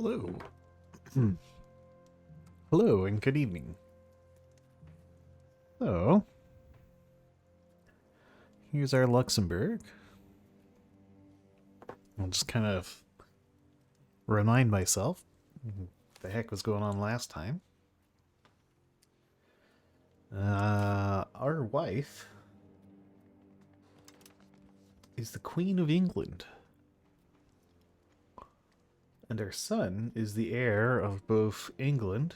Hello. Hello and good evening. So, here's our Luxembourg. I'll just kind of remind myself what the heck was going on last time. Our wife is the Queen of England. And our son is the heir of both England,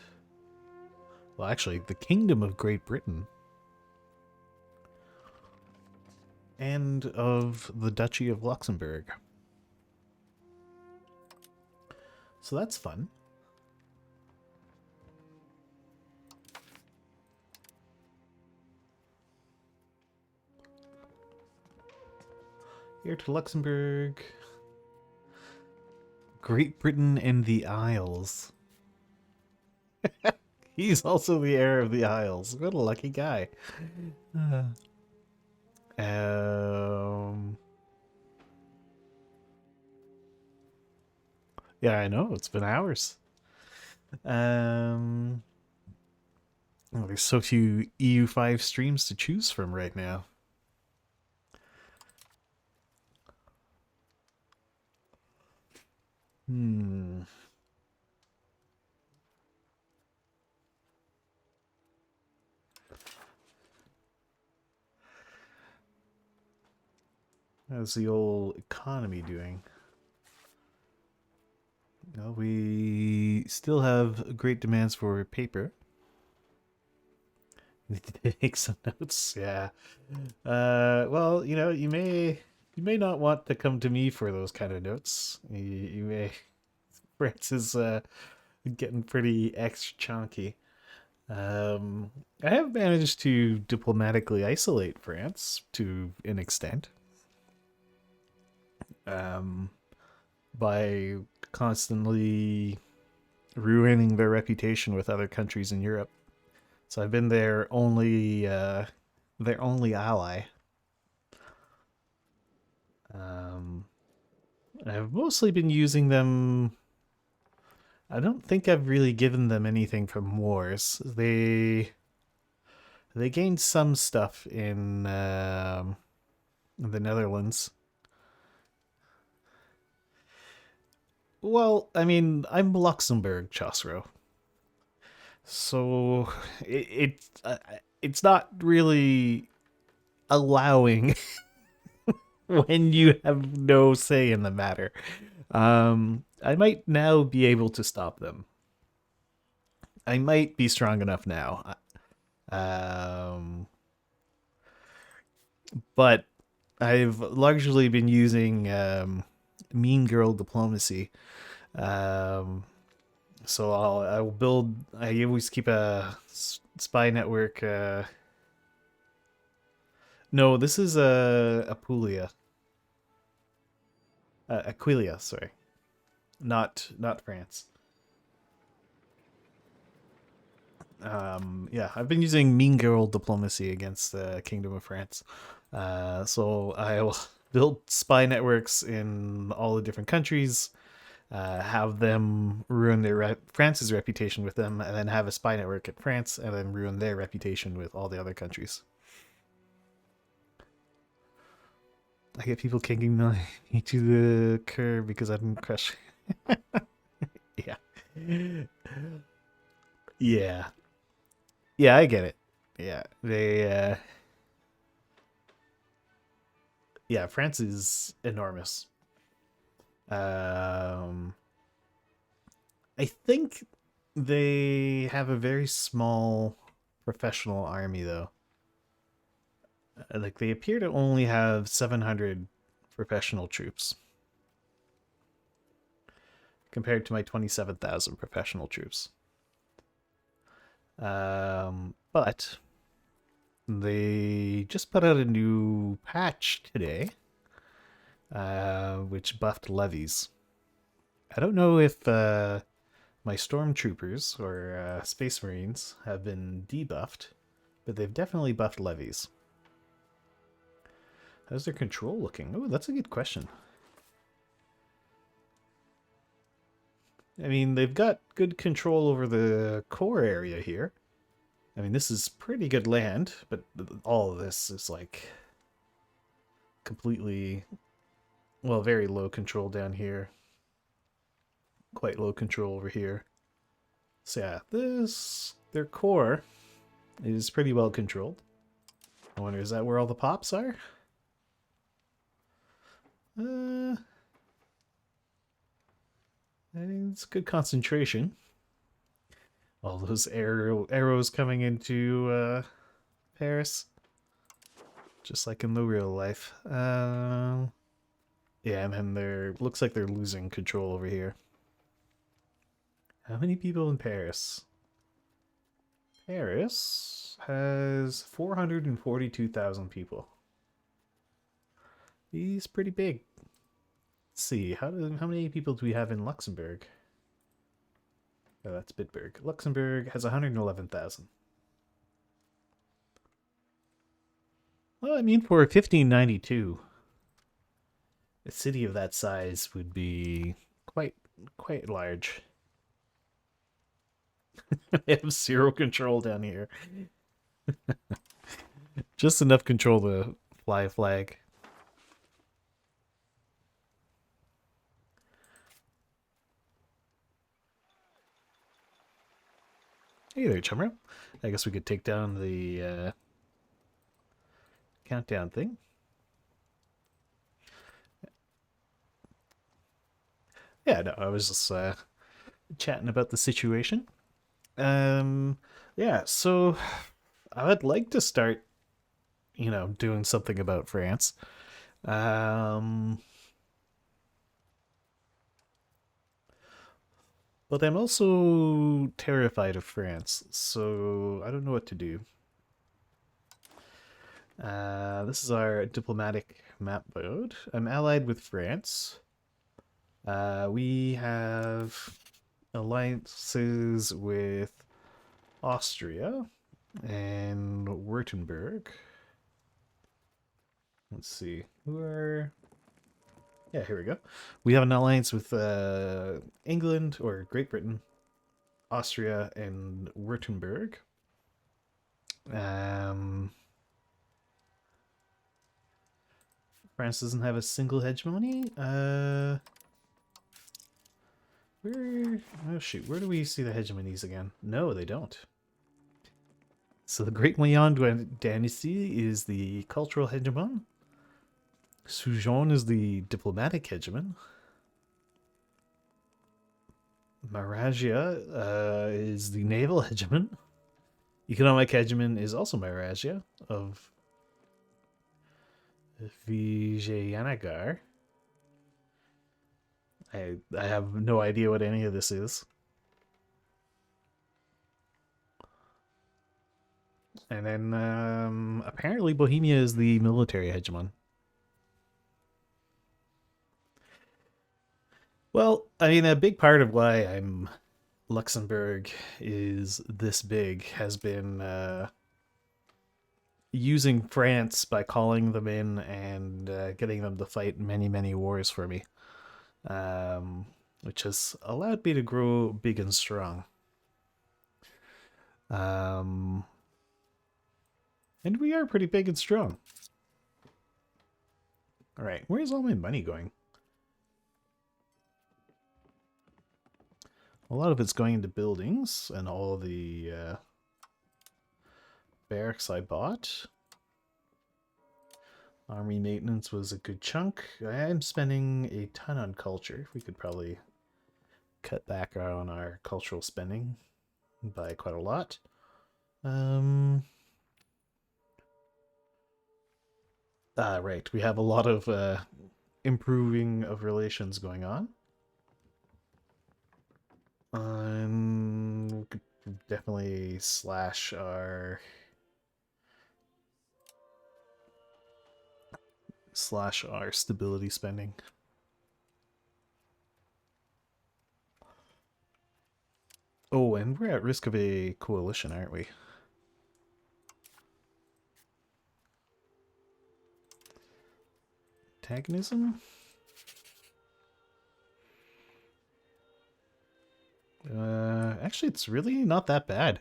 well, actually, the Kingdom of Great Britain, and of the Duchy of Luxembourg. So that's fun. Here to Luxembourg. Great Britain and the Isles. He's also the heir of the Isles. What a lucky guy. Yeah, I know. It's been hours. Oh, there's so few EU5 streams to choose from right now. How's the old economy doing? Well, we still have great demands for paper. Need to take some notes. Yeah. Well, you may not want to come to me for those kind of notes. You may. France is getting pretty extra chunky. I have managed to diplomatically isolate France to an extent. By constantly ruining their reputation with other countries in Europe. So I've been their only ally. I've mostly been using them. I don't think I've really given them anything from wars. They gained some stuff in the Netherlands. Well, I mean, I'm Luxembourg, Chosro. So it's not really allowing when you have no say in the matter. I might now be able to stop them. I might be strong enough now. But I've largely been using mean girl diplomacy. So I will build. I always keep a spy network. No, this is Apulia. Aquilia, sorry, not France. Yeah, I've been using mean girl diplomacy against the Kingdom of France. So I will build spy networks in all the different countries, have them ruin France's reputation with them, and then have a spy network in France, and then ruin their reputation with all the other countries. I get people kicking me to the curb because I'm crushing. Yeah. Yeah. Yeah, I get it. Yeah. Yeah, France is enormous. I think they have a very small professional army, though. Like, they appear to only have 700 professional troops compared to my 27,000 professional troops. But they just put out a new patch today, which buffed levies. I don't know if my stormtroopers or space marines have been debuffed, but they've definitely buffed levies. How's their control looking? Oh, that's a good question. I mean, they've got good control over the core area here. I mean, this is pretty good land, but all of this is like completely, well, very low control down here. Quite low control over here. So yeah, their core is pretty well controlled. I wonder, is that where all the pops are? I mean, it's good concentration. All those arrows coming into Paris, just like in the real life. Yeah, and then looks like they're losing control over here. How many people in Paris? Paris has 442,000 people. He's pretty big. Let's see, how many people do we have in Luxembourg? Oh, that's Bitburg. Luxembourg has 111,000. Well, I mean, for 1592, a city of that size would be quite large. They have zero control down here. Just enough control to fly a flag. Hey there, Chumro. I guess we could take down the countdown thing. Yeah, no, I was just chatting about the situation. Yeah, so I would like to start, doing something about France. Um, but I'm also terrified of France, so I don't know what to do. This is our diplomatic map mode. I'm allied with France. We have alliances with Austria and Württemberg. Let's see. Yeah, here we go. We have an alliance with England or Great Britain, Austria, and Württemberg. France doesn't have a single hegemony. Oh shoot, where do we see the hegemonies again? No, they don't. So the Great Moyen Dynasty is the cultural hegemon. Soujon is the diplomatic hegemon. Maragia is the naval hegemon. Economic hegemon is also Maragia of Vijayanagar. I have no idea what any of this is. And then apparently Bohemia is the military hegemon. Well, I mean, a big part of why Luxembourg is this big has been using France by calling them in and getting them to fight many wars for me, which has allowed me to grow big and strong. And we are pretty big and strong. All right, where's all my money going? A lot of it's going into buildings and all the barracks I bought. Army maintenance was a good chunk. I am spending a ton on culture. We could probably cut back on our cultural spending by quite a lot. Right. We have a lot of improving of relations going on. We could definitely slash our stability spending. Oh, and we're at risk of a coalition, aren't we? Antagonism? Actually, it's really not that bad.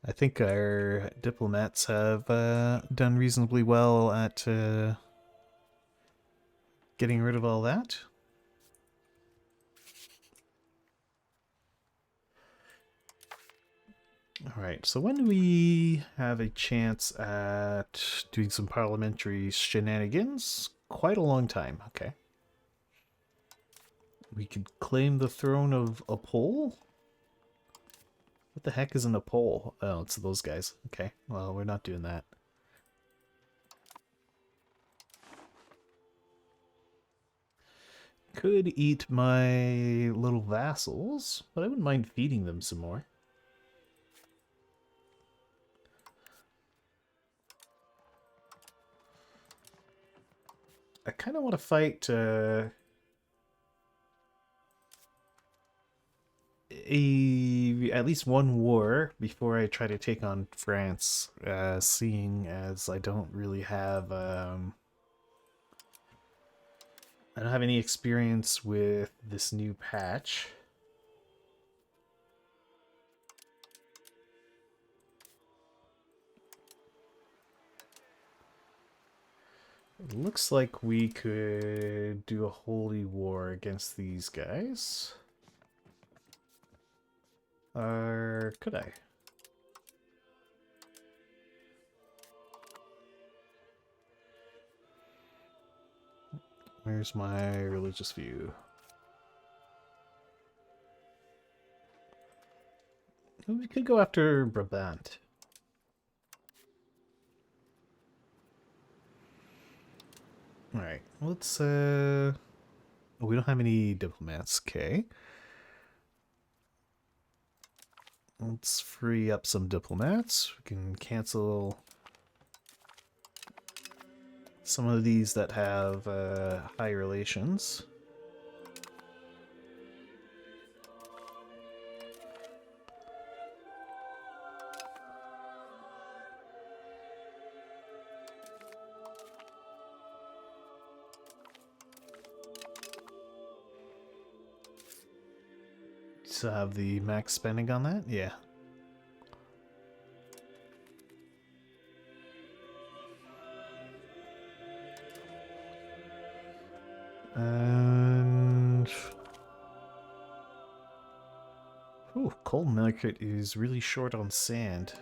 I think our diplomats have done reasonably well at getting rid of all that. Alright, so when do we have a chance at doing some parliamentary shenanigans? Quite a long time, okay. We could claim the throne of a pole? What the heck isn't a pole? Oh, it's those guys. Okay, well, we're not doing that. Could eat my little vassals, but I wouldn't mind feeding them some more. I kind of want to fight at least one war before I try to take on France, seeing as I don't really have I don't have any experience with this new patch. It looks like we could do a holy war against these guys. Or could I? Where's my religious view? We could go after Brabant. Alright, let's we don't have any diplomats, okay. Let's free up some diplomats. We can cancel some of these that have high relations. So have the max spending on that? Yeah. And ooh, coal market is really short on sand.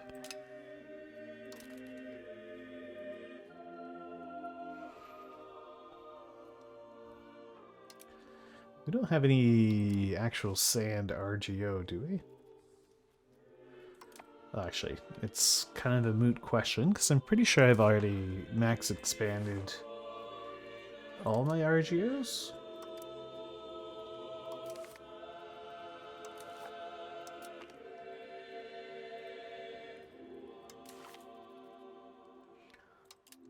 We don't have any actual sand RGO, do we? Actually, it's kind of a moot question, because I'm pretty sure I've already max expanded all my RGOs.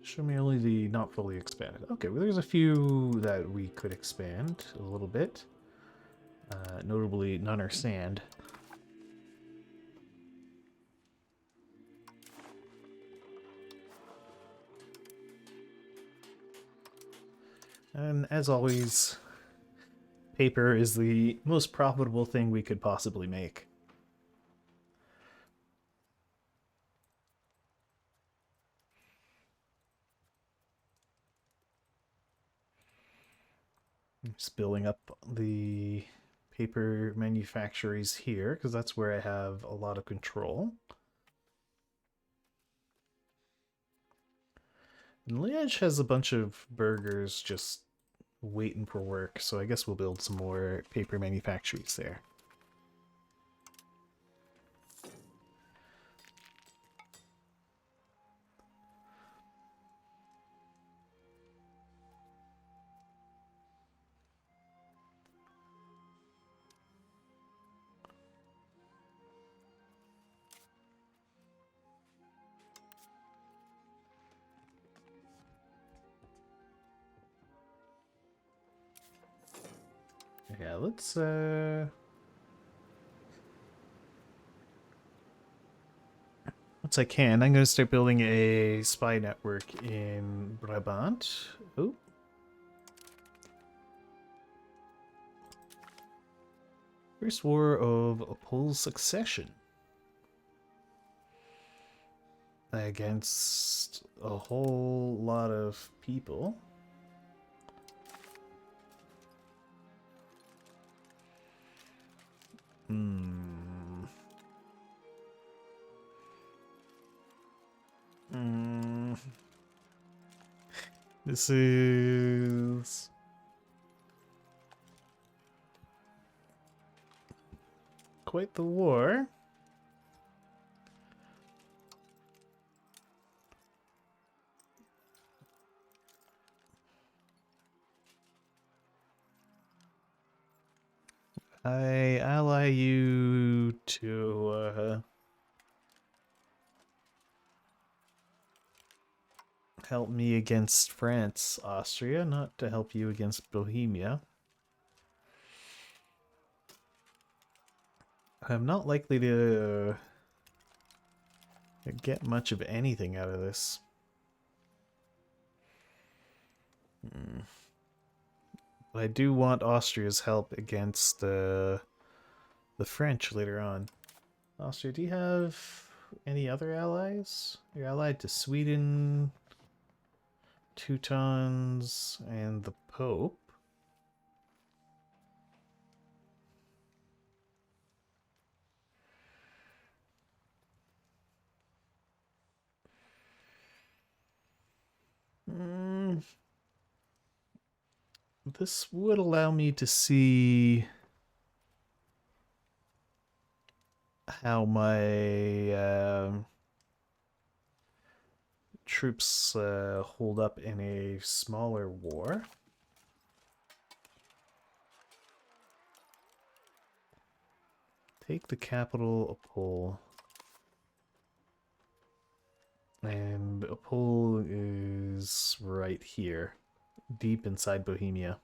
Show me only the not fully expanded. Okay, well there's a few that we could expand a little bit. Notably, none are sand. And as always, paper is the most profitable thing we could possibly make. Just building up the paper manufactories here, because that's where I have a lot of control. And Liège has a bunch of burgers just waiting for work, so I guess we'll build some more paper manufactories there. Yeah, let's once I can, I'm gonna start building a spy network in Brabant. Oh. First War of Opole's Succession. Against a whole lot of people. This is quite the war. I ally you to help me against France, Austria, not to help you against Bohemia. I'm not likely to get much of anything out of this. But I do want Austria's help against the French later on. Austria, do you have any other allies? You're allied to Sweden, Teutons, and the Pope. This would allow me to see how my troops hold up in a smaller war. Take the capital, Opole. And Opole is right here, deep inside Bohemia.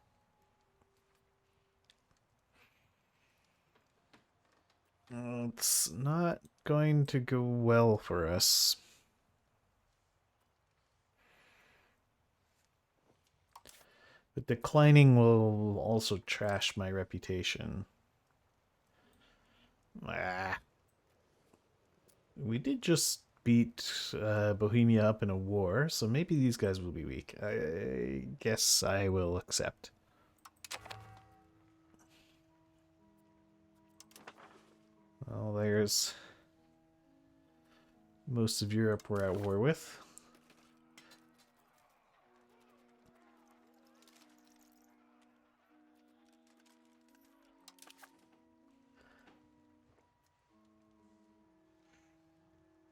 It's not going to go well for us. But declining will also trash my reputation. We did just beat Bohemia up in a war, so maybe these guys will be weak. I guess I will accept. Well, there's most of Europe we're at war with.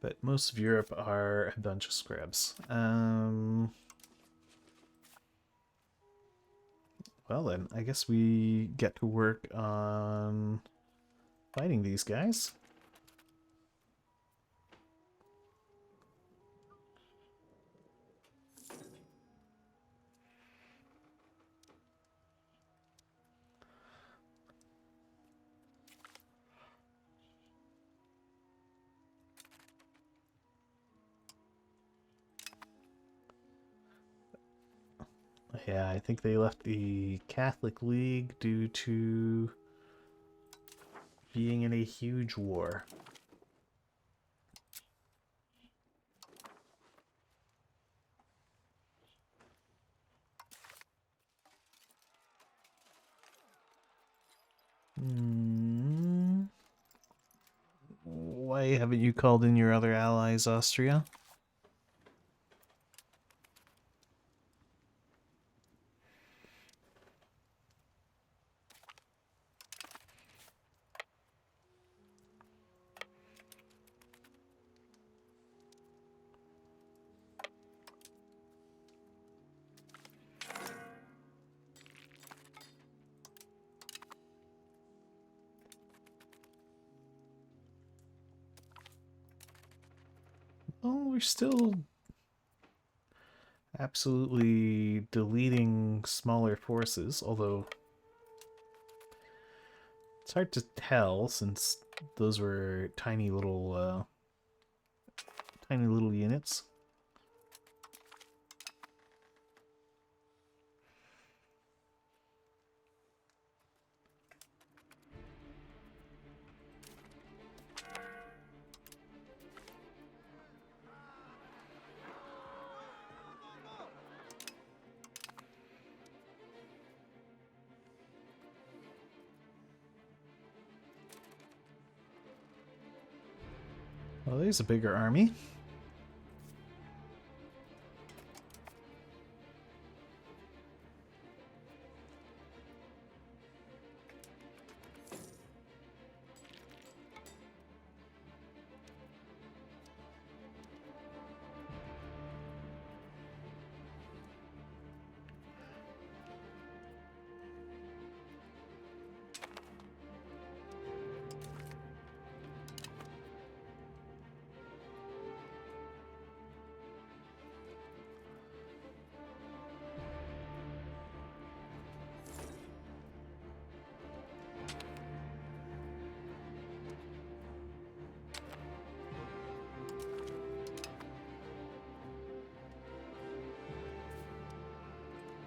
But most of Europe are a bunch of scrubs. Well then, I guess we get to work on fighting these guys. Yeah, I think they left the Catholic League due to being in a huge war. Why haven't you called in your other allies, Austria? Oh, we're still absolutely deleting smaller forces, although it's hard to tell since those were tiny little units. Well, there's a bigger army.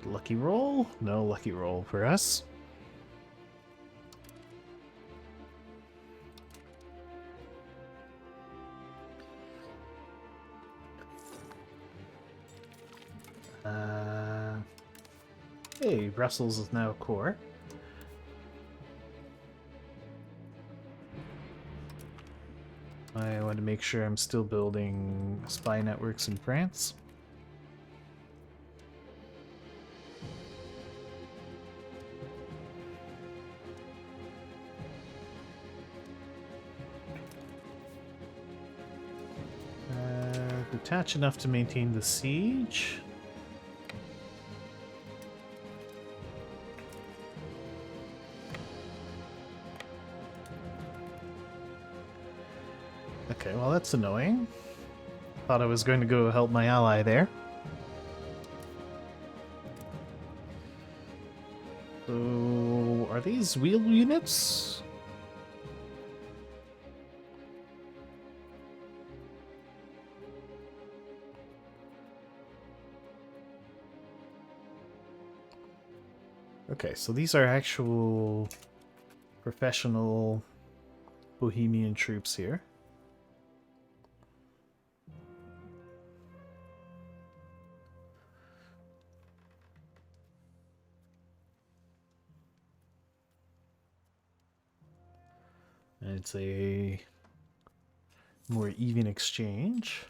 Lucky roll? No lucky roll for us. Hey, Brussels is now core. I want to make sure I'm still building spy networks in France. Detach enough to maintain the siege. Okay, well that's annoying. Thought I was going to go help my ally there. So, are these wheel units? Okay, so these are actual professional Bohemian troops here. And it's a more even exchange.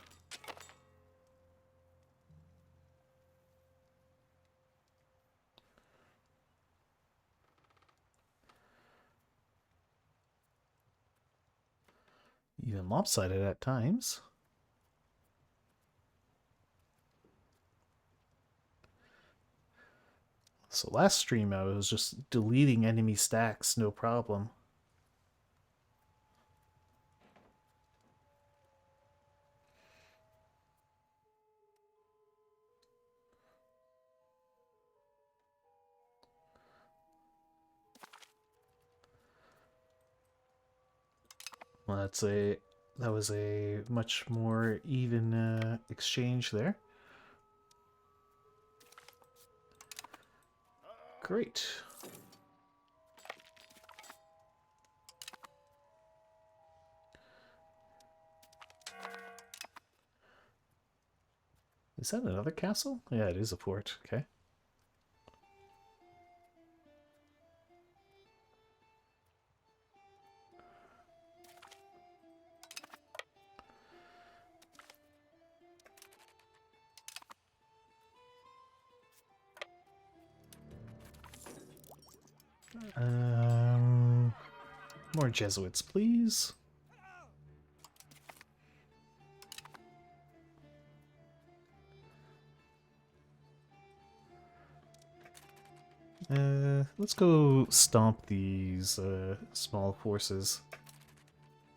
Even lopsided at times. So last stream I was just deleting enemy stacks, no problem. Well, that was a much more even exchange there. Great. Is that another castle? Yeah, it is a fort. Okay. More Jesuits, please. Let's go stomp these small forces.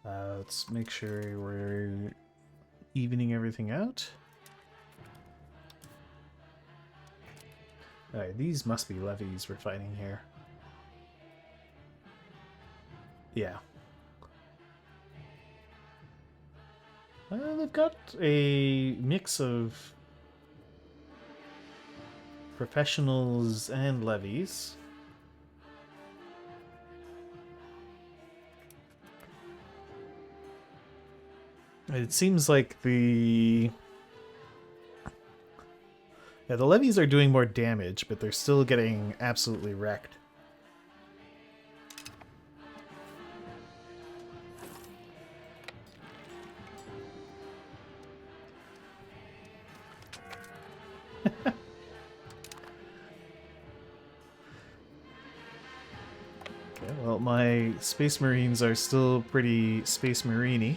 Let's make sure we're evening everything out. Alright, these must be levies we're fighting here. Yeah. They've got a mix of professionals and levies. It seems like the levies are doing more damage, but they're still getting absolutely wrecked. Okay, well, my Space Marines are still pretty Space Marine-y.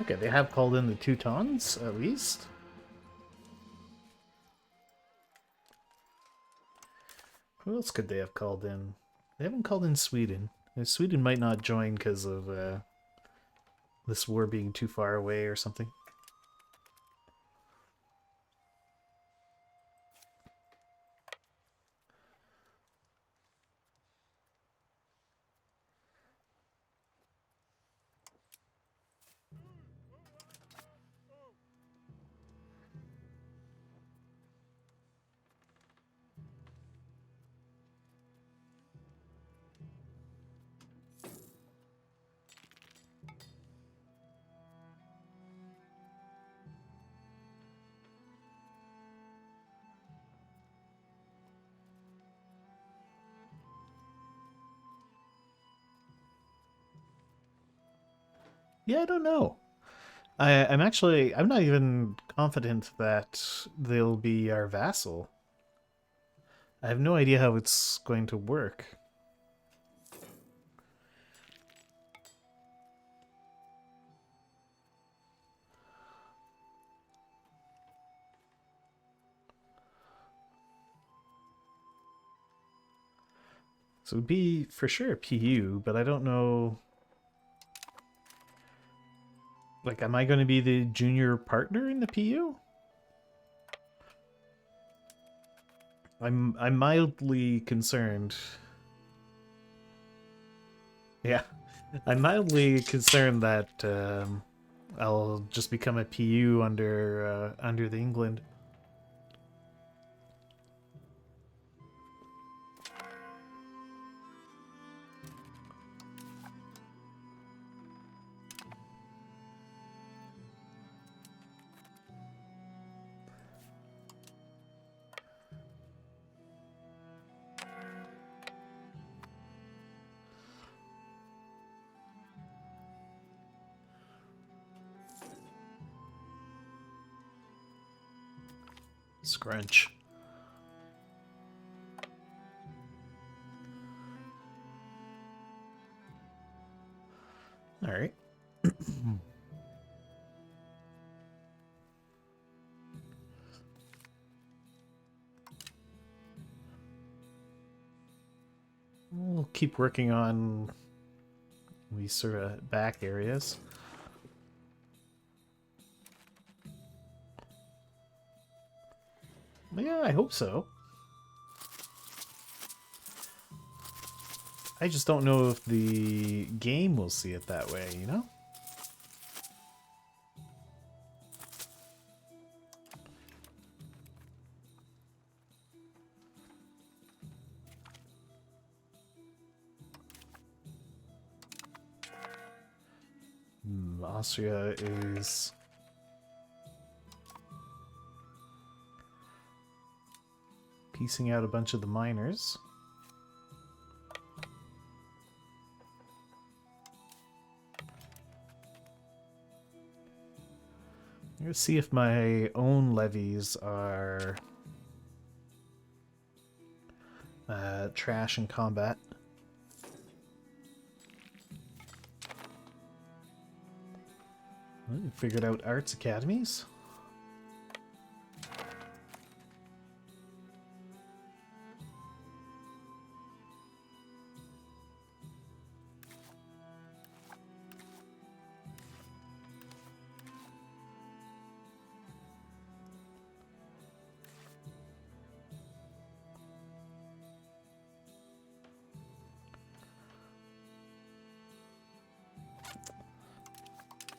Okay, they have called in the Teutons, at least. Who else could they have called in? They haven't called in Sweden. Sweden might not join because of this war being too far away or something. Yeah, I don't know. I'm not even confident that they'll be our vassal. I have no idea how it's going to work. So it would be for sure a PU, but I don't know. Like, am I going to be the junior partner in the PU? I'm mildly concerned. Yeah, I'm mildly concerned that I'll just become a PU under the England. Scrunch. All right. We'll keep working on these sort of back areas. Yeah, I hope so. I just don't know if the game will see it that way, you know? Austria is piecing out a bunch of the miners. Let's see if my own levies are trash in combat. Well, you figured out arts academies.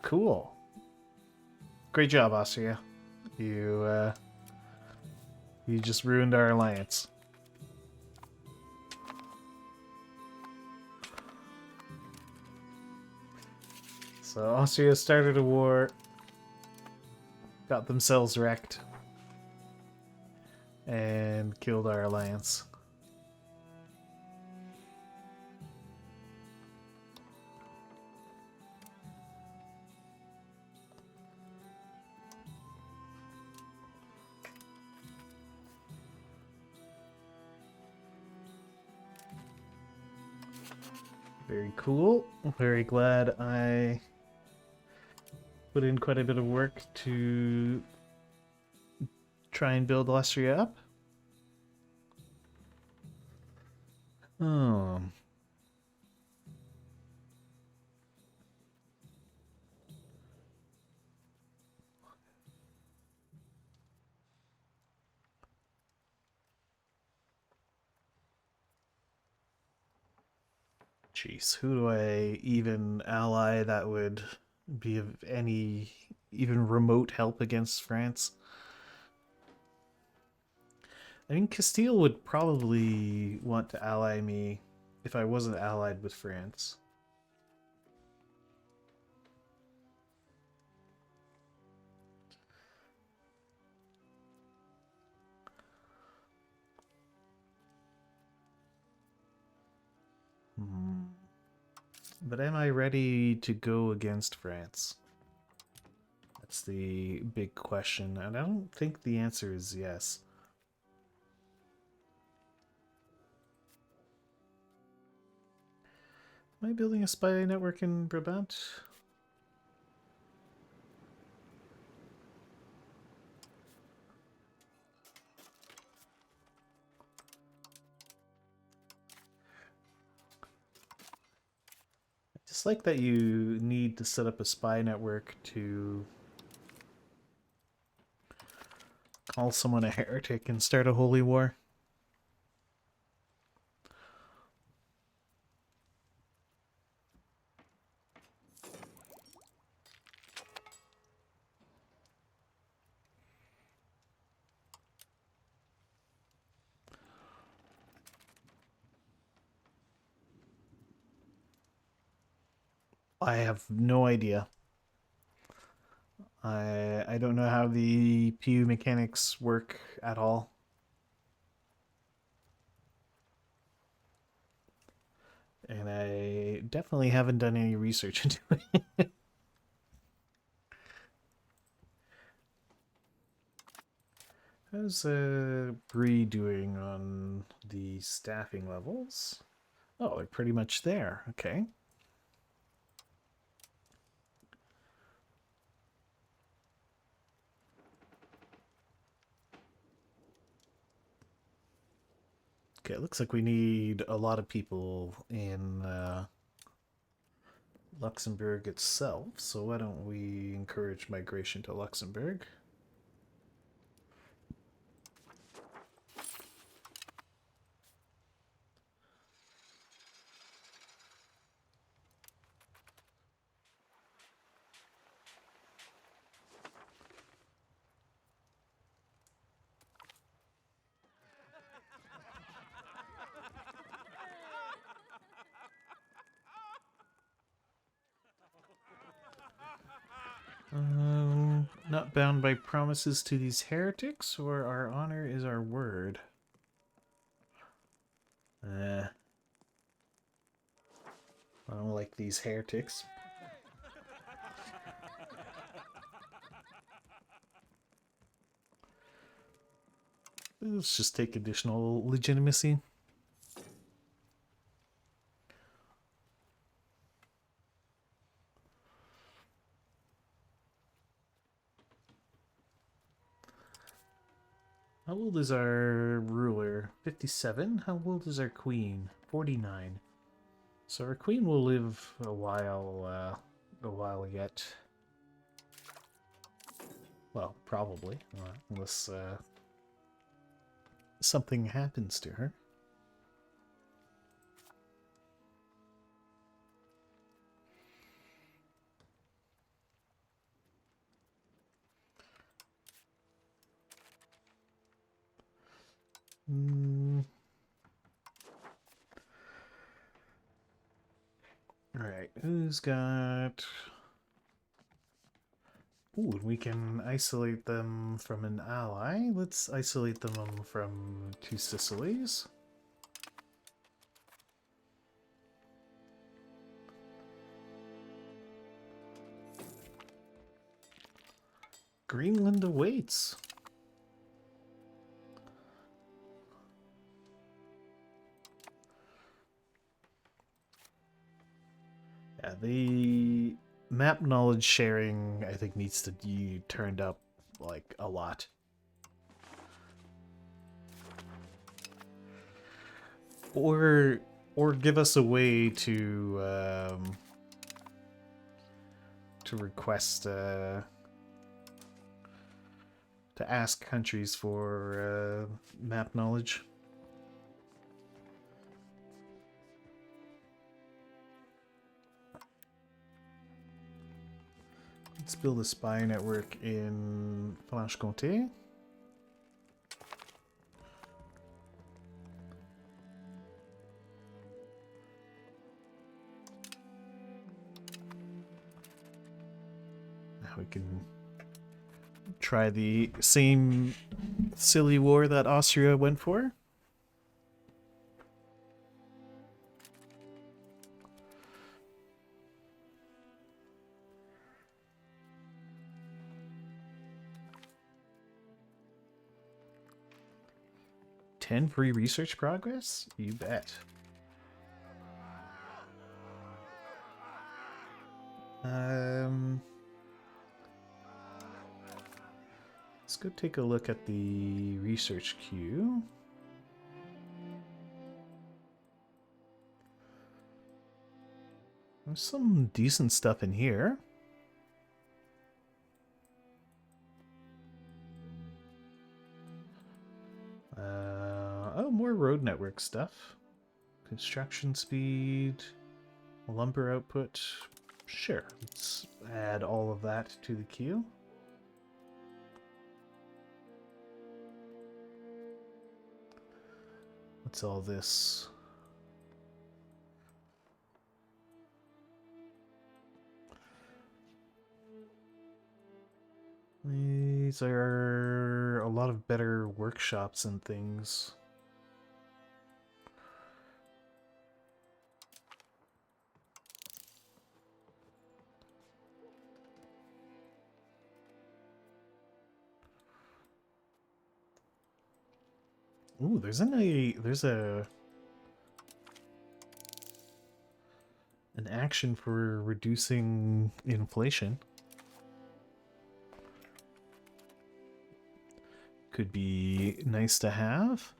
Cool. Great job, Austria. You just ruined our alliance. So Austria started a war. got themselves wrecked and killed our alliance. Very cool. Very glad I put in quite a bit of work to try and build Austria up. Oh. Jeez, who do I even ally that would be of any even remote help against France? I mean, Castile would probably want to ally me if I wasn't allied with France. But am I ready to go against France? That's the big question, and I don't think the answer is yes. Am I building a spy network in Brabant? I just like that you need to set up a spy network to call someone a heretic and start a holy war. I have no idea. I don't know how the PU mechanics work at all. And I definitely haven't done any research into it. How's Bree doing on the staffing levels? Oh, they're pretty much there. Okay. Okay, it looks like we need a lot of people in Luxembourg itself, so why don't we encourage migration to Luxembourg? Not bound by promises to these heretics, or our honor is our word. I don't like these heretics. Let's just take additional legitimacy. How old is our ruler? 57? How old is our queen? 49. So our queen will live a while yet. Well, probably, unless something happens to her. Alright, who's got Ooh, we can isolate them from an ally. Let's isolate them from two Sicilies. Greenland awaits. Yeah, the map knowledge sharing, I think, needs to be turned up, like, a lot. Or give us a way to request, to ask countries for map knowledge. Let's build a spy network in Franche-Comté. Now we can try the same silly war that Austria went for. Ten free research progress? You bet. Let's go take a look at the research queue. There's some decent stuff in here. Oh, more road network stuff. Construction speed, lumber output. Sure, let's add all of that to the queue. What's all this? These are a lot of better workshops and things. Ooh, there's an action for reducing inflation. Could be nice to have.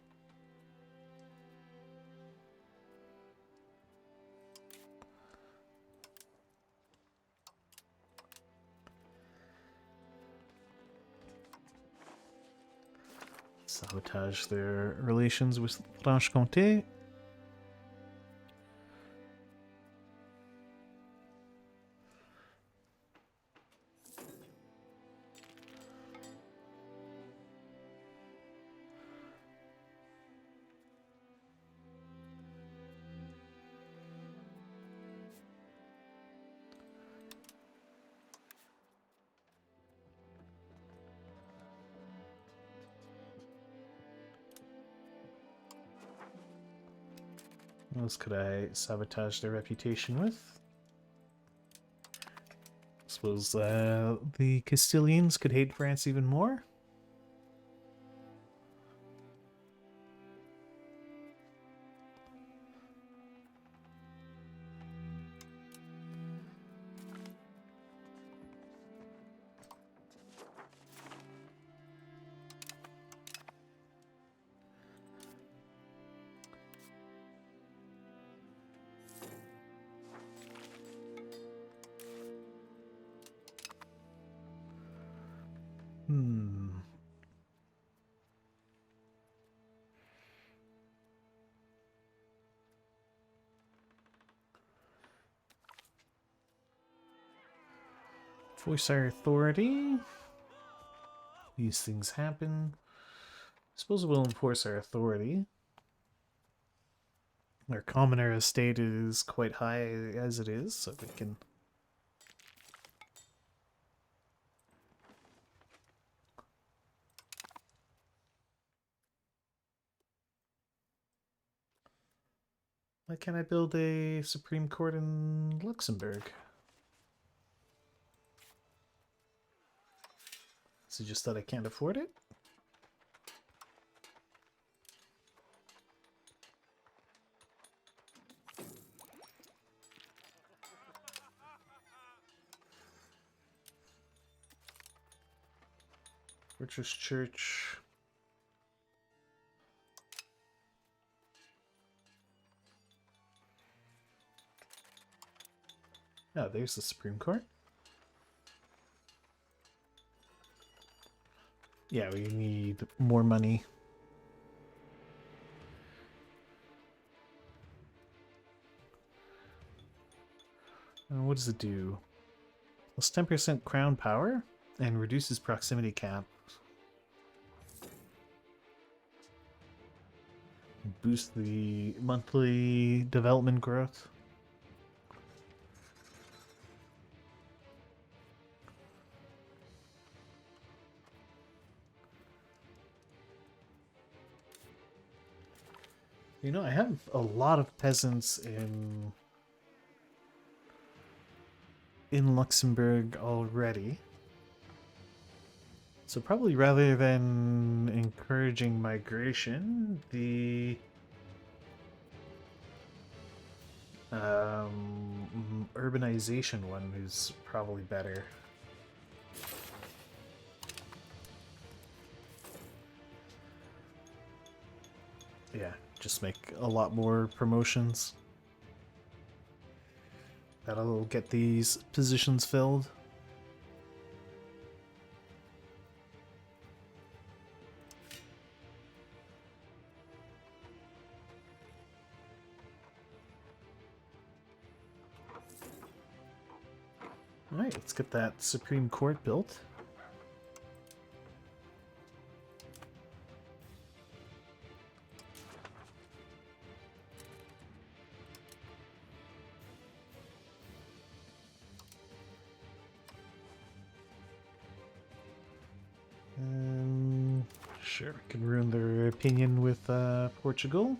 Sabotage their relations with Franche-Comté. What else could I sabotage their reputation with? I suppose the Castilians could hate France even more. Voice our authority. These things happen. I suppose we'll enforce our authority. Our commoner estate is quite high as it is, so we can... Why can't I build a Supreme Court in Luxembourg? Is it just that I can't afford it? Fortress Church. Oh, there's the Supreme Court. Yeah, we need more money. What does it do? Plus 10% crown power and reduces proximity cap. Boost the monthly development growth. You know, I have a lot of peasants in Luxembourg already. So probably rather than encouraging migration, the urbanization one is probably better. Yeah, just make a lot more promotions. That'll get these positions filled. Alright, let's get that Supreme Court built. Sure, we can ruin their opinion with Portugal.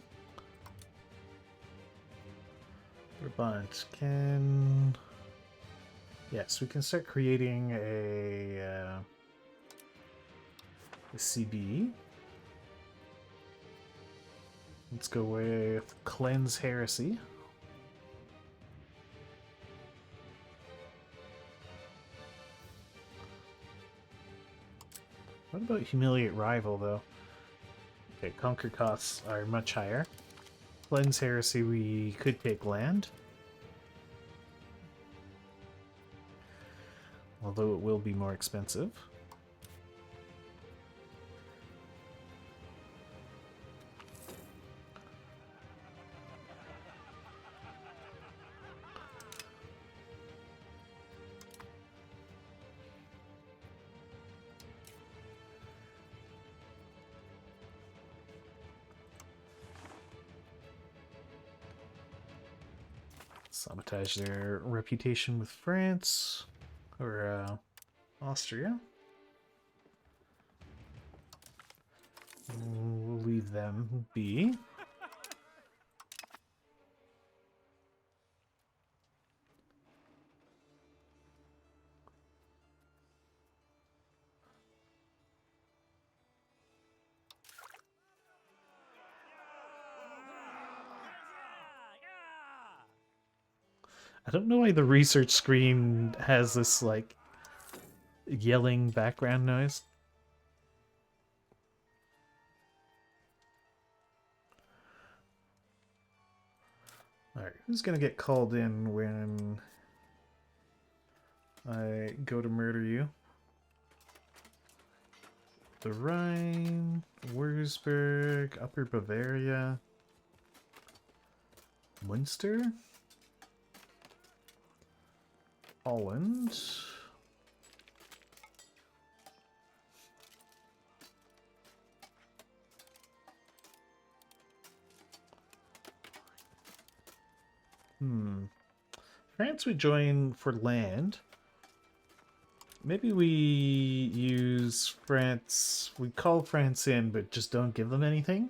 Brabant can... Yes, we can start creating a CB. Let's go with Cleanse Heresy. What about Humiliate Rival, though? Okay, Conquer costs are much higher. Cleanse Heresy, we could take land. Although it will be more expensive. Sabotage their reputation with France or Austria. We'll leave them be. I don't know why the research screen has this, like, yelling background noise. Alright, who's gonna get called in when I go to murder you? The Rhine, Würzburg, Upper Bavaria, Munster, Holland. France would join for land. Maybe we use France, we call France in, but just don't give them anything,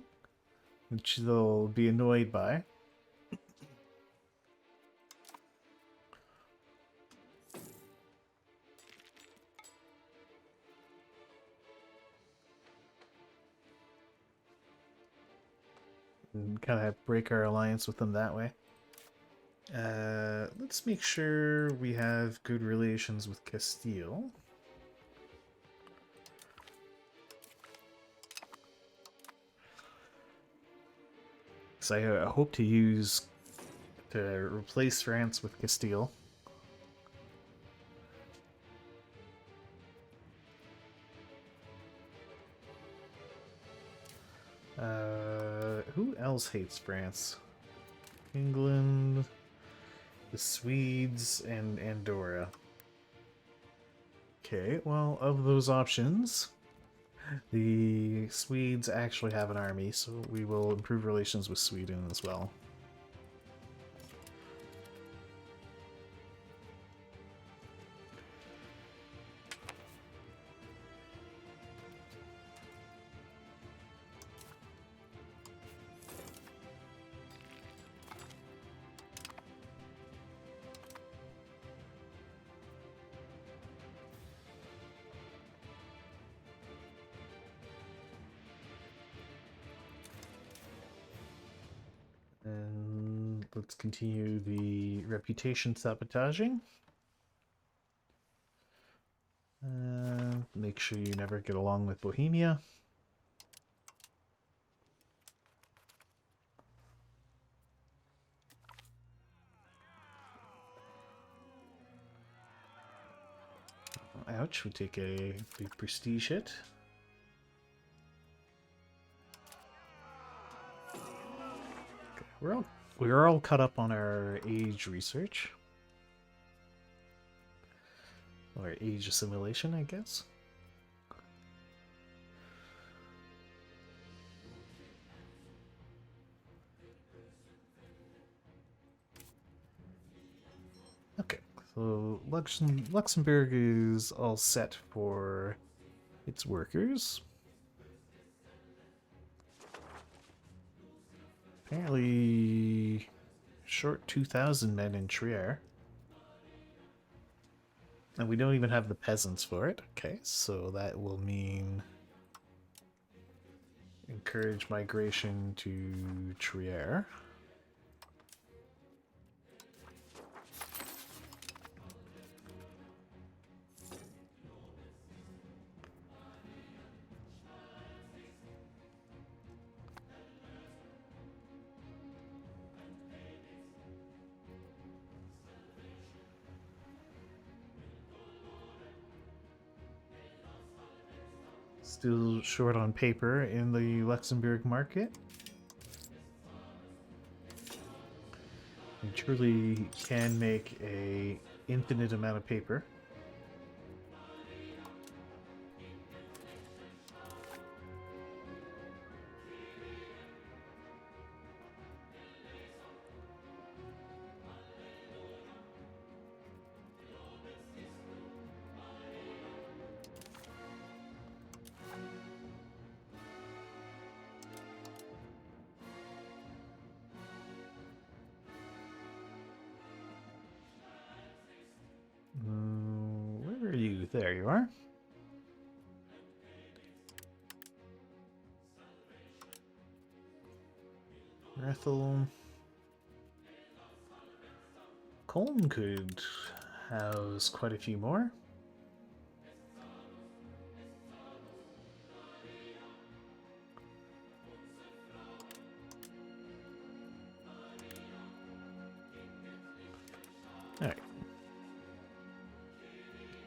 which they'll be annoyed by. and kind of break our alliance with them that way. Let's make sure we have good relations with Castile. Because I hope to replace France with Castile. Who else hates France? England, the Swedes, and Andorra. Okay, well, of those options, the Swedes actually have an army, so we will improve relations with Sweden as well. And let's continue the reputation sabotaging. Make sure you never get along with Bohemia. Ouch, we take a big prestige hit. Okay, we're all caught up on our age research. Or age assimilation, I guess. Okay, so Luxembourg is all set for its workers. Apparently short 2,000 men in Trier. And we don't even have the peasants for it. Okay, so that will mean encourage migration to Trier. Still short on paper in the Luxembourg market. We truly can make a infinite amount of paper. Where are you? There you are. Rethel. Colne could house quite a few more. Alright.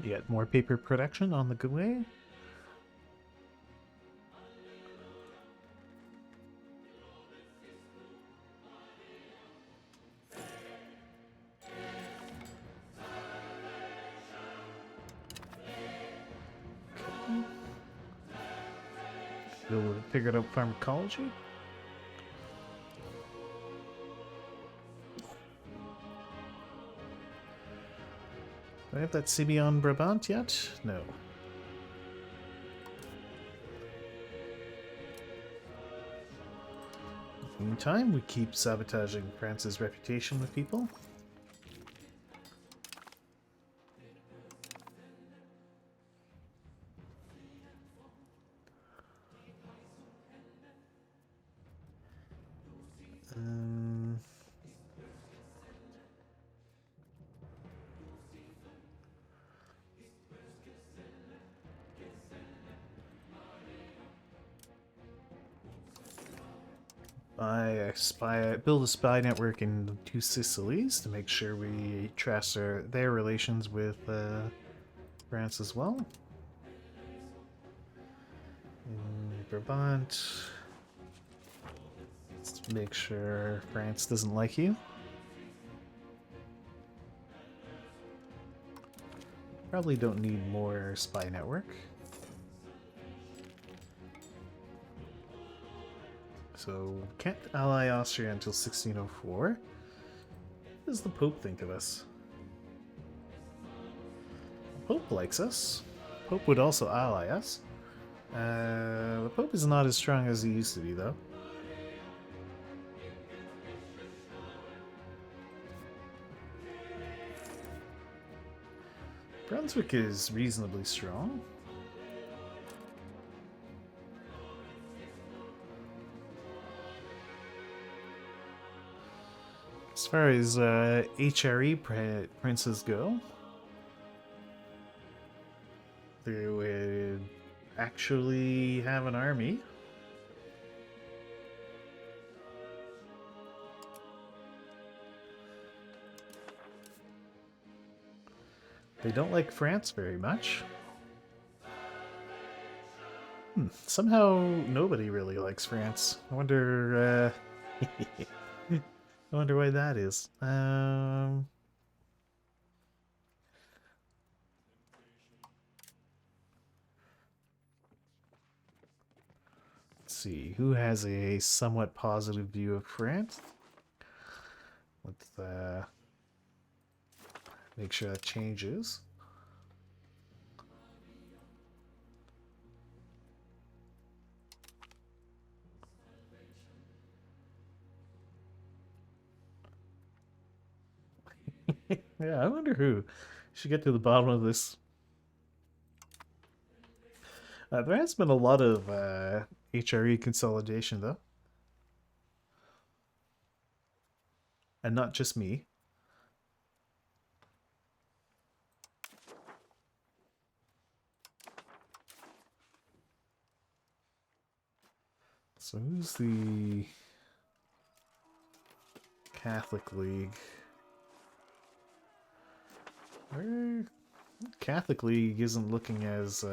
You got more paper production on the good way. Still figured out pharmacology. Do I have that Simeon Brabant yet? No. Meantime, we keep sabotaging France's reputation with people. build a spy network in two Sicilies to make sure we trace their relations with France as well. In Brabant, let's make sure France doesn't like you. Probably don't need more spy network. So, can't ally Austria until 1604. What does the Pope think of us? The Pope likes us. The Pope would also ally us. The Pope is not as strong as he used to be, though. Brunswick is reasonably strong. As far as HRE princes go, they would actually have an army. They don't like France very much. Somehow nobody really likes France. I wonder. I wonder why that is. Let's see. Who has a somewhat positive view of France? Let's make sure that changes. Yeah, I wonder who. Should get to the bottom of this. There has been a lot of HRE consolidation, though. And not just me. So who's the Catholic League? Our Catholic League isn't looking as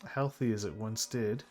healthy as it once did.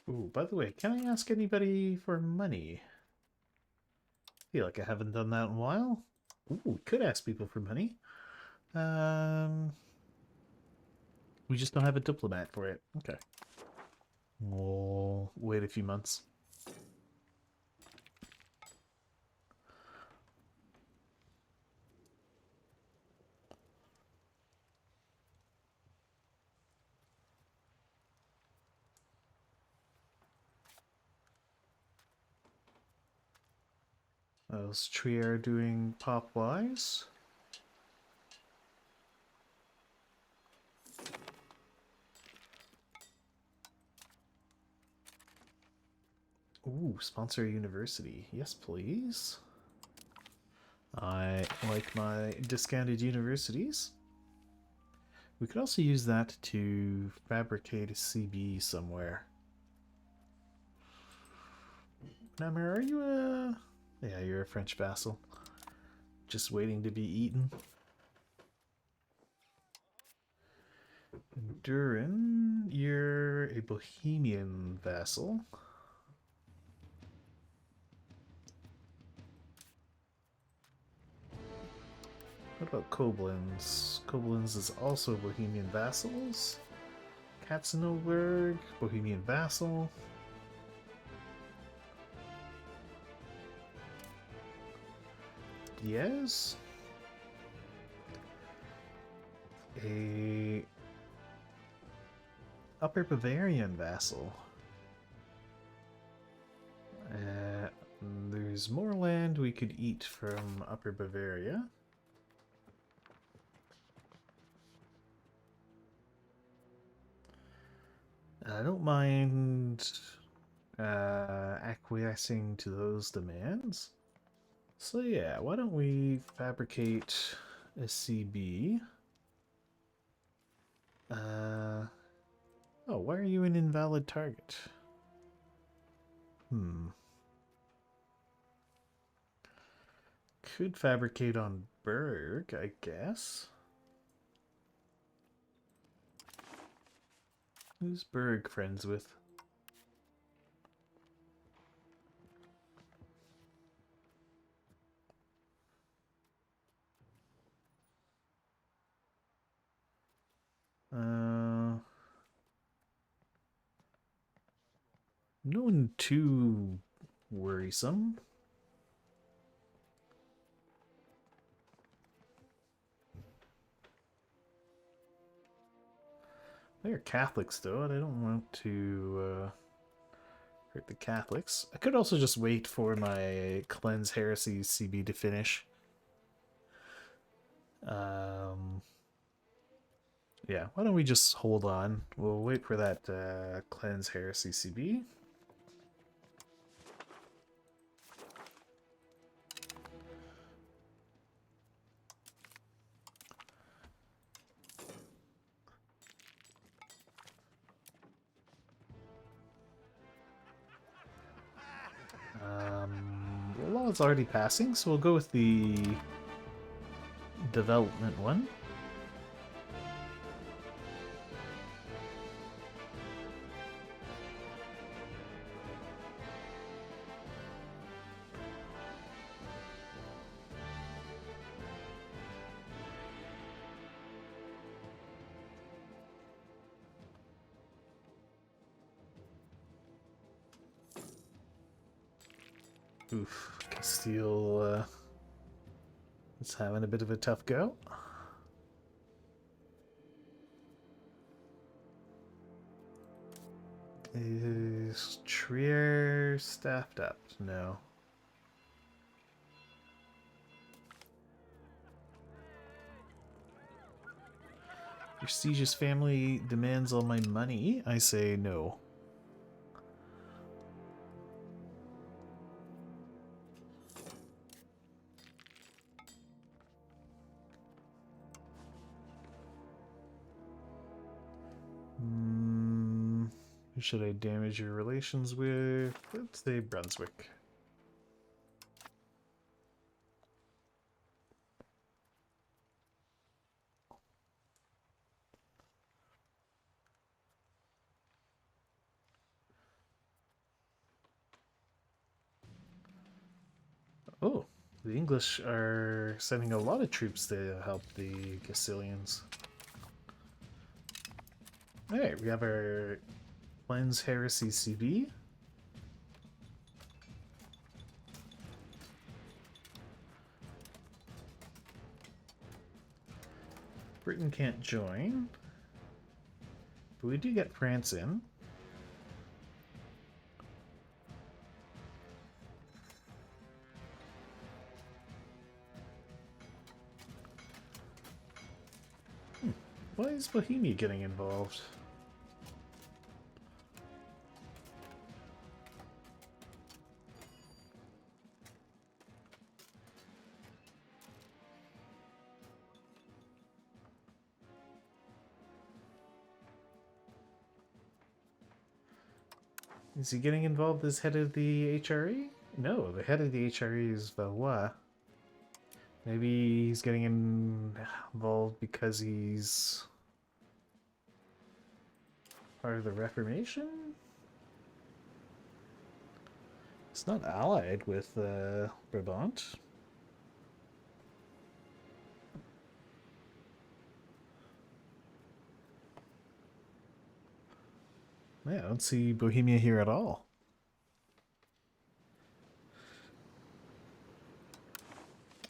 Ooh, by the way, can I ask anybody for money? I feel like I haven't done that in a while. Ooh, we could ask people for money. We just don't have a diplomat for it. Okay. We'll wait a few months. Those Trier doing pop-wise. Ooh, sponsor a university. Yes, please. I like my discounted universities. We could also use that to fabricate a CB somewhere. Namur, are you a... Yeah, you're a French vassal. Just waiting to be eaten. Durin, you're a Bohemian vassal. What about Koblenz? Koblenz is also Bohemian vassals. Katzenelberg, Bohemian vassal. Yes. A Upper Bavarian vassal. There's more land we could eat from Upper Bavaria. I don't mind acquiescing to those demands. So yeah, why don't we fabricate a CB? Oh, why are you an invalid target? Could fabricate on Berg, I guess. Who's Berg friends with? No one too worrisome. They're Catholics, though, and I don't want to hurt the Catholics. I could also just wait for my Cleanse Heresy CB to finish. Yeah, why don't we just hold on? We'll wait for that Cleanse Heresy CB. The law is already passing, so we'll go with the development one. Oof, Castile is having a bit of a tough go. Is Trier staffed up? No. Prestigious family demands all my money. I say no. Who should I damage your relations with? Let's say Brunswick. Oh, the English are sending a lot of troops to help the Castilians. Alright, we have our Cleanse Heresy CB. Britain can't join, but we do get France in. Why is Bohemia getting involved? Is he getting involved as head of the HRE? No, the head of the HRE is Valois. Maybe he's getting involved because he's part of the Reformation? It's not allied with Brabant. Yeah, I don't see Bohemia here at all.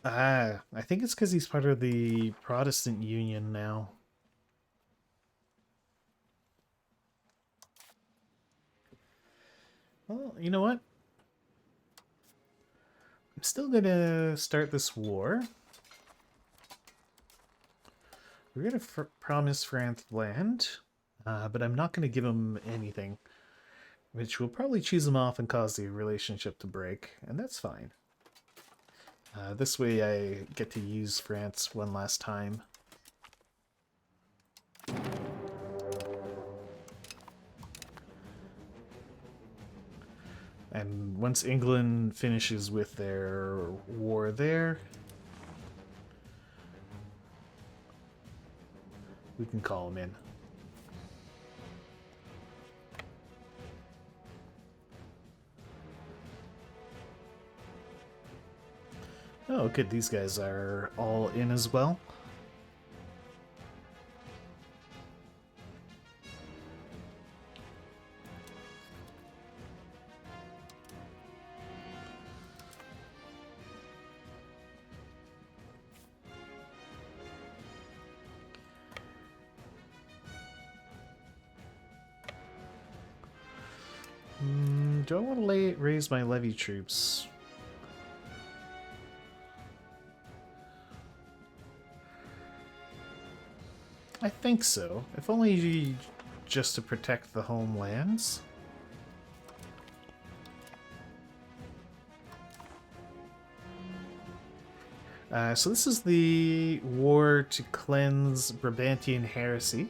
Ah, I think it's because he's part of the Protestant Union now. Well, you know what? I'm still gonna start this war. We're gonna promise France land, but I'm not gonna give them anything, which will probably cheese them off and cause the relationship to break, and that's fine. This way I get to use France one last time. And once England finishes with their war there, we can call them in. Oh, good. These guys are all in as well. Do I want to raise my levy troops? I think so. If only just to protect the homelands. So this is the war to cleanse Brabantian heresy.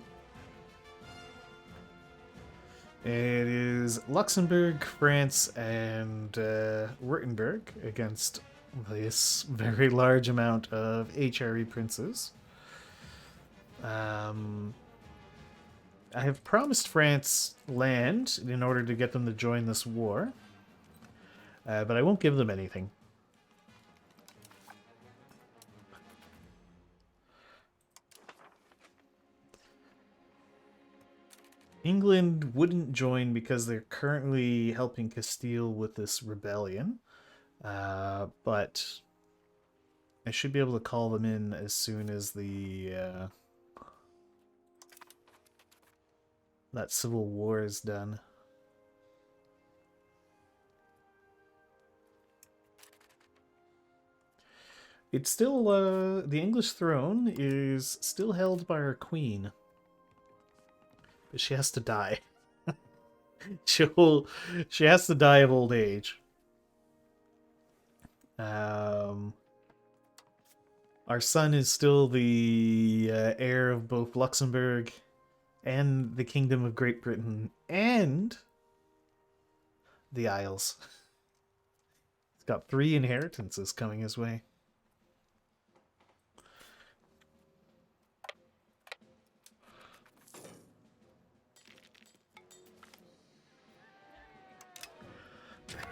It is Luxembourg, France, and Württemberg against this very large amount of HRE princes. I have promised France land in order to get them to join this war, but I won't give them anything. England wouldn't join because they're currently helping Castile with this rebellion, but I should be able to call them in as soon as the that civil war is done. It's still the English throne is still held by our queen. But she has to die. She has to die of old age. Our son is still the heir of both Luxembourg and the Kingdom of Great Britain and the Isles. He's got 3 inheritances coming his way.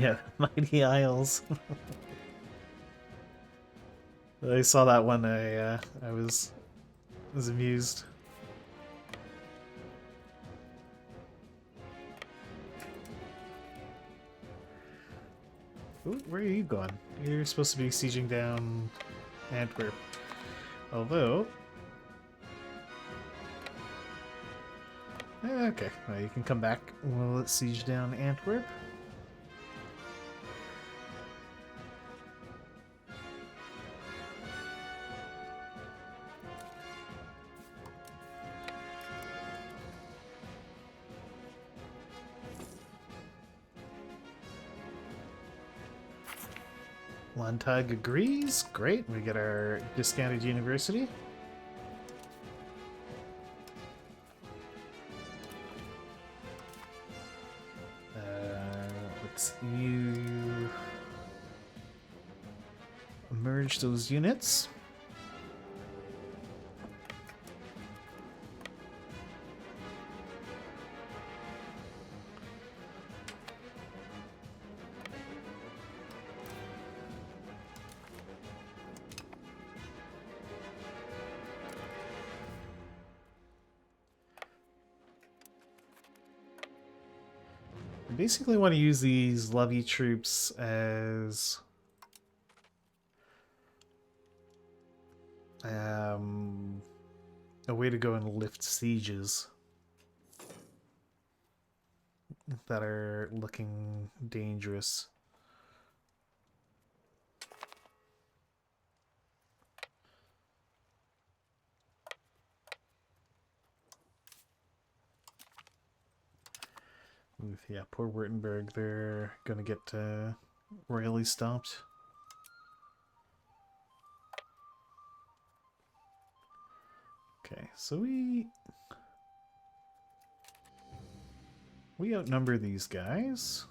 Yeah, Mighty Isles. I saw that one. I was amused. Ooh, where are you going? You're supposed to be sieging down Antwerp. Although... okay, well, you can come back while it siege down Antwerp. Landtag agrees. Great, we get our discounted university. Let's you merge those units. Basically want to use these levy troops as a way to go and lift sieges. that are looking dangerous. Yeah, poor Württemberg, they're gonna get royally stomped. Okay, so we outnumber these guys.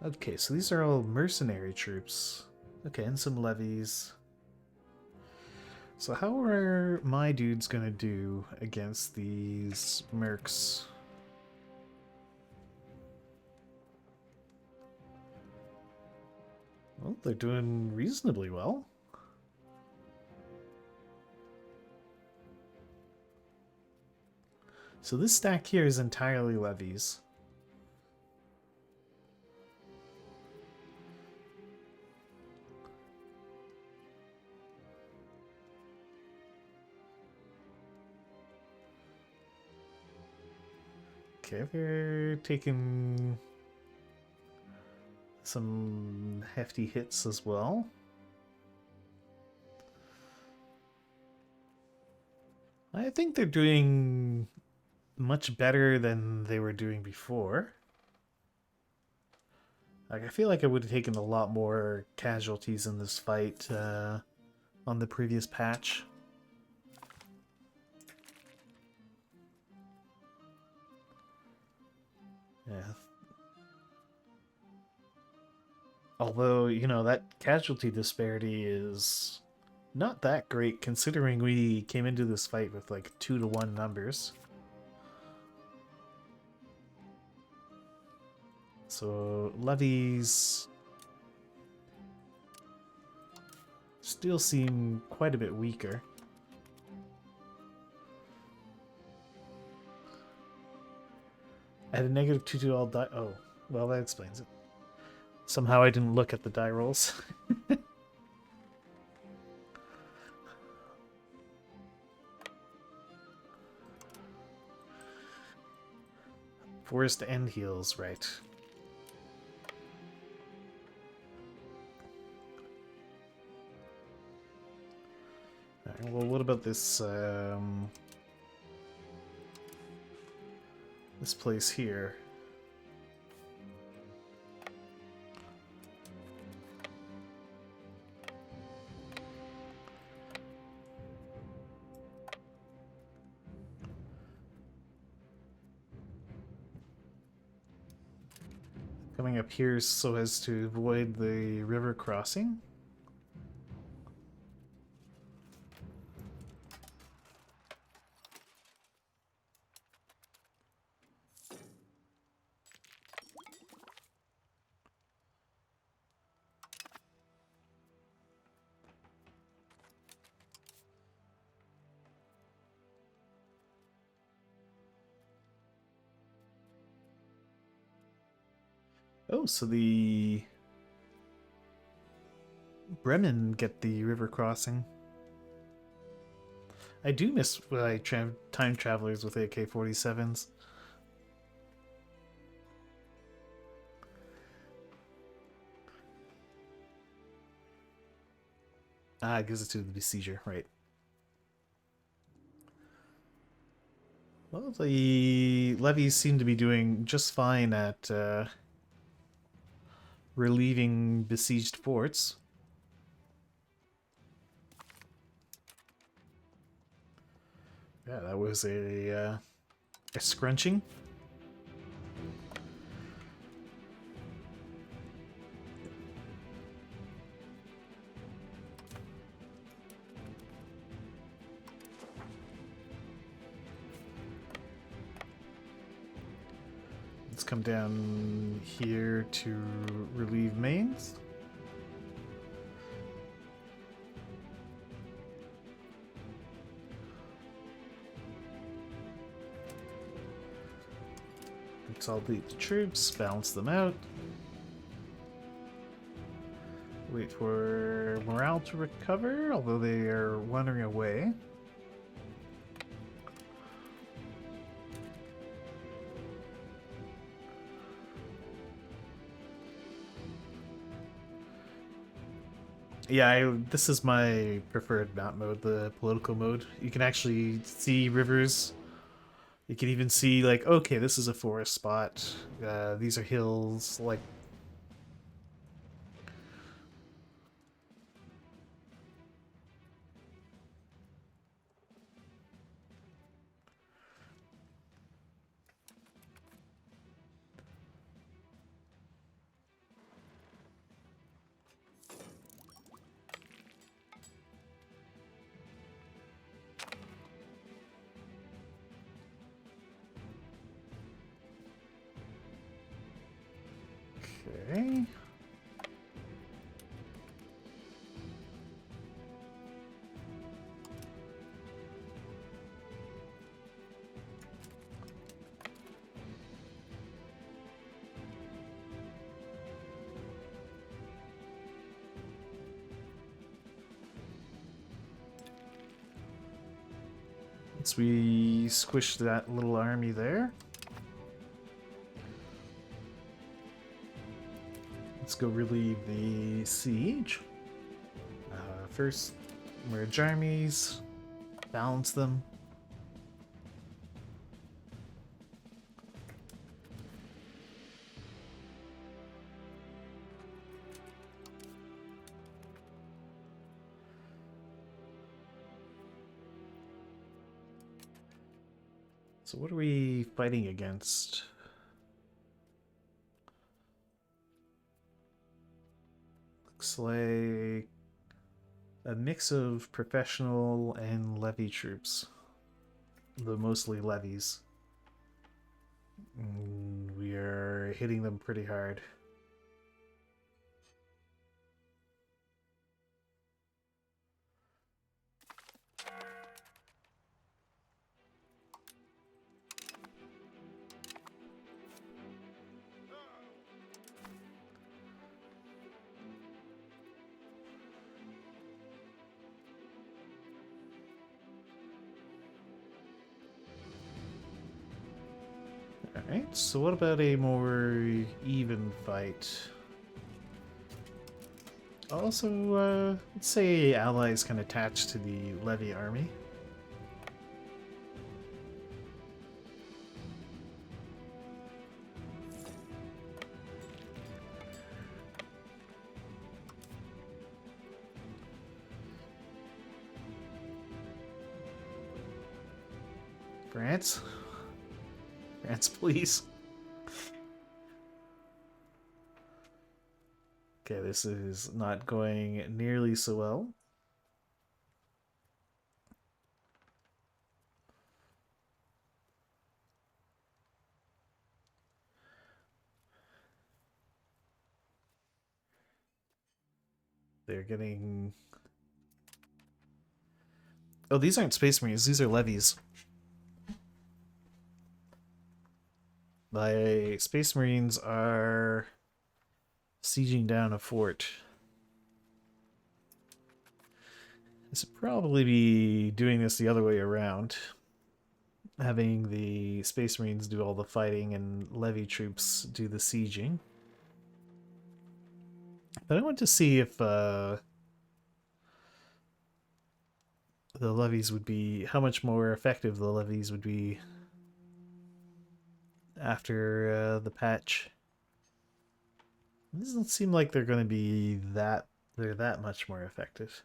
Okay, so these are all mercenary troops. Okay, and some levies. So how are my dudes gonna do against these mercs? Well, they're doing reasonably well. So this stack here is entirely levies. Okay, they're taking some hefty hits as well. I think they're doing much better than they were doing before. Like, I feel like I would have taken a lot more casualties in this fight on the previous patch. Yeah. Although, you know, that casualty disparity is not that great considering we came into this fight with like 2-to-1 numbers. So levies still seem quite a bit weaker. I had a negative 2 to all die. Oh, well, that explains it. Somehow I didn't look at the die rolls. Forest end heals, right. Alright, well, what about this, this place here? Coming up here so as to avoid the river crossing. Oh, so the Bremen get the river crossing. I do miss time travelers with AK-47s. Ah, it gives it to the besieger, right. Well, the levies seem to be doing just fine at relieving besieged forts. Yeah, that was a scrunching. Let's come down here to relieve mains. Consolidate the troops, balance them out. Wait for morale to recover, although they are wandering away. Yeah, this is my preferred map mode, the political mode. You can actually see rivers. You can even see, like, okay, this is a forest spot. These are hills. Like, okay. Once we squish that little army there, let's go relieve the siege. First, merge armies, balance them. So what are we fighting against? Looks like a mix of professional and levy troops. Though mostly levies. We are hitting them pretty hard. Alright, so what about a more even fight? Also, let's say allies can attach to the levy army. France? France, please. Okay, this is not going nearly so well. They're getting... Oh, these aren't Space Marines, these are levies. My Space Marines are sieging down a fort. I should probably be doing this the other way around. Having the Space Marines do all the fighting and levy troops do the sieging. But I want to see if the levies would be... how much more effective the levies would be after the patch. It doesn't seem like they're going to be that... they're that much more effective.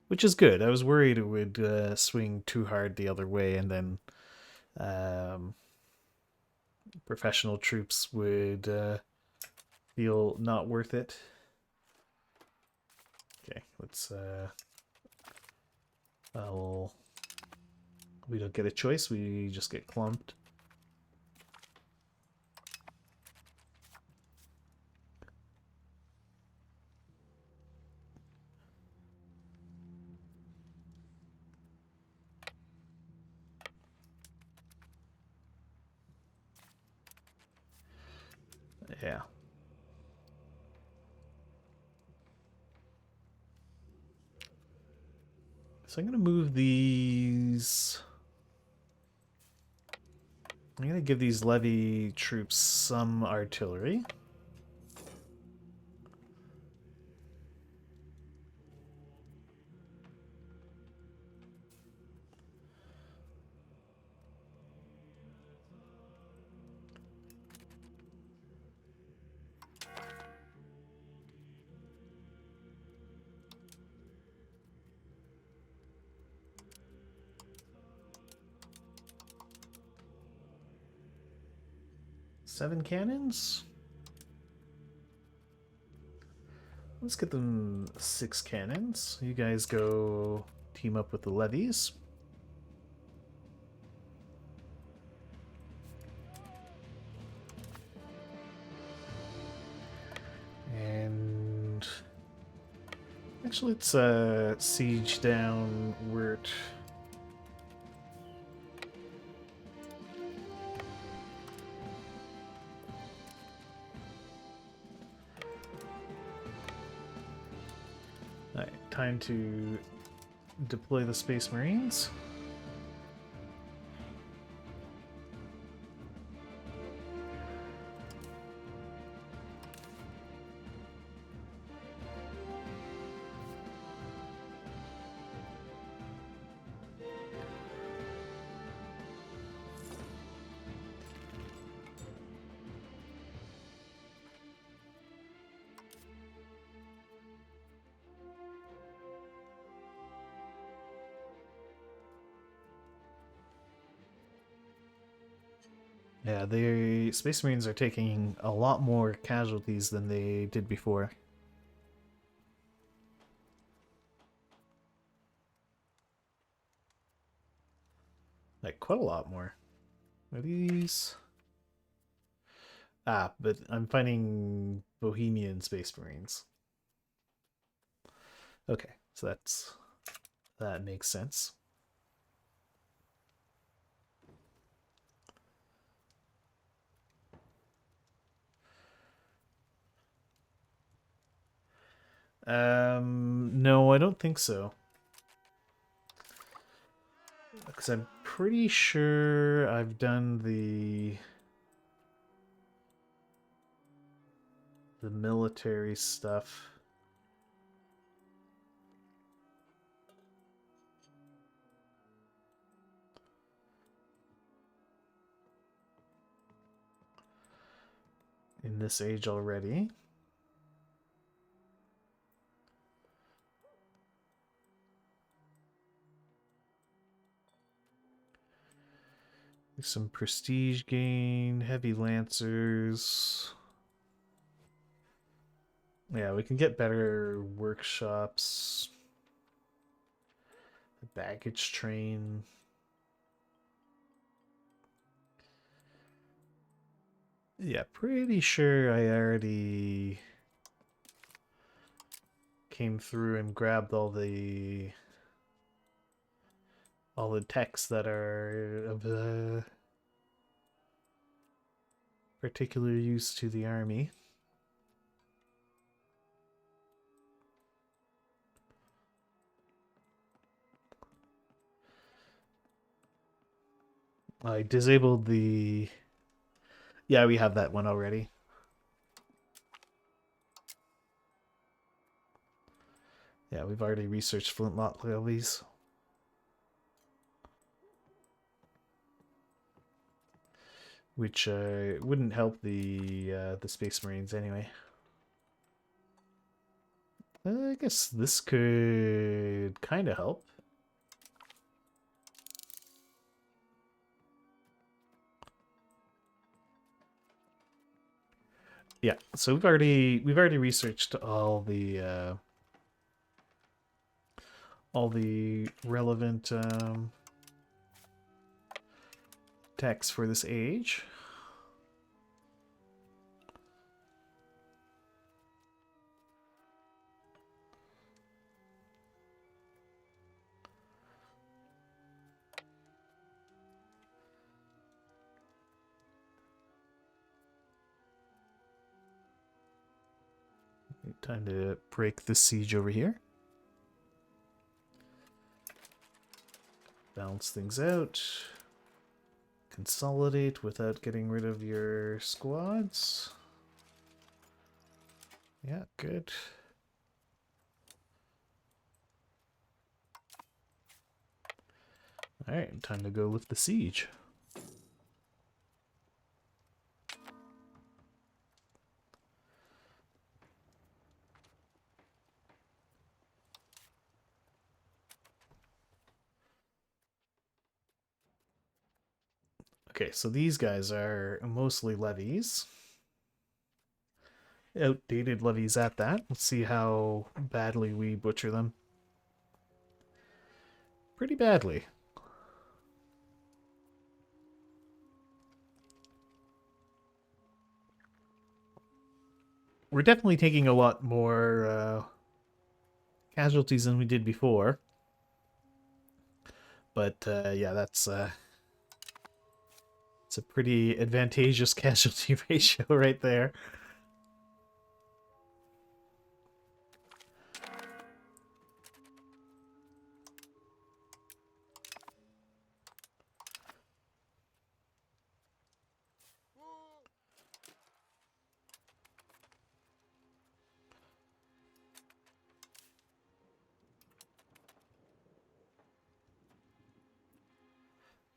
Which is good. I was worried it would swing too hard the other way and then professional troops would feel not worth it. Okay, let's... well, we don't get a choice, we just get clumped. So I'm going to move these... I'm going to give these levy troops some artillery. Seven cannons? Let's get them 6 cannons. You guys go team up with the levies. And actually, let's siege down Wirt. Alright, time to deploy the Space Marines. Yeah, the Space Marines are taking a lot more casualties than they did before. Like, quite a lot more. Are these... Ah, but I'm finding Bohemian Space Marines. Okay, so that makes sense. No, I don't think so. Because I'm pretty sure I've done the military stuff. In this age already. Some prestige gain, heavy lancers. Yeah, we can get better workshops. The baggage train. Yeah, pretty sure I already came through and grabbed all the techs that are of particular use to the army. I disabled the... Yeah, we have that one already. Yeah, we've already researched flintlock levies. Which wouldn't help the Space Marines anyway. I guess this could kind of help. Yeah, so we've already researched all the relevant techs for this age. Time to break the siege over here. Balance things out. Consolidate without getting rid of your squads. Yeah, good. Alright, time to go lift the siege. Okay, so these guys are mostly levies. Outdated levies at that. Let's see how badly we butcher them. Pretty badly. We're definitely taking a lot more casualties than we did before. But yeah, it's a pretty advantageous casualty ratio right there.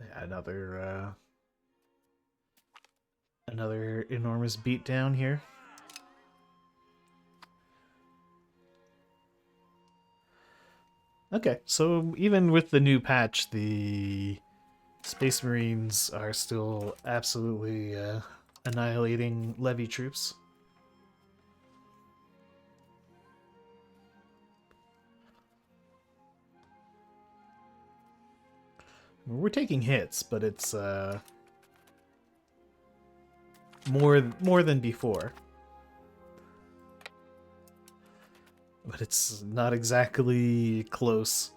Yeah, another enormous beatdown here. Okay, so even with the new patch, the Space Marines are still absolutely annihilating levy troops. We're taking hits, but it's more than before. But it's not exactly close.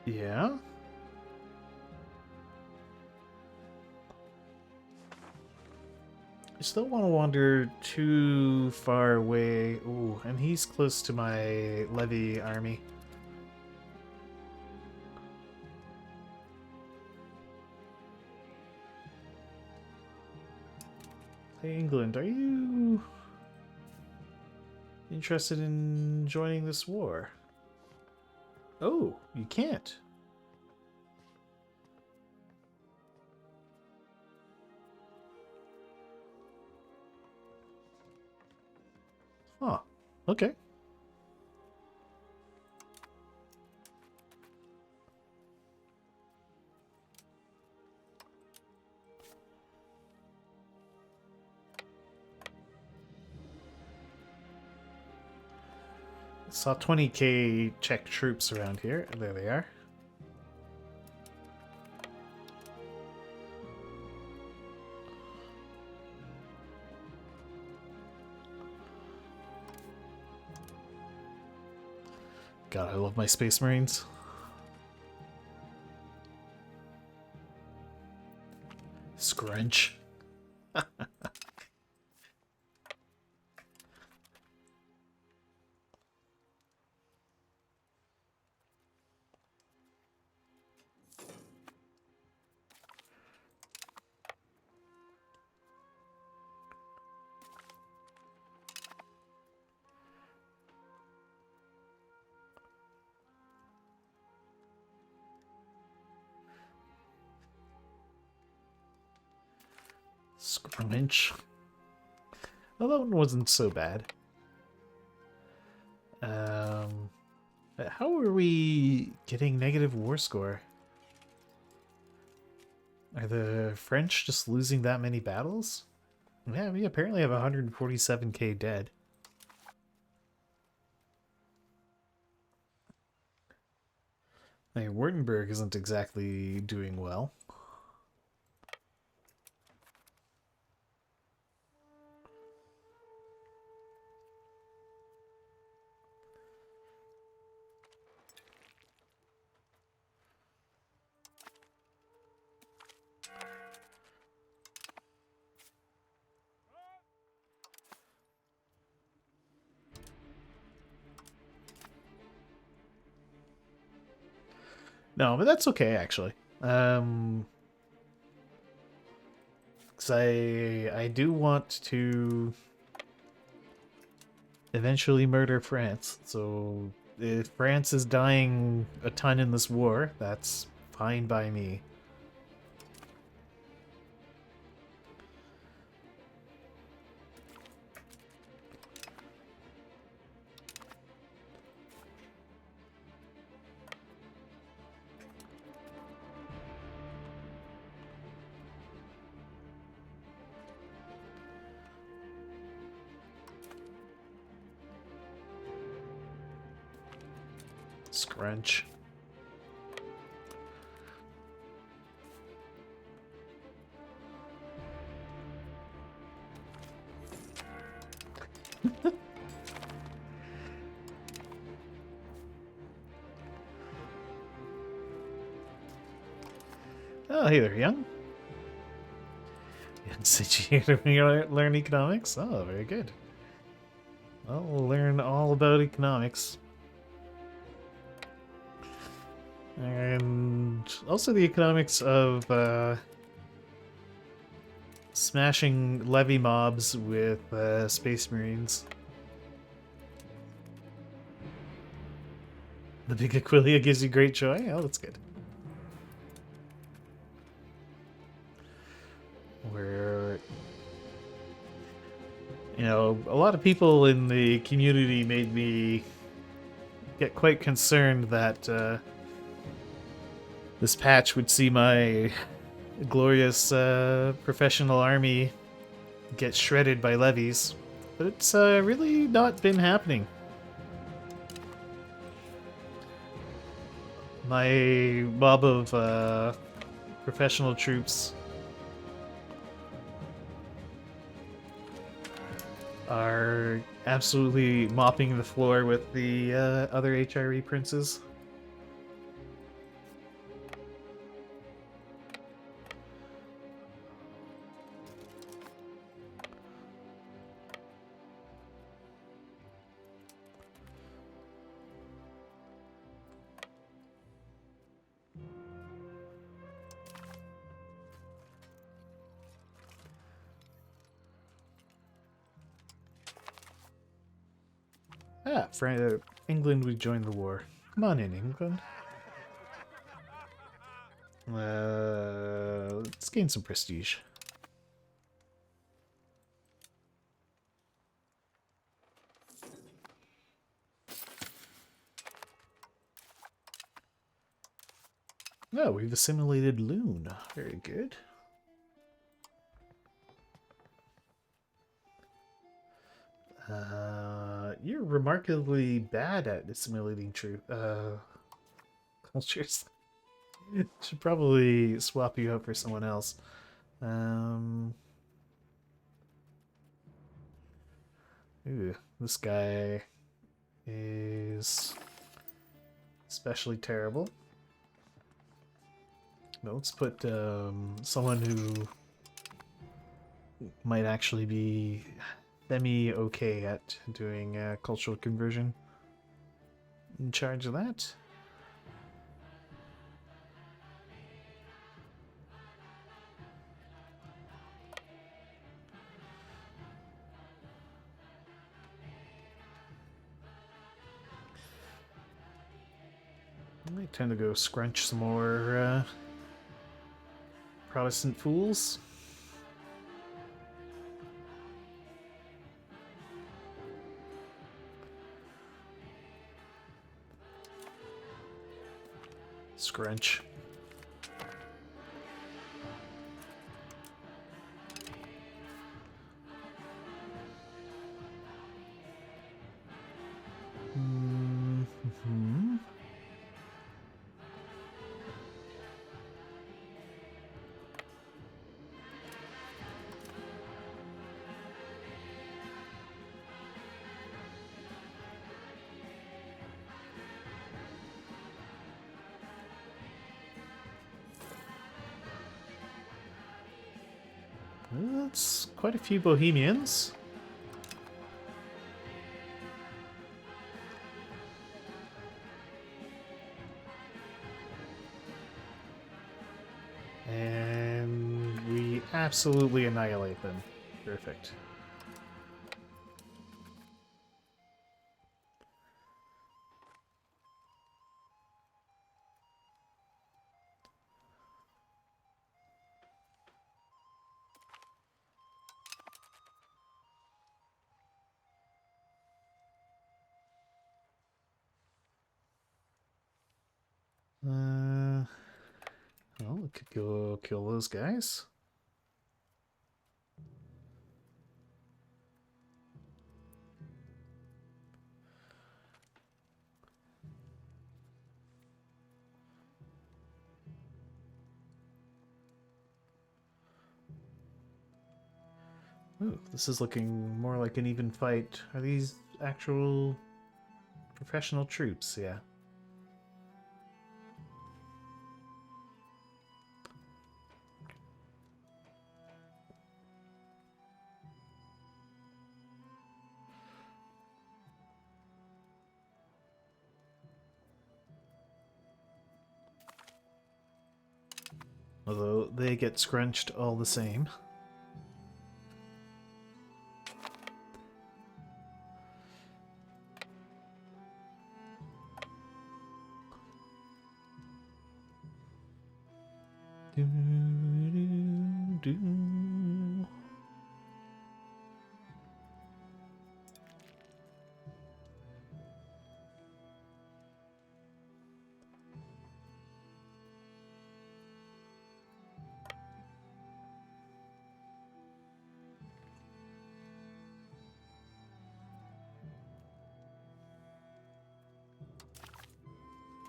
Yeah. I still want to wander too far away. Ooh, and he's close to my levy army. Hey, England, are you interested in joining this war? Oh, you can't. Huh. Okay. Saw 20k Czech troops around here. There they are. God, I love my Space Marines. Scrunch. Scrunch. Well, that one wasn't so bad. How are we getting negative war score? Are the French just losing that many battles? Yeah, we apparently have 147k dead. I mean, Württemberg isn't exactly doing well. No, but that's okay actually. 'Cause I do want to eventually murder France. So if France is dying a ton in this war, that's fine by me. Scrunch. Oh, hey there, young. Did you learn economics? Oh, very good. Well, we'll learn all about economics. And also the economics of smashing levy mobs with Space Marines. The big Aquilia gives you great joy? Oh, that's good. Where, you know, a lot of people in the community made me get quite concerned that this patch would see my glorious professional army get shredded by levies. But it's really not been happening. My mob of professional troops are absolutely mopping the floor with the other HRE princes. Ah, England would join the war. Come on in, England. Let's gain some prestige. Oh, we've assimilated Loon. Very good. You're remarkably bad at assimilating cultures. Should probably swap you out for someone else. Ooh, this guy is especially terrible. No, let's put someone who might actually be semi-okay at doing cultural conversion in charge of that. I might tend to go scrunch some more Protestant fools. Scrunch. That's quite a few Bohemians. And we absolutely annihilate them. Perfect. Well, we could go kill those guys. Ooh, this is looking more like an even fight. Are these actual professional troops? Yeah. Although they get scrunched all the same.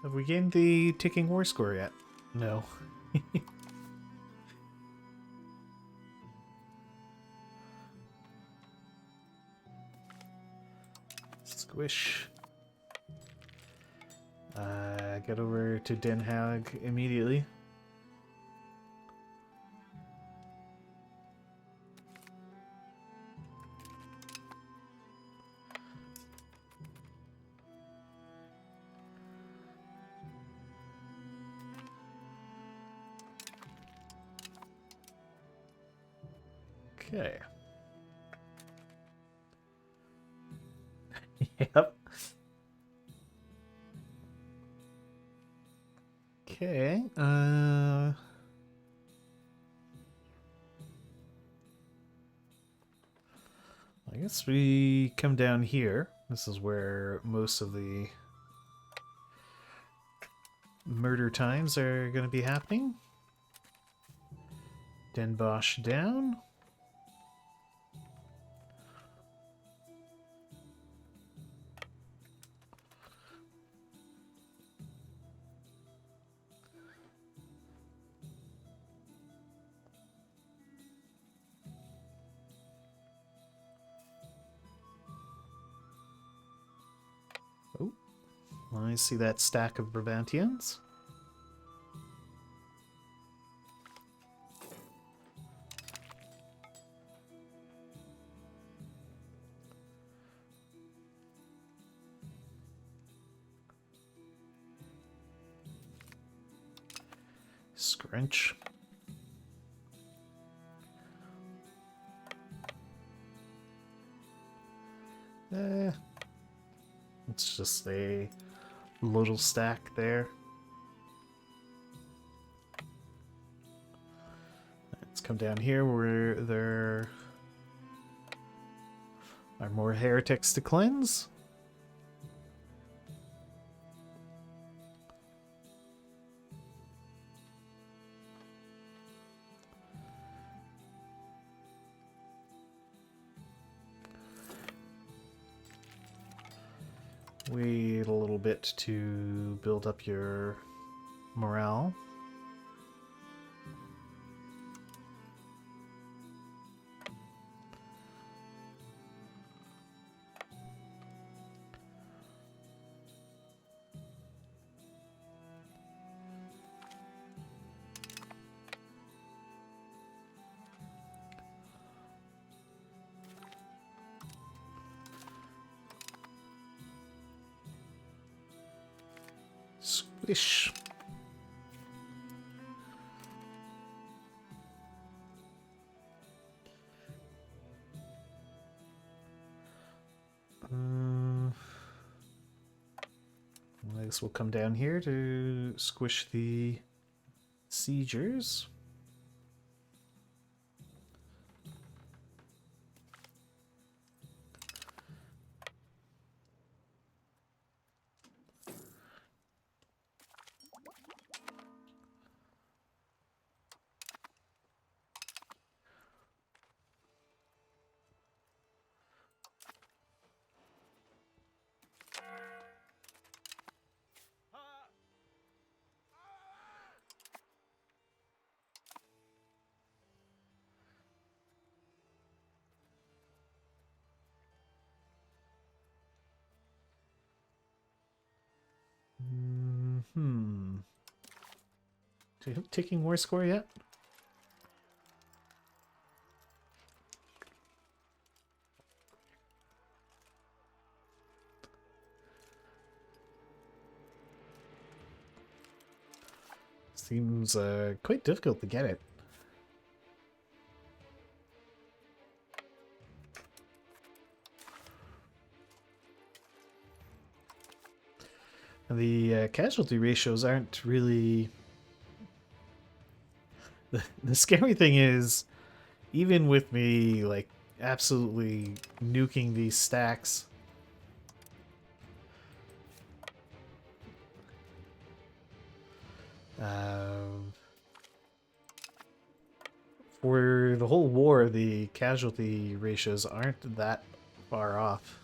Have we gained the ticking war score yet? No. Squish. Get over to Den Haag immediately. Okay. Yep. Okay. I guess we come down here. This is where most of the murder times are going to be happening. Den Bosch down. Oh, I see that stack of Brabantians. Scrunch. It's just a little stack there. Let's come down here where there are more heretics to cleanse. Wait a little bit to build up your morale. Squish. guess we'll come down here to squish the siegers. Taking war score yet? Seems quite difficult to get it. And the casualty ratios aren't really... The scary thing is, even with me, like, absolutely nuking these stacks, for the whole war, the casualty ratios aren't that far off.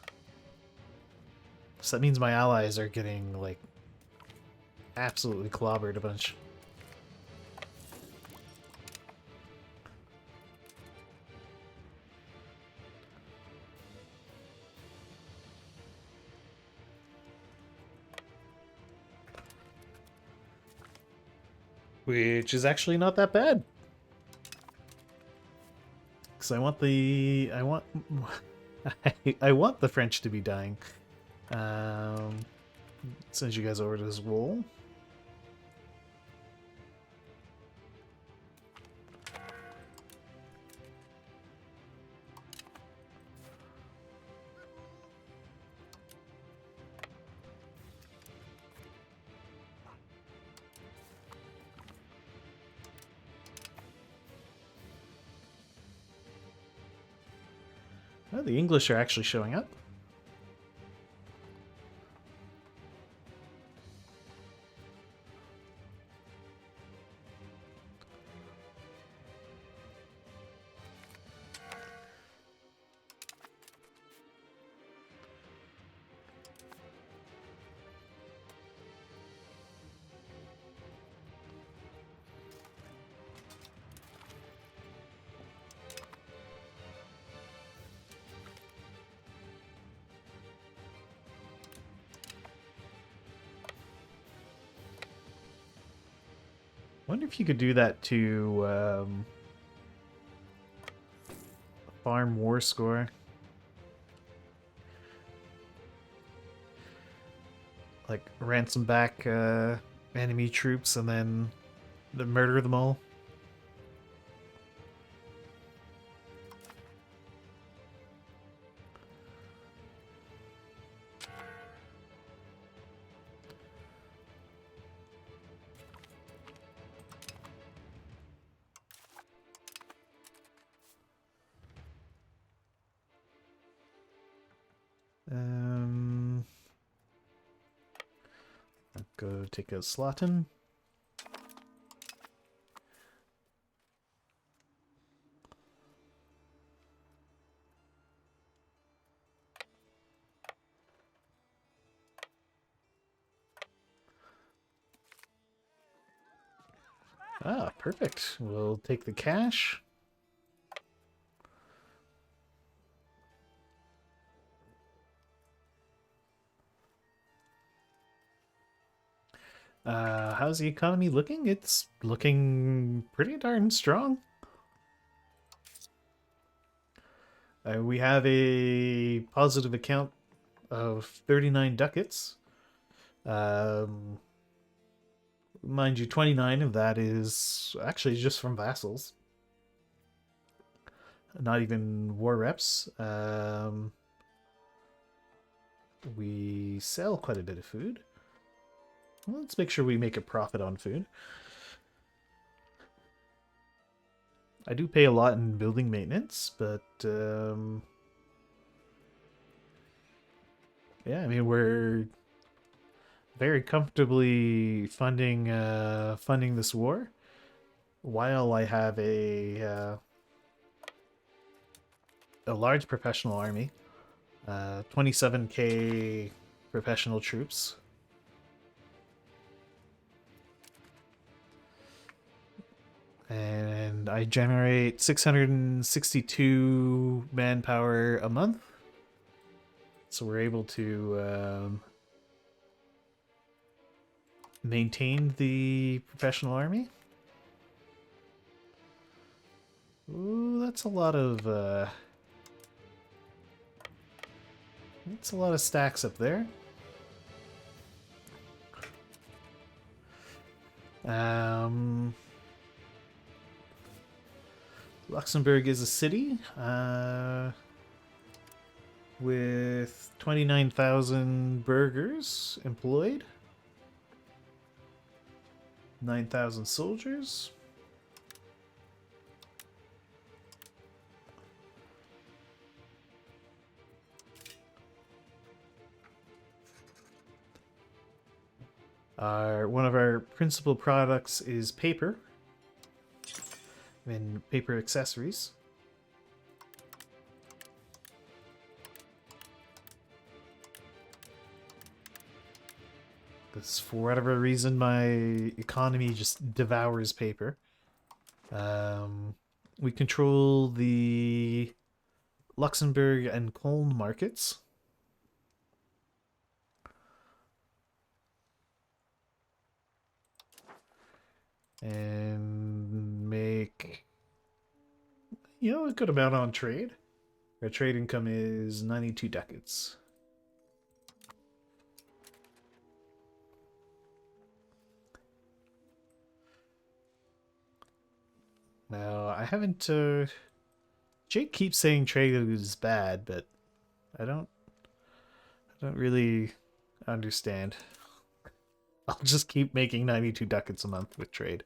So that means my allies are getting, like, absolutely clobbered a bunch. Which is actually not that bad. Because I want I want the French to be dying. Send you guys over to this wool. Oh, the English are actually showing up. Wonder if you could do that to farm war score. Like ransom back enemy troops and then murder them all. I'll go take a Slotin. Ah, perfect. We'll take the cash. How's the economy looking? It's looking pretty darn strong. We have a positive account of 39 ducats. Mind you, 29 of that is actually just from vassals. Not even war reps. We sell quite a bit of food. Well, let's make sure we make a profit on food. I do pay a lot in building maintenance, but yeah, I mean we're very comfortably funding this war, while I have a large professional army, 27K professional troops. And I generate 662 manpower a month. So we're able to maintain the professional army. Ooh, that's a lot of stacks up there. Luxembourg is a city with 29,000 burghers employed, 9,000 soldiers. One of our principal products is paper and paper accessories. Because for whatever reason, my economy just devours paper. We control the Luxembourg and Cologne markets. And make, a good amount on trade. Our trade income is 92 ducats. Now, I haven't, Jake keeps saying trade is bad, but I don't really understand. I'll just keep making 92 ducats a month with trade.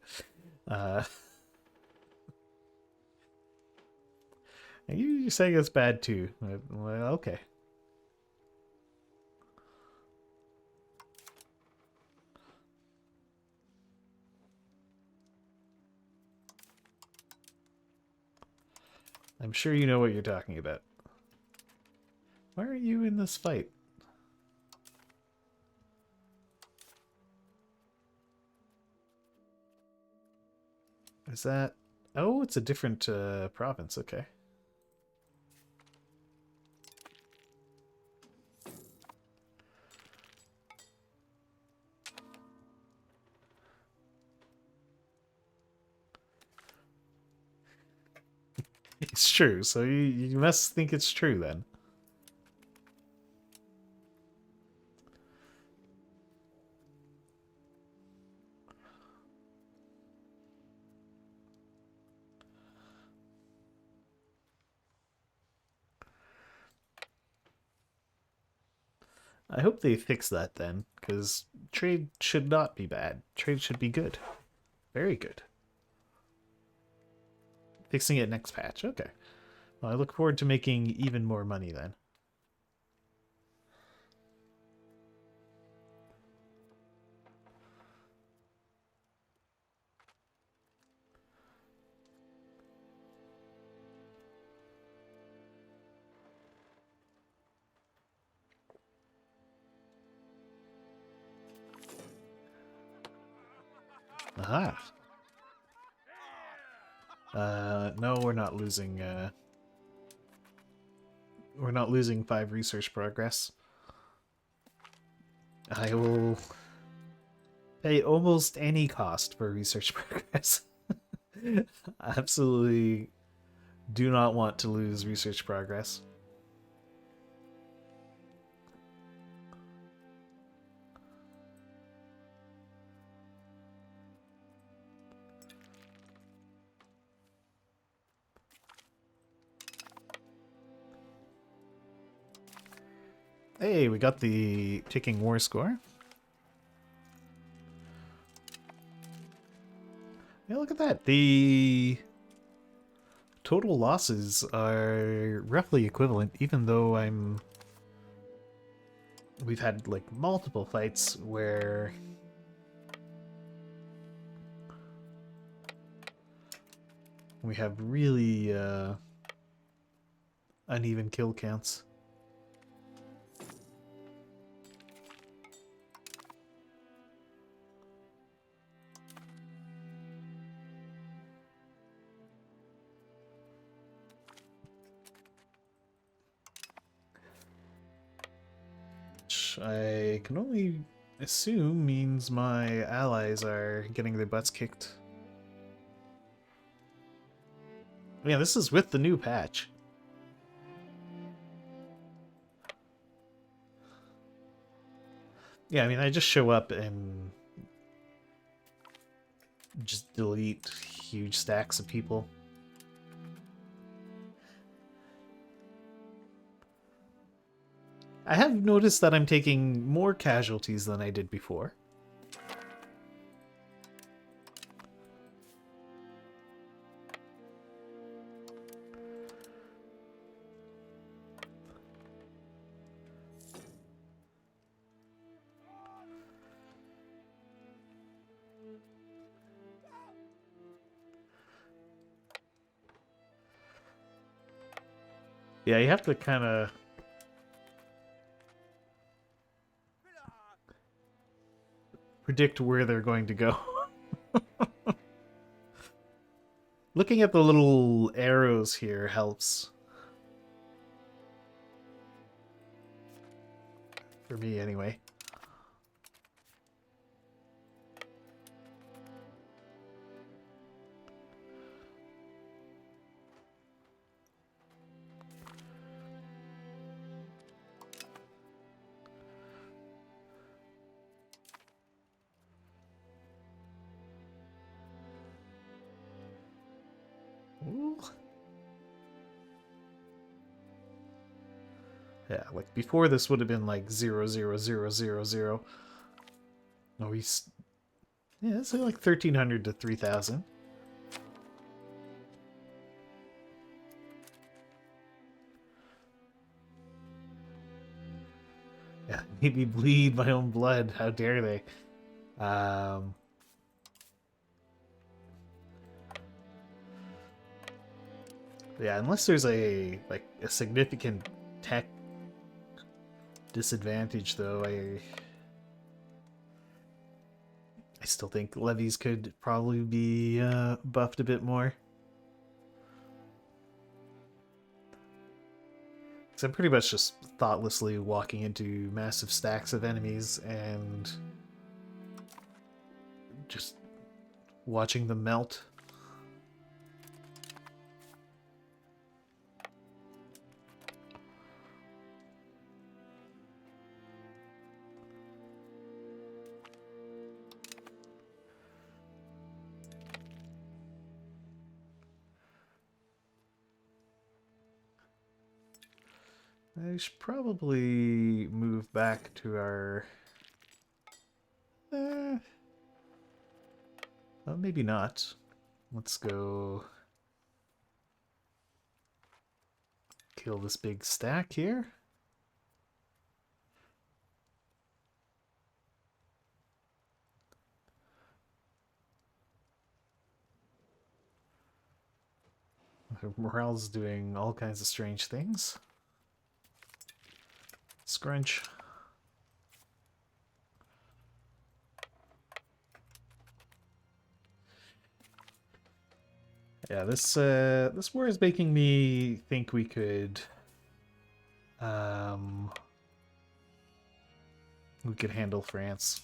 You're saying it's bad too. Well, okay. I'm sure you know what you're talking about. Why are you in this fight? Is that... Oh, it's a different province. Okay. It's true, so you must think it's true then. I hope they fix that then, because trade should not be bad. Trade should be good. Very good. Fixing it next patch. Okay. Well, I look forward to making even more money then. Aha. No, we're not losing, we're not losing 5 research progress. I will pay almost any cost for research progress. Absolutely do not want to lose research progress. Hey, we got the ticking war score. Yeah, look at that. The total losses are roughly equivalent, even though we've had like multiple fights where we have really uneven kill counts. Which I can only assume means my allies are getting their butts kicked. Yeah, this is with the new patch. Yeah, I mean, I just show up and just delete huge stacks of people. I have noticed that I'm taking more casualties than I did before. Yeah, you have to kind of predict where they're going to go. Looking at the little arrows here helps. For me, anyway. Ooh. Yeah, like before this would have been like 0, 0, 0, 0, 0. No, yeah, it's like 1,300 to 3,000. Yeah, made me bleed my own blood. How dare they? Yeah, unless there's a significant tech disadvantage, though, I still think levies could probably be buffed a bit more. So I'm pretty much just thoughtlessly walking into massive stacks of enemies and just watching them melt. I should probably move back to our... well, maybe not. Let's go kill this big stack here. Morale's doing all kinds of strange things. Scrunch. Yeah, this war is making me think we could handle France.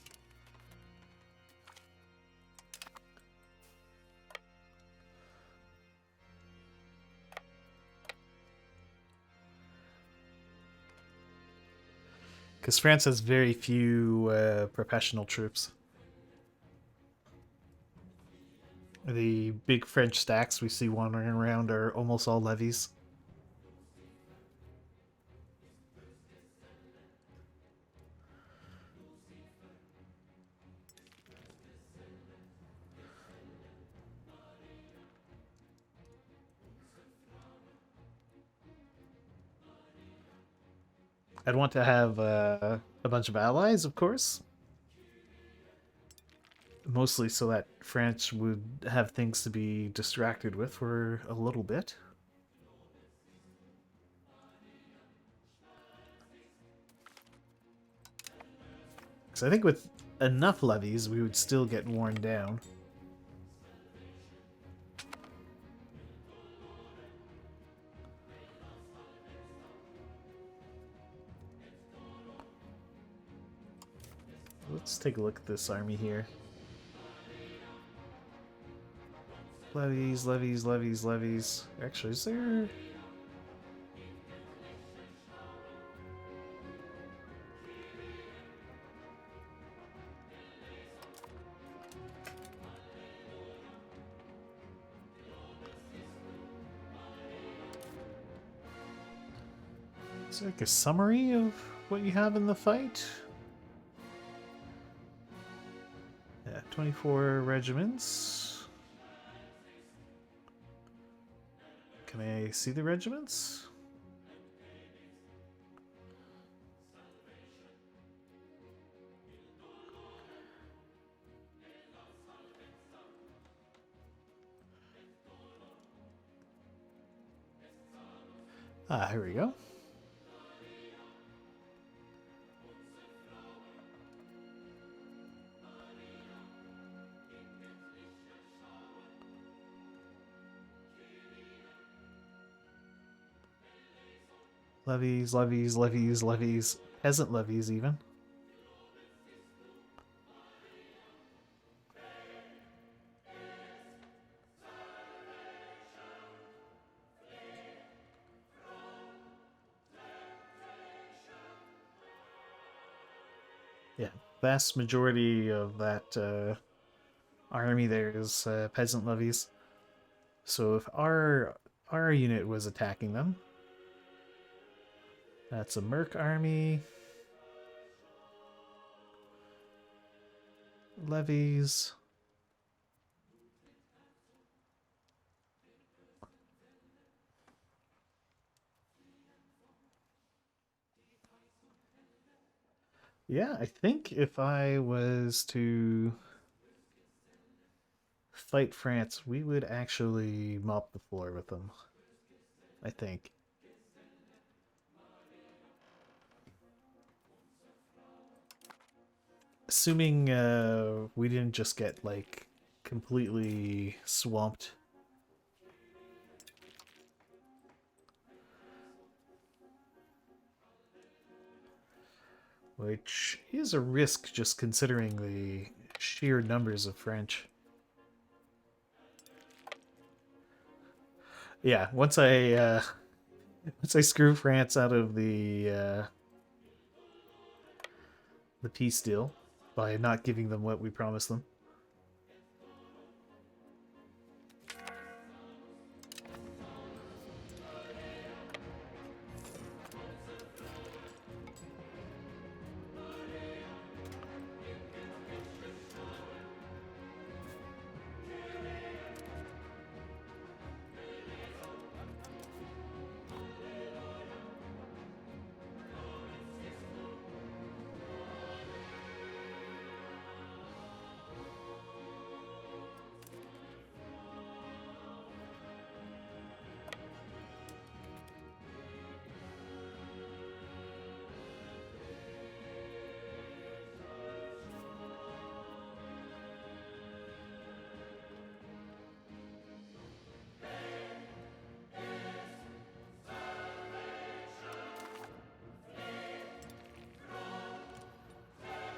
Because France has very few professional troops. The big French stacks we see wandering around are almost all levies. I'd want to have a bunch of allies, of course. Mostly so that France would have things to be distracted with for a little bit. Because I think with enough levies, we would still get worn down. Let's take a look at this army here. Levies, levies, levies, levies. Actually, is there... Is there like a summary of what you have in the fight? Yeah, 24 regiments. Can I see the regiments? Ah, here we go. Levies, levies, levies, levies. Peasant levies, even. Yeah, vast majority of that army there is peasant levies. So if our unit was attacking them, that's a merc army. Levies. Yeah, I think if I was to fight France, we would actually mop the floor with them. I think. Assuming we didn't just get, like, completely swamped. Which is a risk just considering the sheer numbers of French. Yeah, once I screw France out of the peace deal by not giving them what we promised them.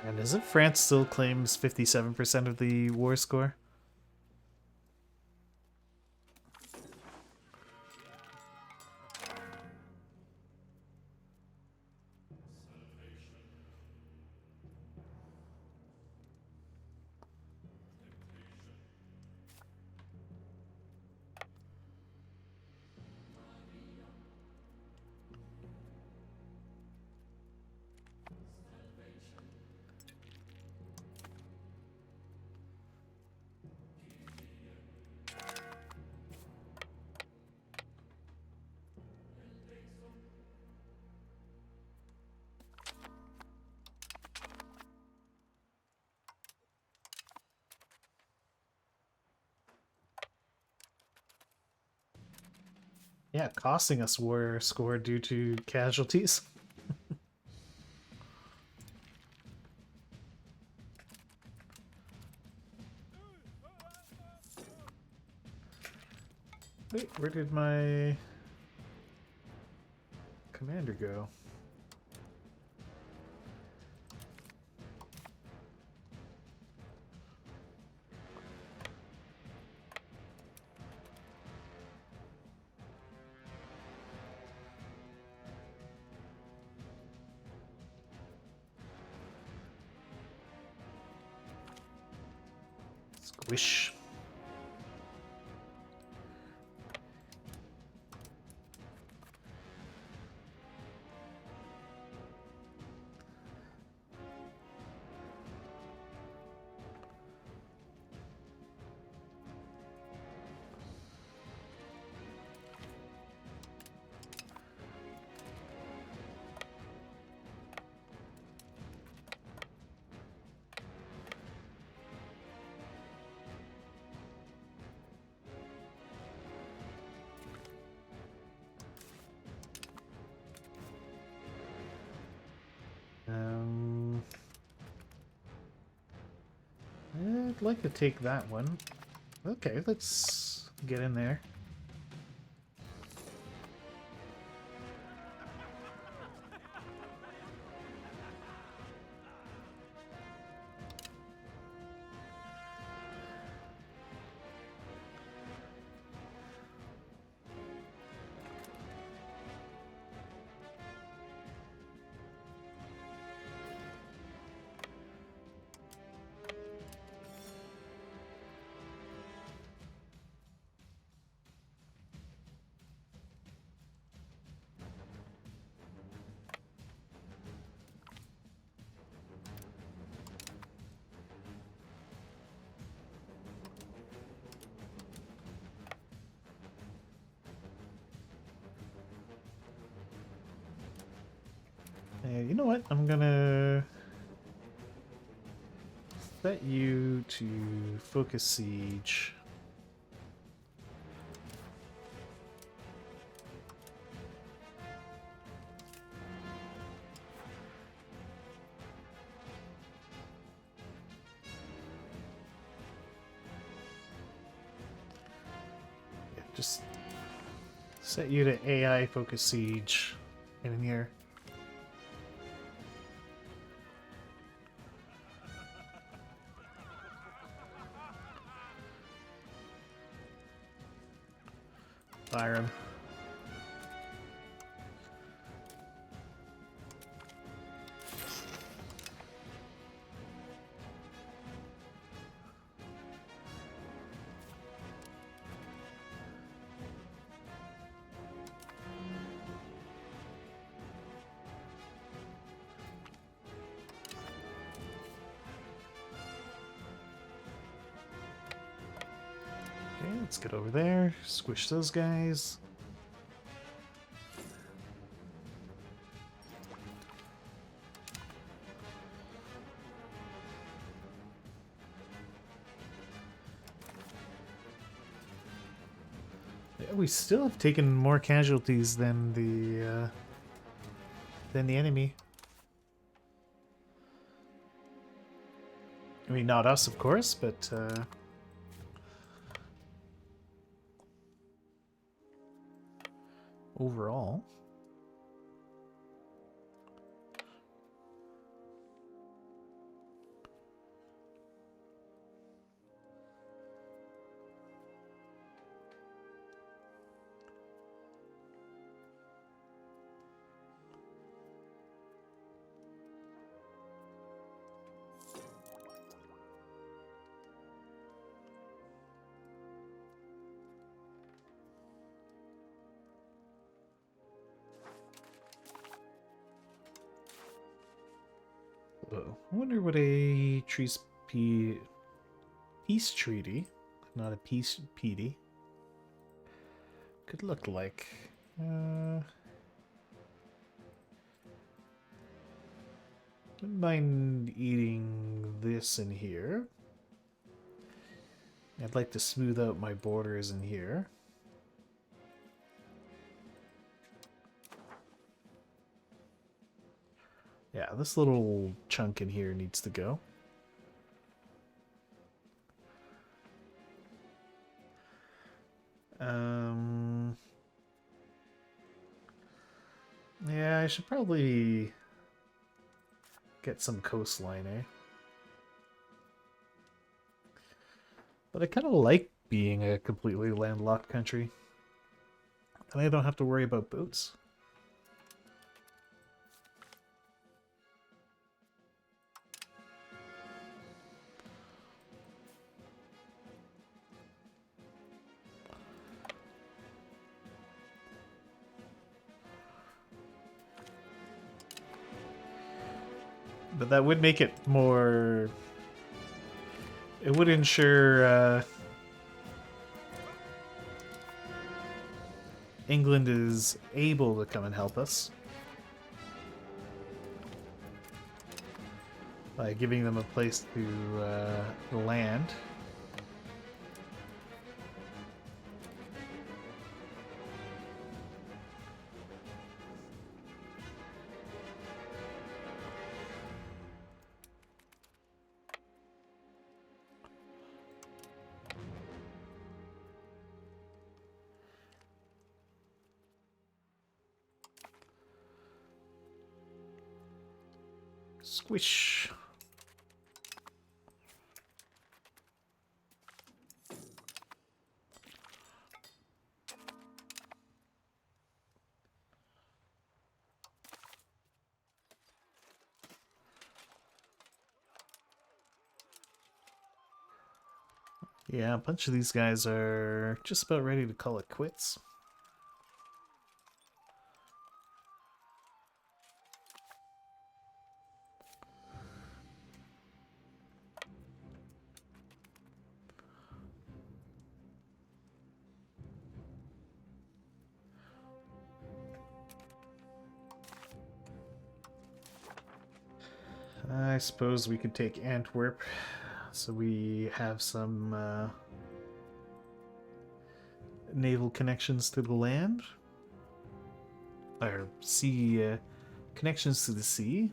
And is it France still claims 57% of the war score? Yeah, costing us war score due to casualties. Wait, where did my commander go? Squish. I'd like to take that one. Okay, let's get in there. You know what? I'm gonna set you to focus siege. Yeah, just set you to AI focus siege in here. Fire him. Okay, let's get over there. Squish those guys. Yeah, we still have taken more casualties than the enemy. I mean, not us, of course, but overall. I wonder what a peace treaty, not a peace treaty, could look like. Wouldn't mind eating this in here. I'd like to smooth out my borders in here. Yeah, this little chunk in here needs to go. Yeah, I should probably get some coastline, eh? But I kind of like being a completely landlocked country. And I don't have to worry about boats. But that would make it more... It would ensure England is able to come and help us by giving them a place to land. Squish. Yeah, a bunch of these guys are just about ready to call it quits. I suppose we could take Antwerp, so we have some naval connections to the land, or sea connections to the sea.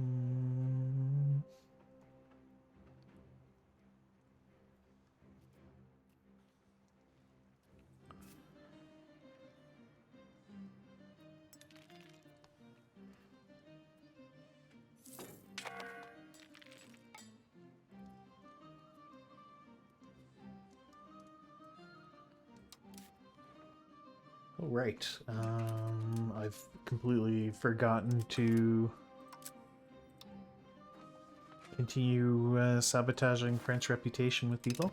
Mm. Oh, right. I've completely forgotten to continue sabotaging French reputation with people.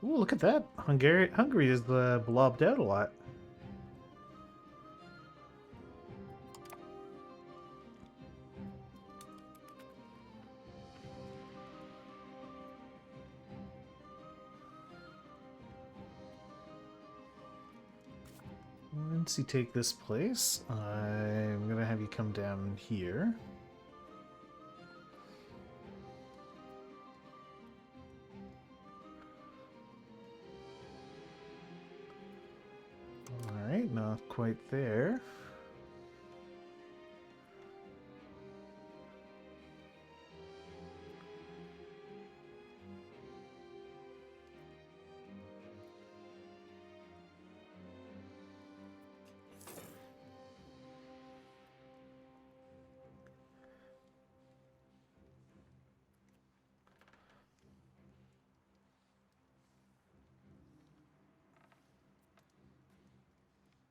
Ooh, look at that. Hungary is blobbed out a lot. Once you take this place, I'm gonna have you come down here. Alright, not quite there.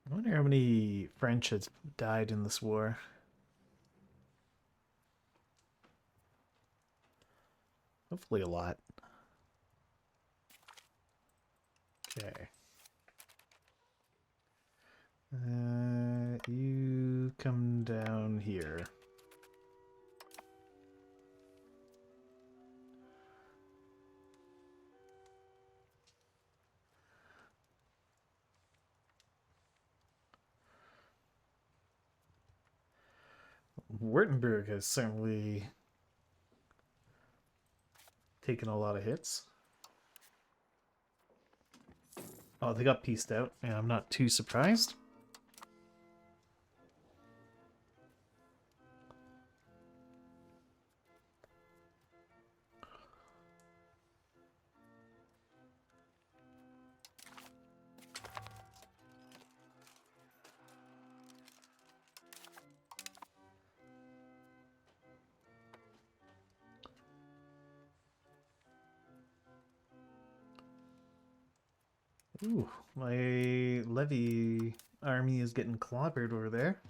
I wonder how many French has died in this war. Hopefully a lot. Okay. You come down here. Württemberg has certainly taken a lot of hits. Oh, they got pieced out, and I'm not too surprised. Ooh, my Levy army is getting clobbered over there.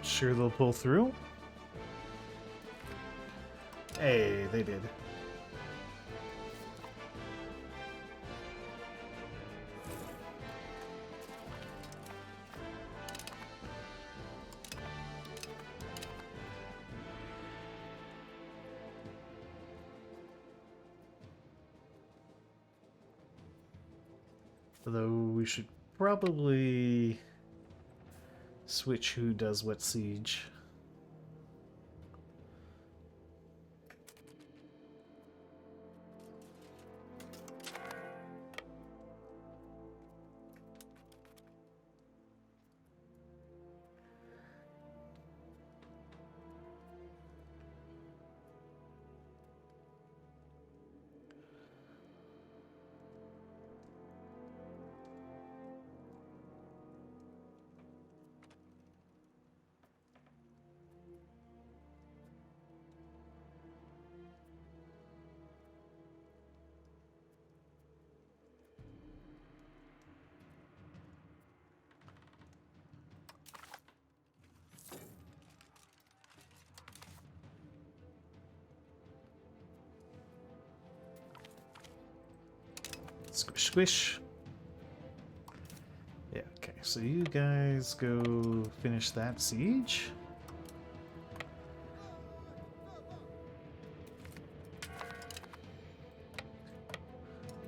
Sure they'll pull through? Hey, they did. Although we should probably switch who does what siege. Squish, squish. Yeah, okay, so you guys go finish that siege.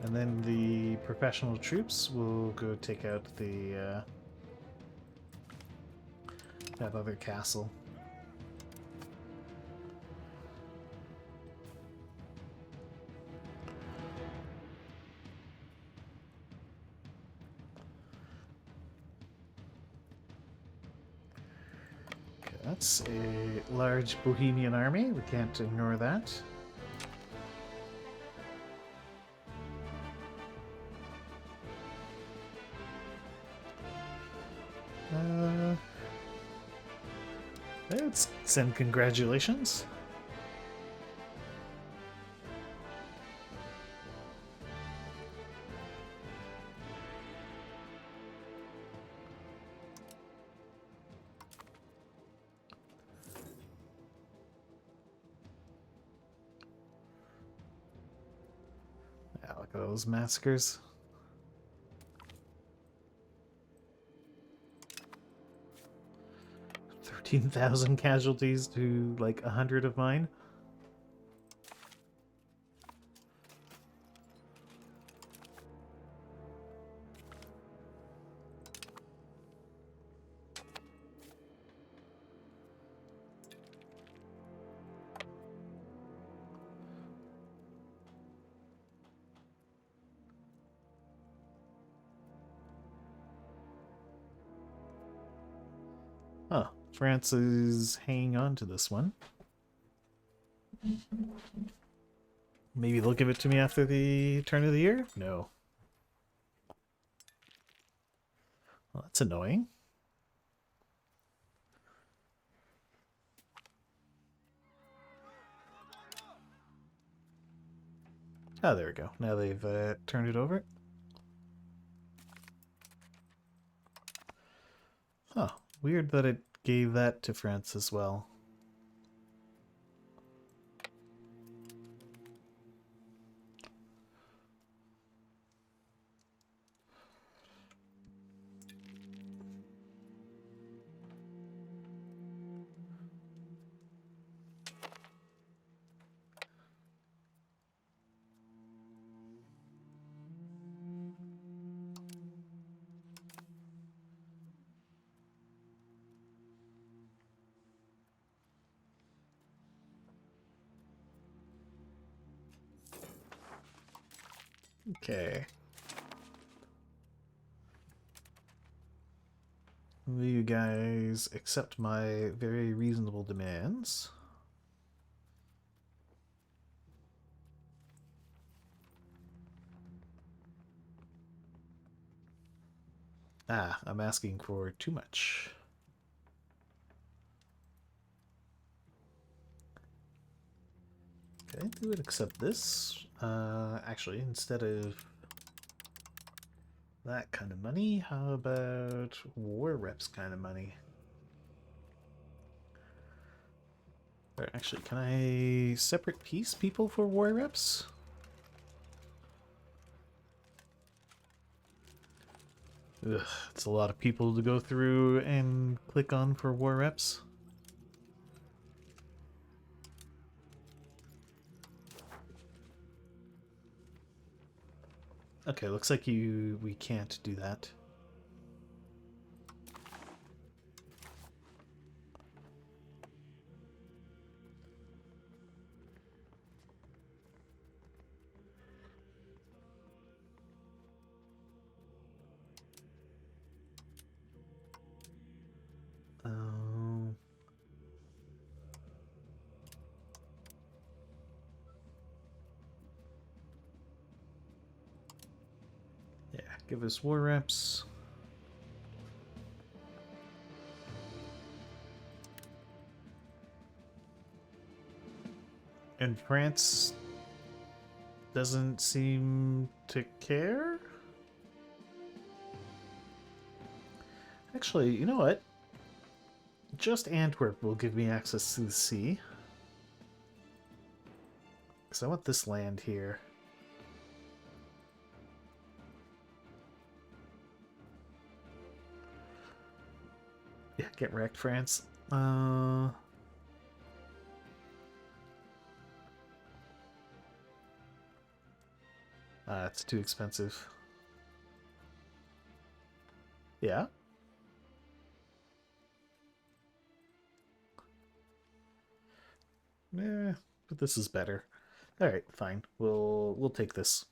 And then the professional troops will go take out the that other castle. Okay, that's a large Bohemian army. We can't ignore that. Let's send congratulations. Yeah, look at those massacres. 13,000 casualties to like 100 of mine. Huh. France is hanging on to this one. Maybe they'll give it to me after the turn of the year? No. Well, that's annoying. Oh, there we go. Now they've turned it over. Huh. Weird that it gave that to France as well. Okay. Will you guys accept my very reasonable demands? Ah, I'm asking for too much. Okay, they would accept this. Actually, instead of that kind of money, how about war reps kind of money? Or actually, can I separate piece people for war reps? Ugh, it's a lot of people to go through and click on for war reps. Okay, looks like we can't do that. Um, yeah, give us war reps. And France doesn't seem to care? Actually, you know what? Just Antwerp will give me access to the sea. Because I want this land here. Yeah, get wrecked, France. It's too expensive. Yeah? Eh, but this is better. Alright, fine. We'll take this.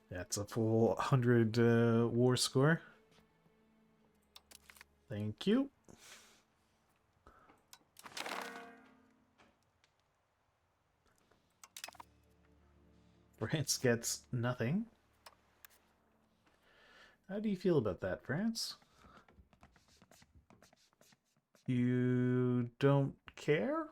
That's a full 100 war score. Thank you. France gets nothing. How do you feel about that, France? You don't care?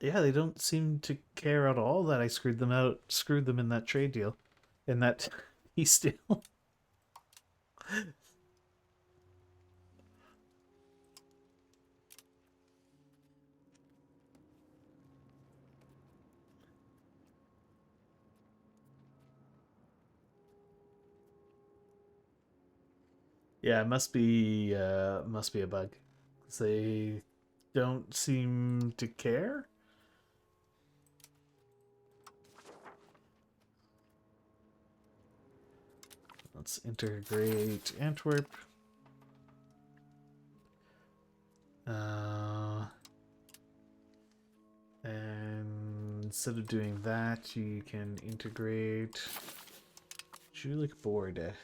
Yeah, they don't seem to care at all that I screwed them in that trade deal. In that peace deal. Yeah, it must be a bug. 'Cause they don't seem to care. Let's integrate Antwerp. And instead of doing that, you can integrate Julik board.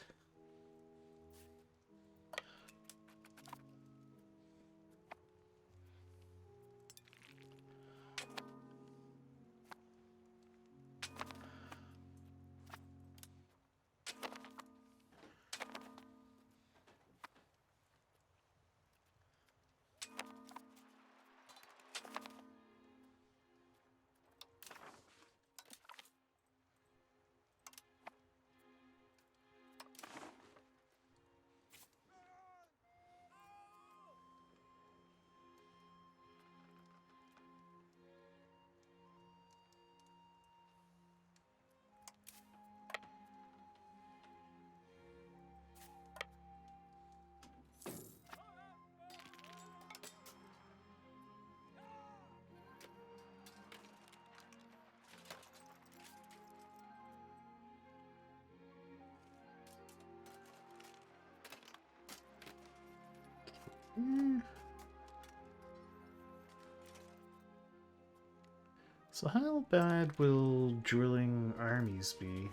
So how bad will drilling armies be?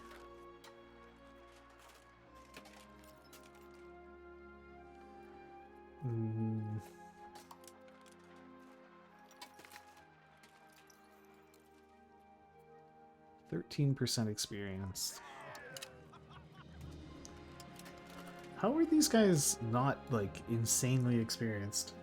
Mm. 13% experience. How are these guys not, like, insanely experienced?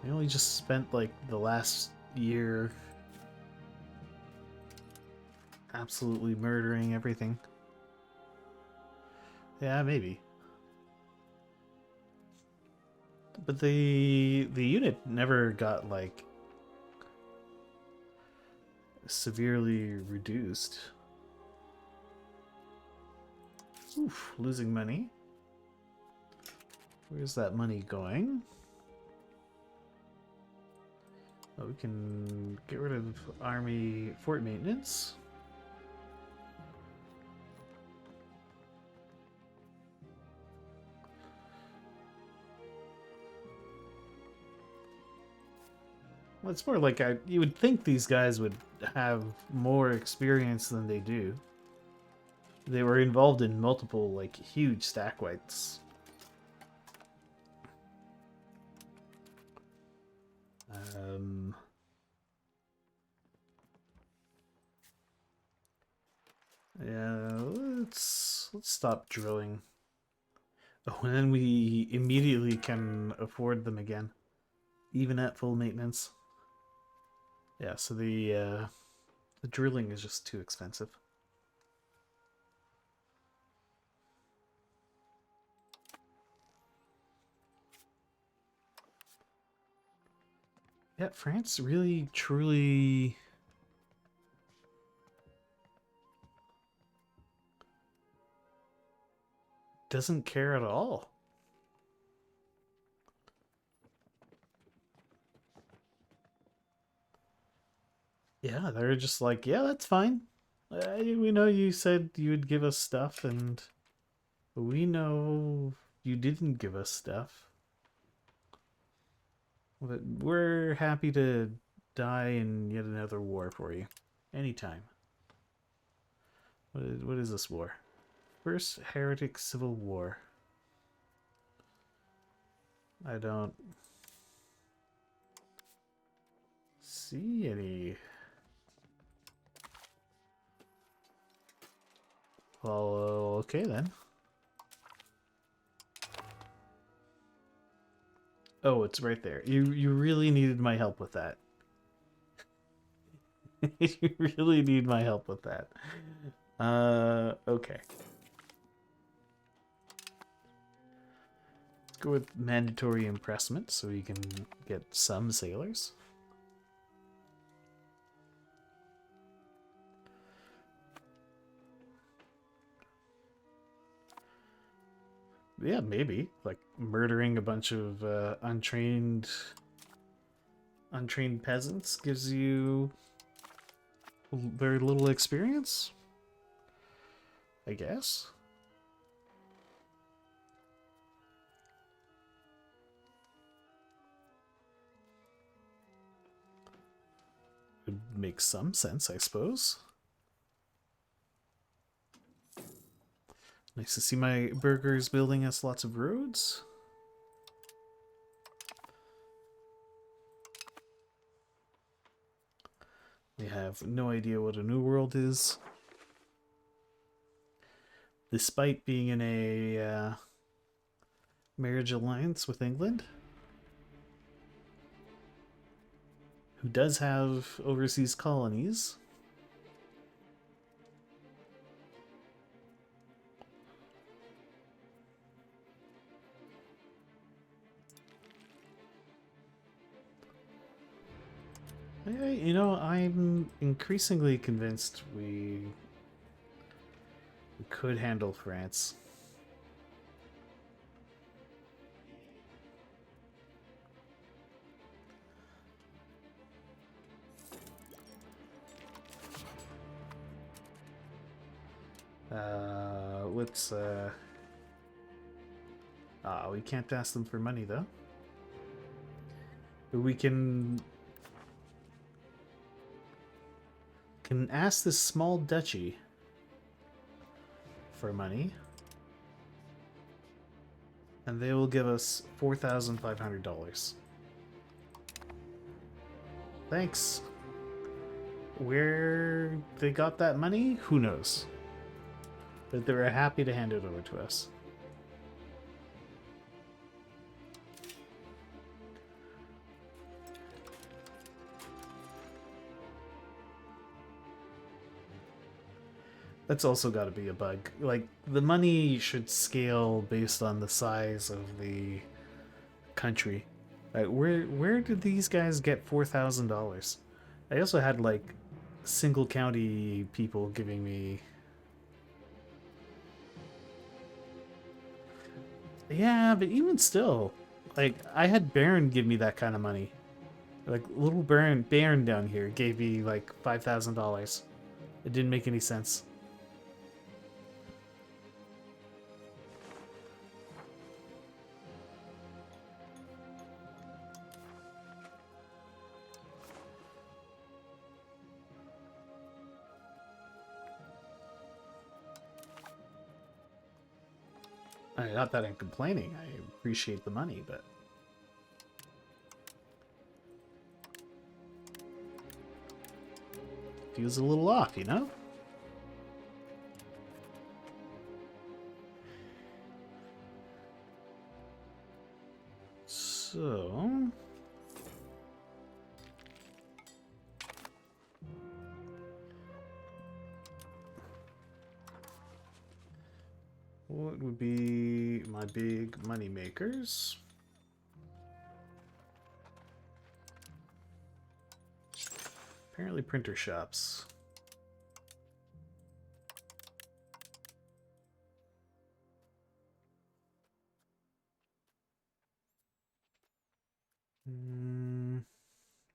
I only just spent, like, the last year absolutely murdering everything. Yeah, maybe. But the unit never got, like, severely reduced. Oof, losing money. Where's that money going? Oh, we can get rid of army fort maintenance. Well, it's more like you would think these guys would have more experience than they do. They were involved in multiple, like, huge stack wipes. Yeah, let's stop drilling. Oh, and then we immediately can afford them again, even at full maintenance. Yeah, so the drilling is just too expensive. Yeah, France really, truly doesn't care at all. Yeah, they're just like, yeah, that's fine. We know you said you would give us stuff, and we know you didn't give us stuff. But we're happy to die in yet another war for you. Anytime. What is this war? First Heretic Civil War. I don't see any. Well, okay then. Oh, it's right there. You really needed my help with that. You really need my help with that. Okay. Let's go with mandatory impressment so we can get some sailors. Yeah, maybe. Like murdering a bunch of untrained peasants gives you very little experience, I guess. Would make some sense, I suppose. Nice to see my burgers building us lots of roads. We have no idea what a new world is. Despite being in a marriage alliance with England, who does have overseas colonies. You know, I'm increasingly convinced we could handle France. Let's we can't ask them for money though. But we can ask this small duchy for money, and they will give us $4,500. Thanks. Where they got that money, who knows? But they were happy to hand it over to us. That's also got to be a bug. Like, the money should scale based on the size of the country. Like, where did these guys get $4,000? I also had like single county people giving me. Yeah, but even still, like I had Baron give me that kind of money. Like little Baron down here gave me like $5,000. It didn't make any sense. Not that I'm complaining. I appreciate the money, but feels a little off, you know? So... what would be my big money makers? Apparently printer shops.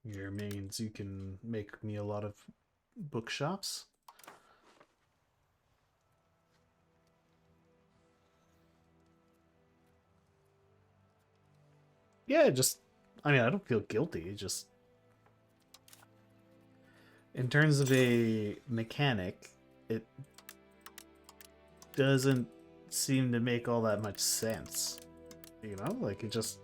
Your means you can make me a lot of bookshops. Yeah, just, I mean, I don't feel guilty, just in terms of a mechanic, it doesn't seem to make all that much sense. You know, like it just,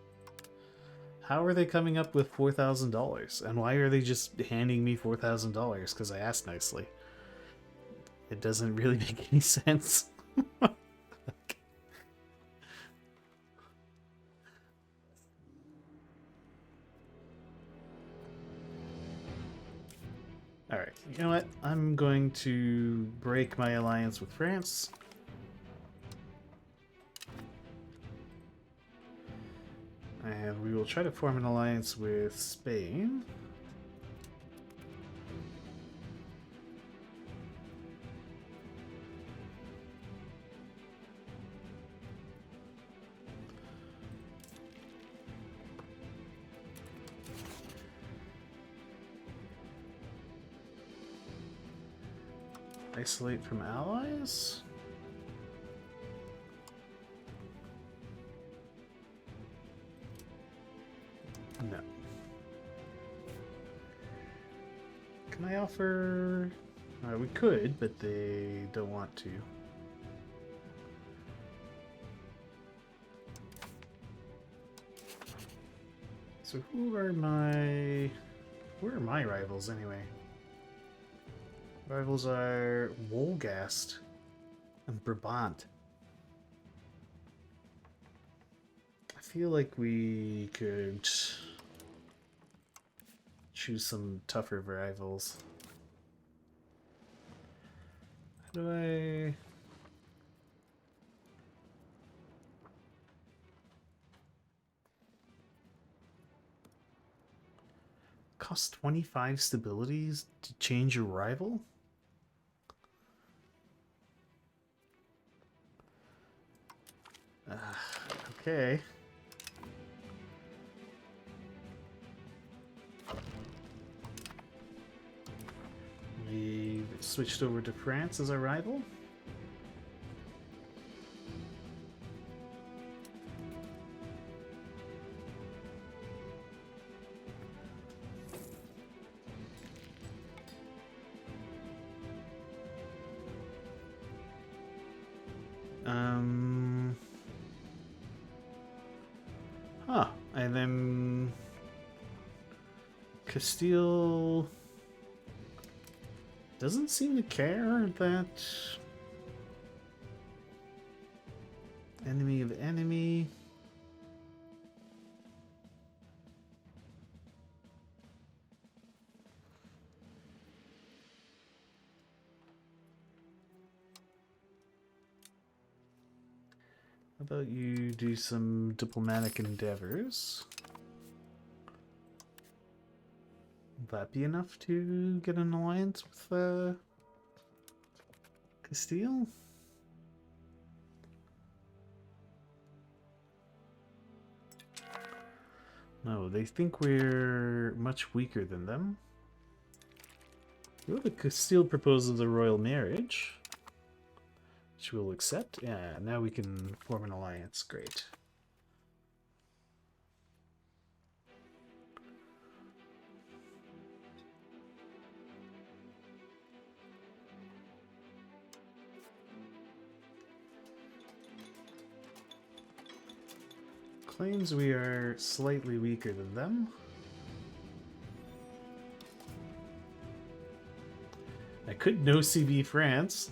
how are they coming up with $4,000? And why are they just handing me $4,000 because I asked nicely? It doesn't really make any sense. Alright, you know what? I'm going to break my alliance with France. And we will try to form an alliance with Spain. Isolate from allies? No. Can I offer... we could, but they don't want to. So who are my... where are my rivals anyway? Rivals are Wolgast and Brabant. I feel like we could choose some tougher rivals. How do I... cost 25 stabilities to change your rival? Okay. We switched over to France as our rival. Um. Huh. And then Castile doesn't seem to care that enemy of enemy. How about you do some diplomatic endeavors? Will that be enough to get an alliance with Castile? No, they think we're much weaker than them. Well, the Castile proposes a royal marriage, which we'll accept. Yeah, now we can form an alliance. Great. Claims we are slightly weaker than them. I could no CB France.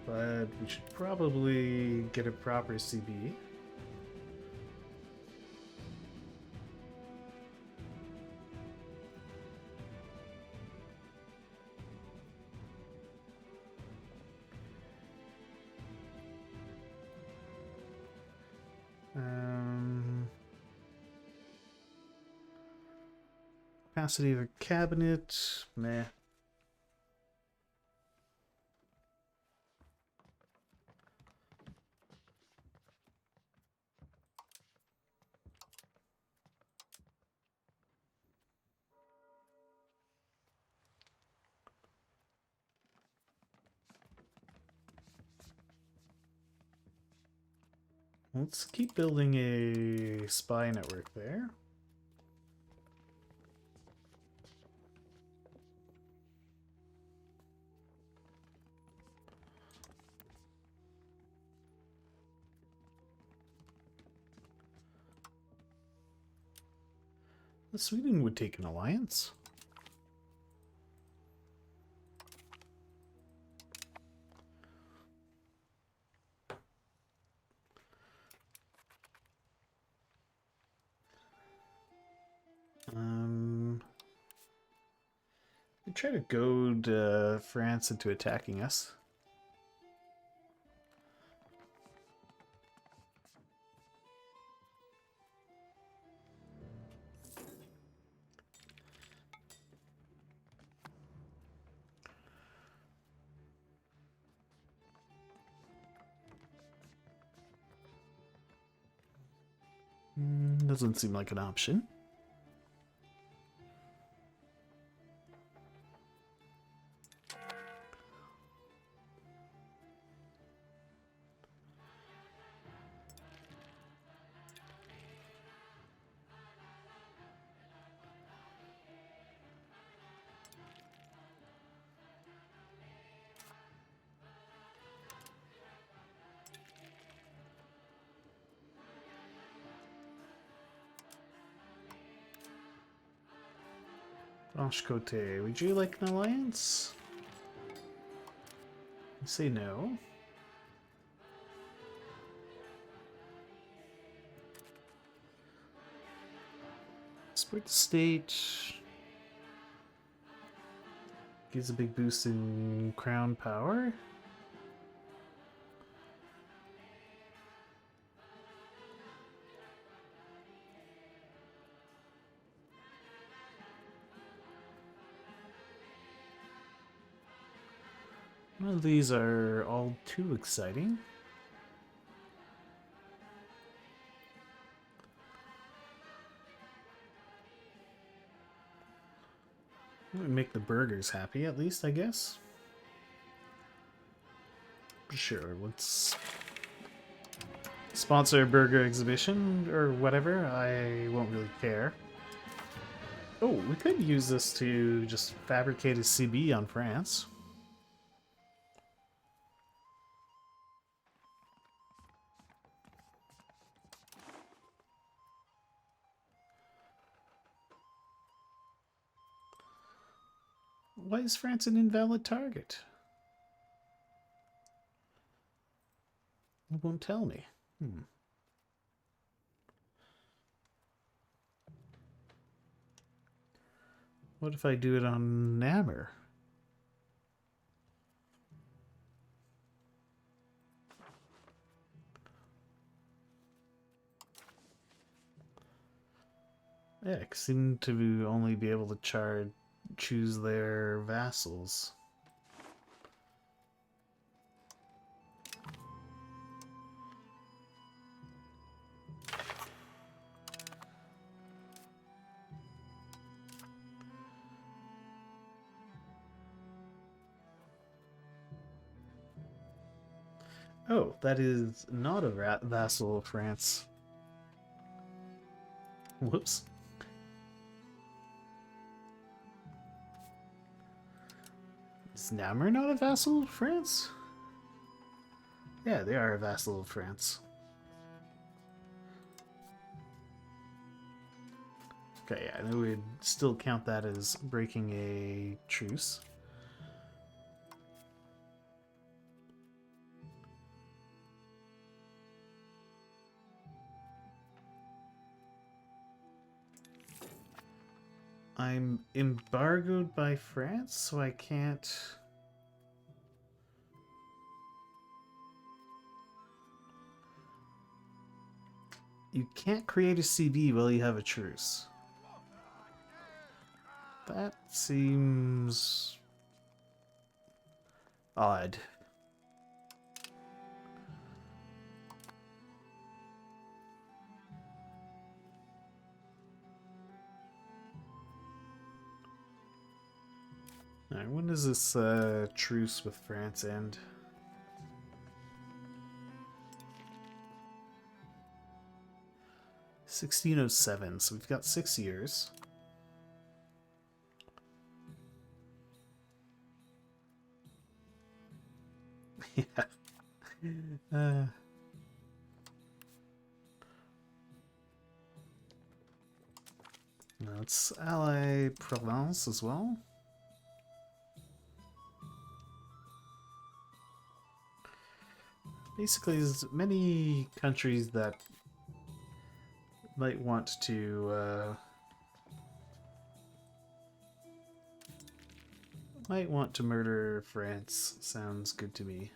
But we should probably get a proper CB. Capacity of a cabinet, meh. Let's keep building a spy network there. Sweden would take an alliance. We try to goad France into attacking us. Doesn't seem like an option. Franche-Comté, would you like an alliance? I say no. Split state gives a big boost in crown power. None of these are all too exciting. Make the burgers happy, at least, I guess. Sure, let's sponsor a burger exhibition or whatever. I won't really care. Oh, we could use this to just fabricate a CB on France. Why is France an invalid target? It won't tell me. What if I do it on Namur? Yeah, I seem to only be able to choose their vassals. Oh, that is not a vassal of France. Whoops. Is Namur not a vassal of France? Yeah, they are a vassal of France. Okay, yeah, I would still count that as breaking a truce. I'm embargoed by France, so I can't... You can't create a CB while you have a truce. That seems... odd. Alright, when does this truce with France end? (1607), so we've got 6 years. Yeah. Let's ally Provence as well. Basically, there's many countries that might want to murder France. Sounds good to me.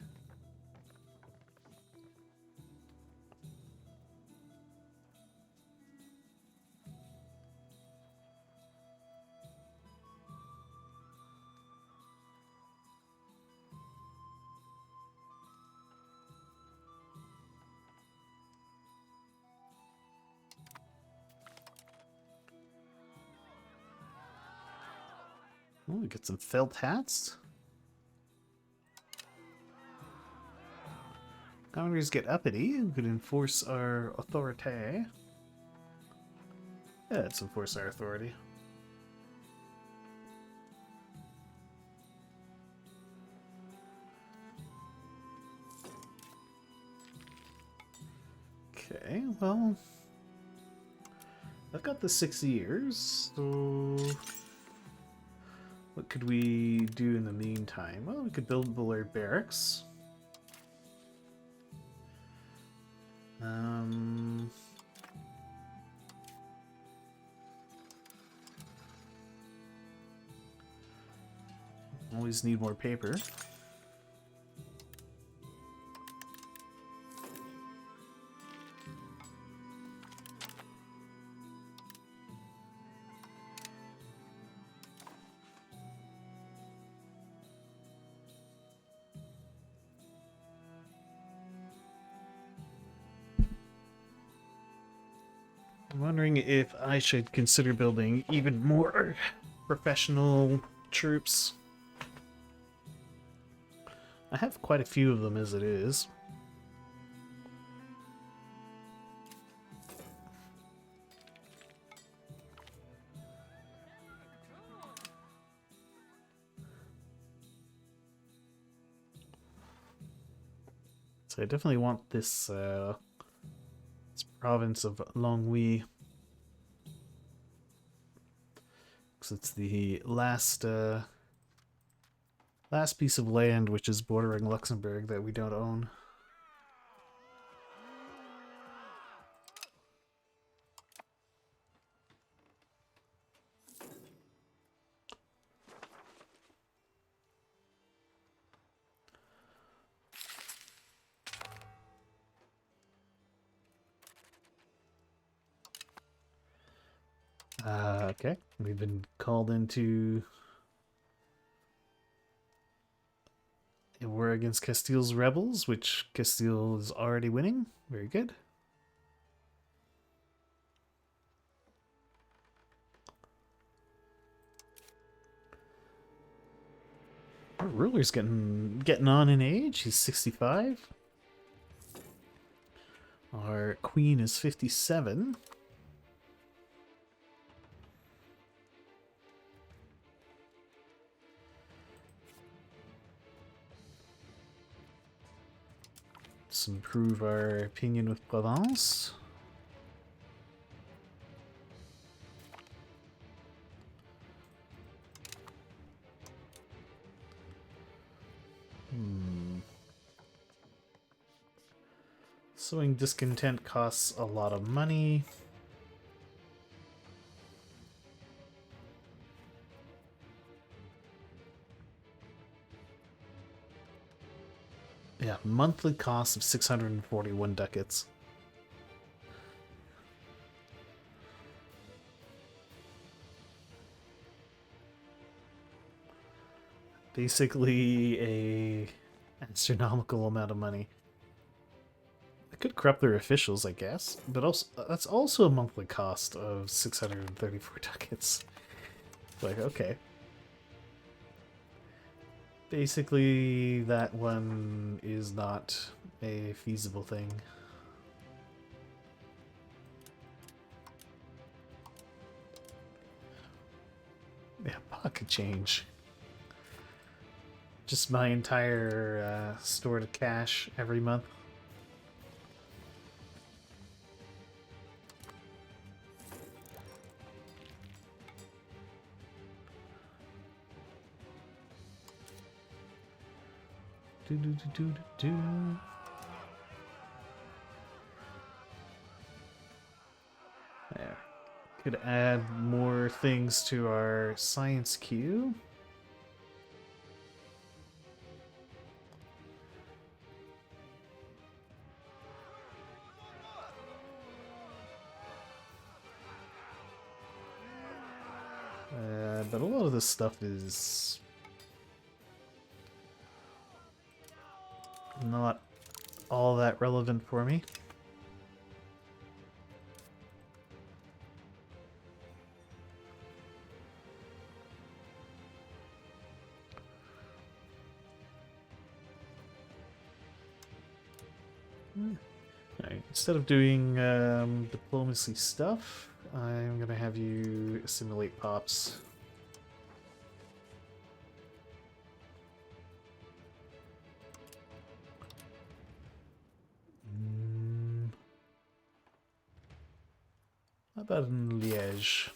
Oh, we get some felt hats. Commoners get uppity. We could enforce our authority. Yeah, let's enforce our authority. Okay, well... I've got the 6 years, so... What could we do in the meantime? Well, we could build Bullard Barracks. Always need more paper. I'm wondering if I should consider building even more professional troops. I have quite a few of them as it is. So I definitely want this this province of Longwy, because it's the last last piece of land, which is bordering Luxembourg, that we don't own. Okay, we've been called into a war against Castile's rebels, which Castile is already winning. Very good. Our ruler's getting on in age. He's 65. Our queen is 57. Let's improve our opinion with Provence. Sowing discontent costs a lot of money. Yeah, monthly cost of 641 ducats. Basically a astronomical amount of money. I could corrupt their officials, I guess, but also that's also a monthly cost of 634 ducats. Like, okay. Basically, that one is not a feasible thing. Yeah, pocket change. Just my entire store to cash every month. Do. There. Could add more things to our science queue. But a lot of this stuff is not all that relevant for me. Right, instead of doing diplomacy stuff, I'm gonna have you assimilate pops. How about in Liège?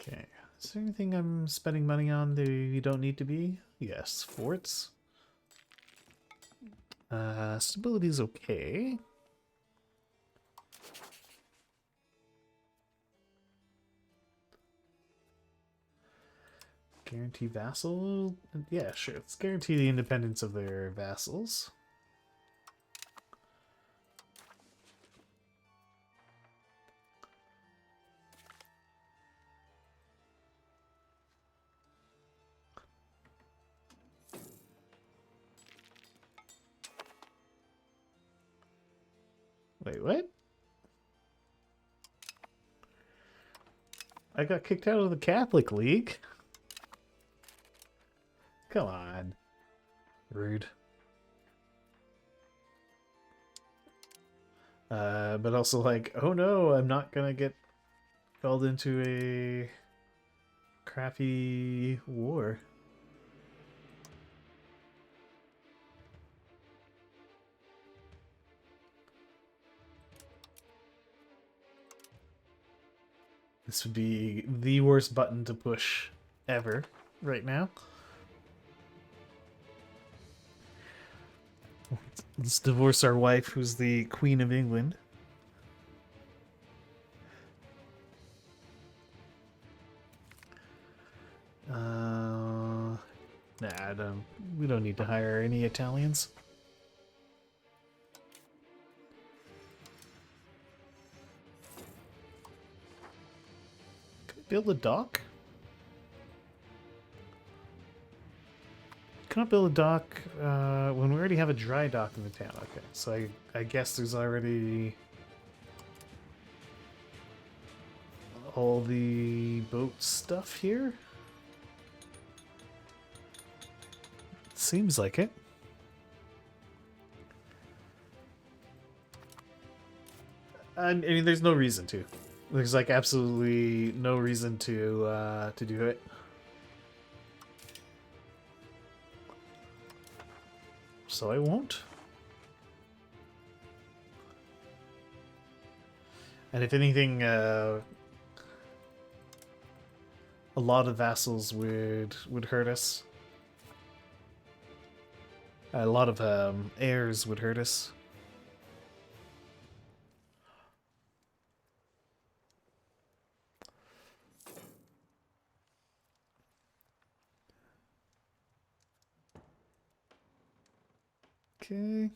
Okay. Is there anything I'm spending money on that you don't need to be? Yes, forts. Stability's okay. Guarantee vassal? Yeah, sure. Let's guarantee the independence of their vassals. Wait, what? I got kicked out of the Catholic League? Come on. Rude. But also like, oh no, I'm not gonna get called into a crappy war. This would be the worst button to push ever right now. Let's divorce our wife, who's the Queen of England. Nah, we don't need to hire any Italians. Can we build a dock? Cannot build a dock when we already have a dry dock in the town. Okay, so I guess there's already all the boat stuff here. Seems like it. I mean, there's no reason to. There's like absolutely no reason to do it. So I won't. And if anything, a lot of vassals would hurt us. A lot of heirs would hurt us. Okay.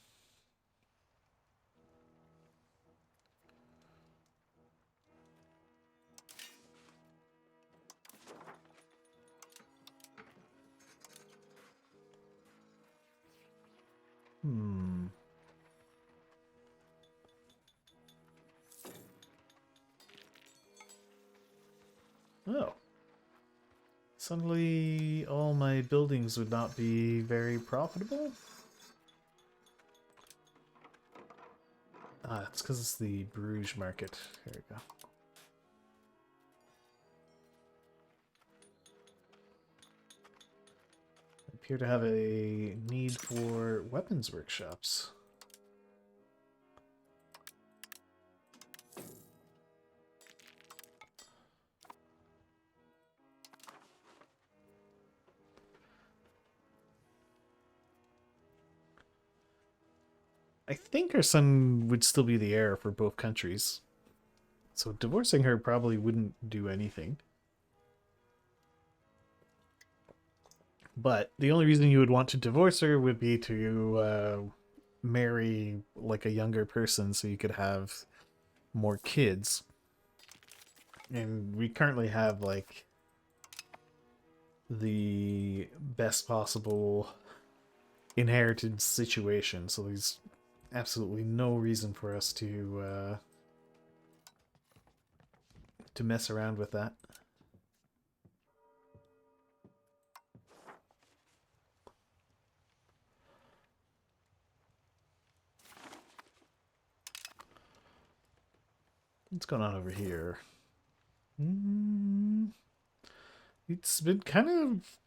Hmm. Oh. Suddenly, all my buildings would not be very profitable? Ah, it's because it's the Bruges market. There we go. I appear to have a need for weapons workshops. I think her son would still be the heir for both countries. So divorcing her probably wouldn't do anything. But the only reason you would want to divorce her would be to marry like a younger person so you could have more kids. And we currently have like the best possible inheritance situation, so there's absolutely no reason for us to mess around with that. What's going on over here? It's been kind of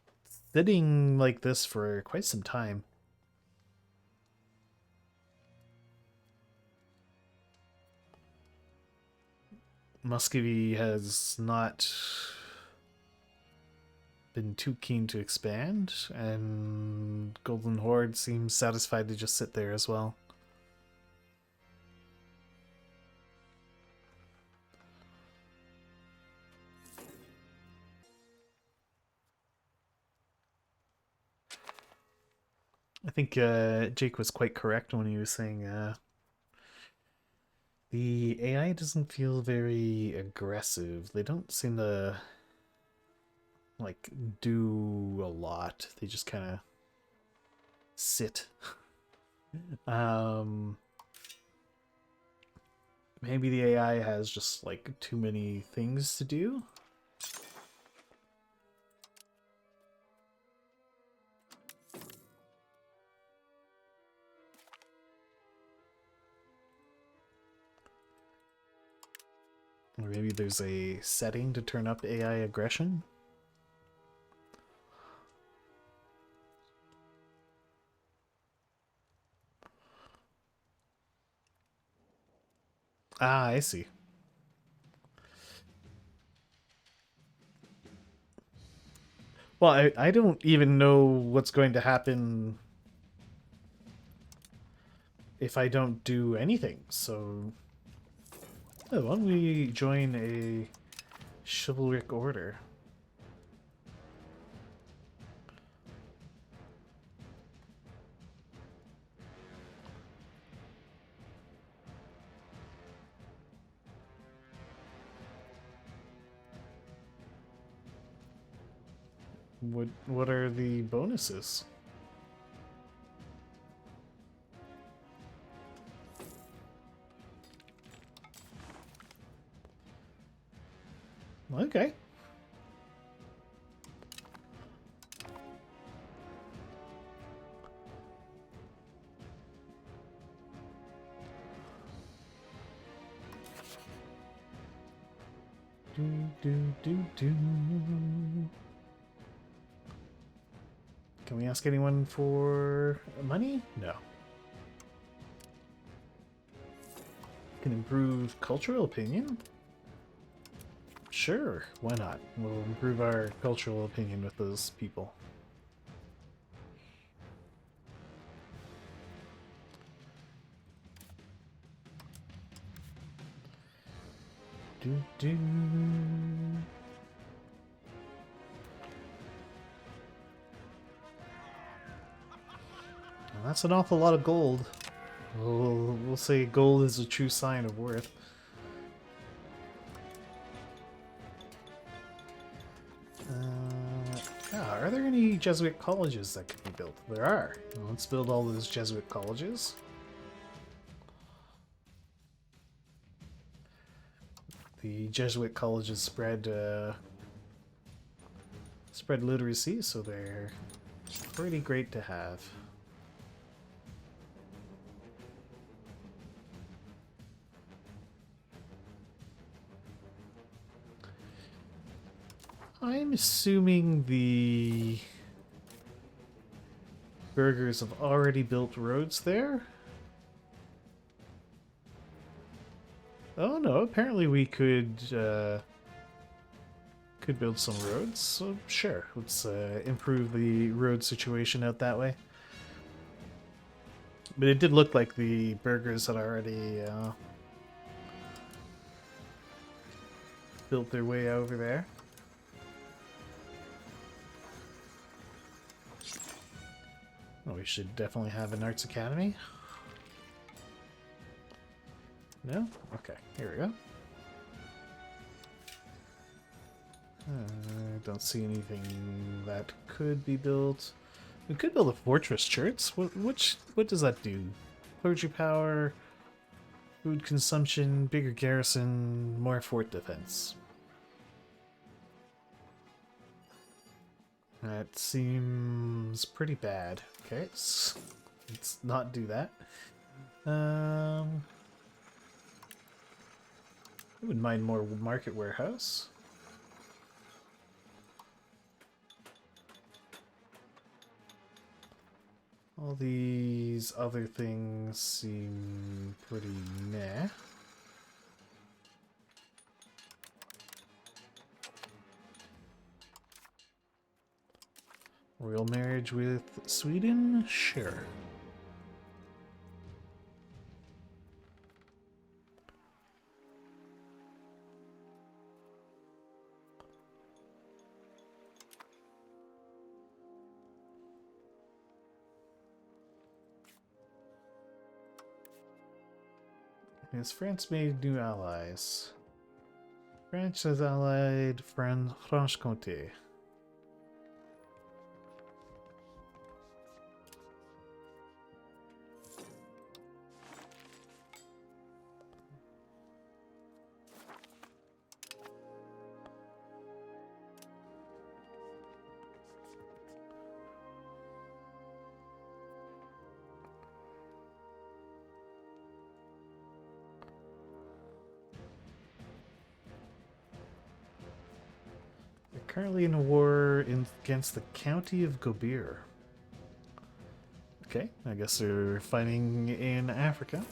sitting like this for quite some time. Muscovy has not been too keen to expand, and Golden Horde seems satisfied to just sit there as well. I think Jake was quite correct when he was saying the AI doesn't feel very aggressive. They don't seem to like do a lot. They just kind of sit. um Maybe the AI has just like too many things to do. Or maybe there's a setting to turn up AI aggression. Ah, I see. Well, I don't even know what's going to happen if I don't do anything, so... Oh, why don't we join a chivalric order? What are the bonuses? Okay. Do. Can we ask anyone for money? No. Can improve cultural opinion? Sure, why not? We'll improve our cultural opinion with those people. Do. Well, that's an awful lot of gold. We'll say gold is a true sign of worth. Are there any Jesuit colleges that could be built? There are. Well, let's build all those Jesuit colleges. The Jesuit colleges spread literacy, so they're pretty great to have. I'm assuming the burghers have already built roads there. Oh no, apparently we could build some roads, so sure, let's improve the road situation out that way. But it did look like the burghers had already built their way over there. Oh, we should definitely have an arts academy. No? Okay, here we go. I don't see anything that could be built. We could build a fortress church. What does that do? Clergy power, food consumption, bigger garrison, more fort defense. That seems pretty bad. Okay, let's not do that. I wouldn't mind more market warehouse. All these other things seem pretty meh. Royal marriage with Sweden? Sure. Has France made new allies? France has allied Franche-Comté. Currently in a war against the county of Gobir. Okay, I guess they're fighting in Africa.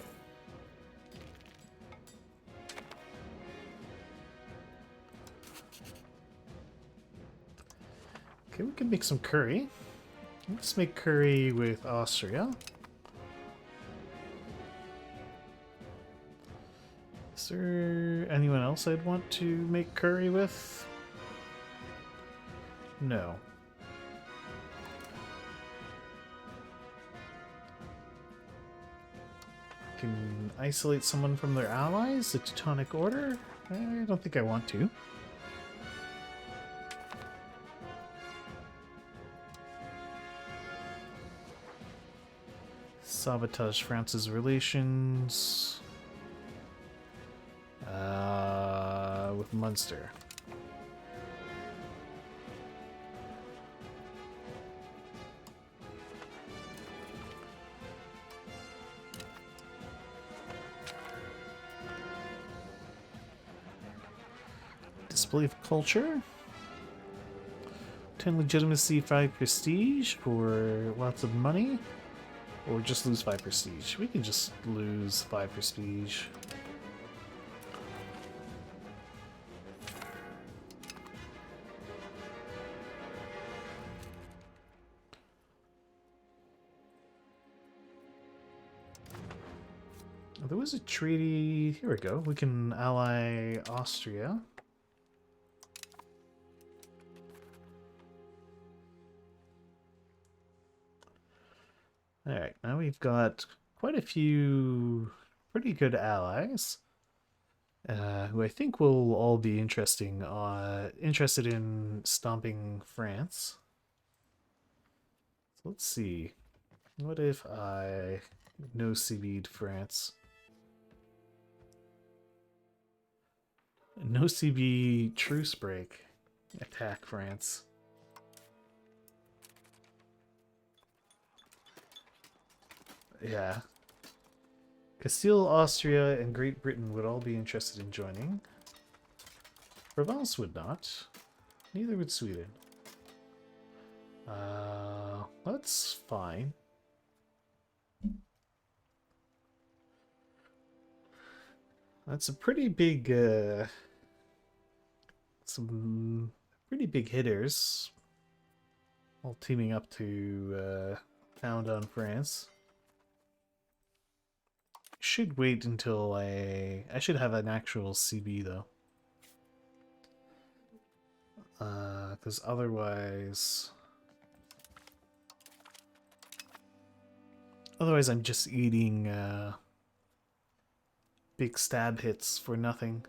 Okay, we can make some curry. Let's make curry with Austria. Is there anyone else I'd want to make curry with? No. Can isolate someone from their allies? The Teutonic Order? I don't think I want to. Sabotage France's relations with Munster. Display of culture. 10 legitimacy, 5 prestige for lots of money. Or just lose 5 prestige. We can just lose 5 prestige. There was a treaty. Here we go. We can ally Austria. Alright, now we've got quite a few pretty good allies, who I think will all be interested in stomping France. So let's see. What if I no CB'd France? No CB truce break. Attack France. Yeah. Castile, Austria, and Great Britain would all be interested in joining. Provence would not. Neither would Sweden. That's fine. That's a pretty big, some pretty big hitters. All teaming up to, pound on France. Should wait until I should have an actual CB though. Because otherwise I'm just eating big stab hits for nothing.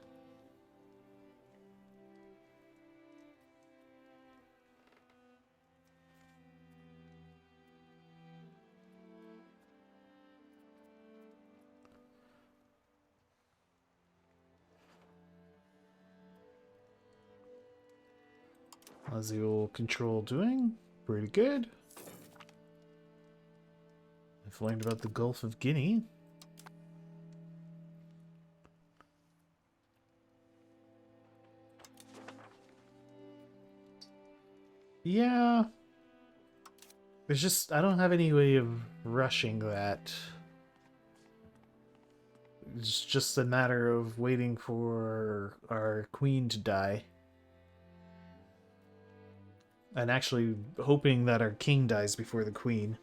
How's the old control doing? Pretty good. I've learned about the Gulf of Guinea. Yeah. There's just, I don't have any way of rushing that. It's just a matter of waiting for our queen to die. And actually hoping that our king dies before the queen.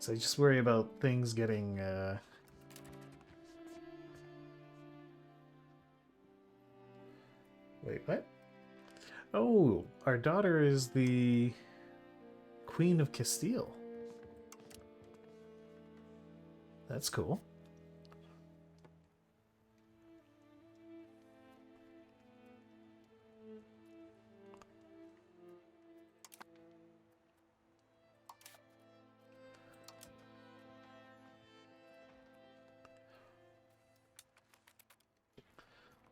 So I just worry about things getting Wait, what? Oh, our daughter is the Queen of Castile. That's cool.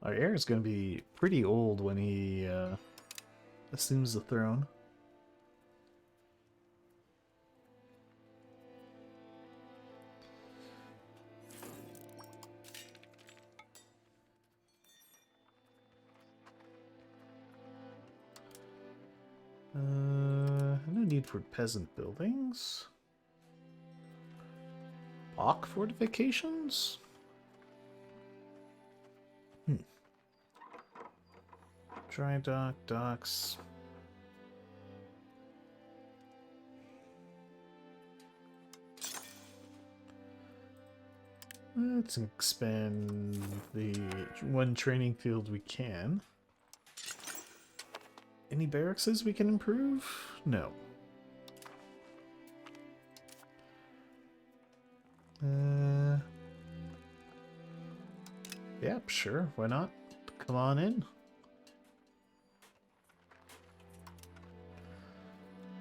Our heir is going to be pretty old when he assumes the throne. need for peasant buildings. Lock fortifications? Dry dock, docks. Let's expand the one training field we can. Any barracks we can improve? No. Yeah, sure. Why not? Come on in.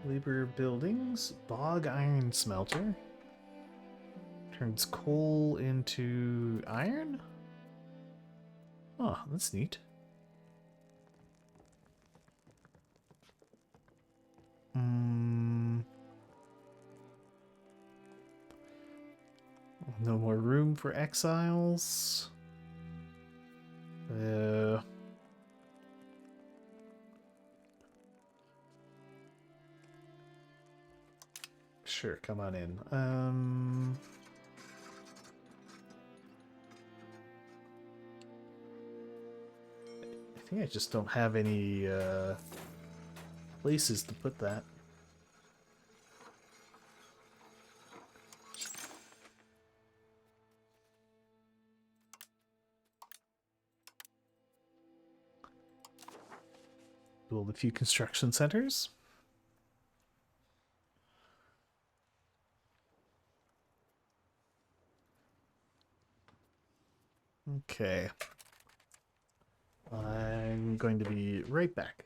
Labor buildings. Bog iron smelter. Turns coal into iron? Oh, that's neat. No more room for exiles. Sure, come on in. I think I just don't have any places to put that. Build a few construction centers. Okay. I'm going to be right back.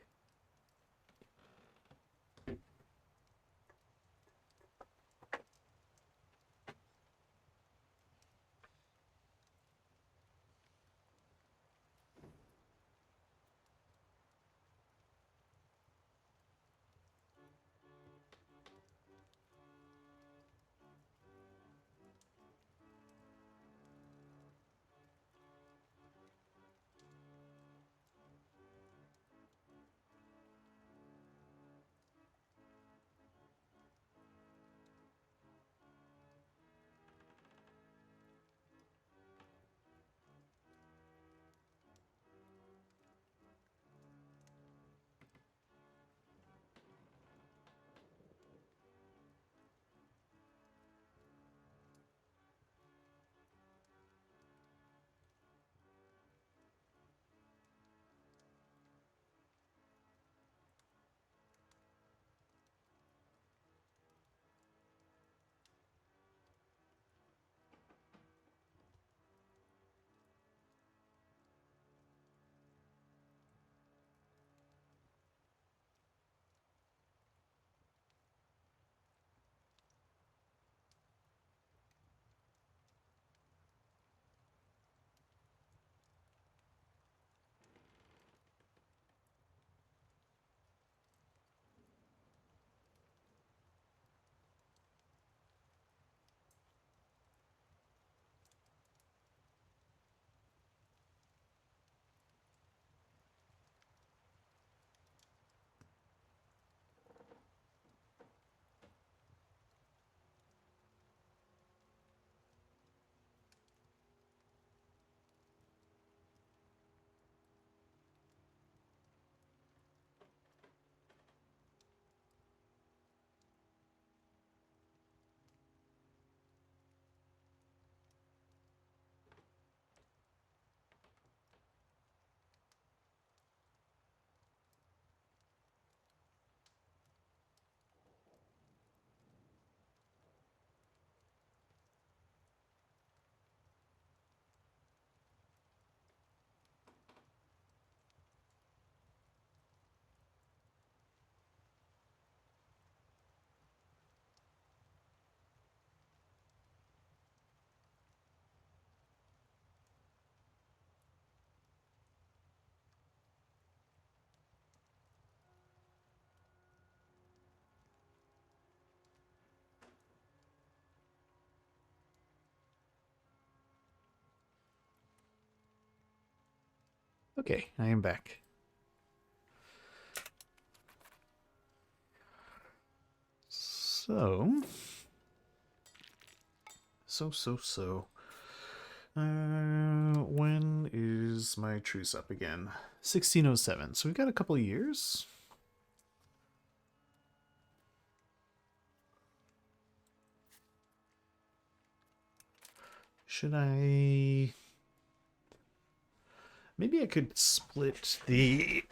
Okay, I am back. So. When is my truce up again? 1607. So we've got a couple of years. Should I... Maybe I could split the...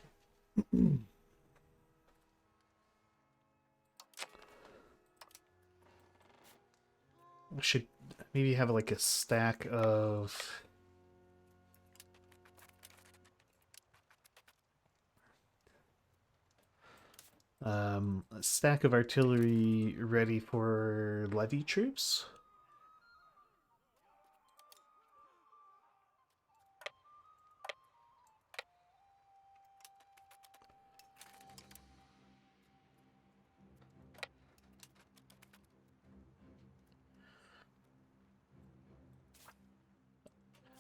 I should maybe have like a stack of... a stack of artillery ready for levy troops.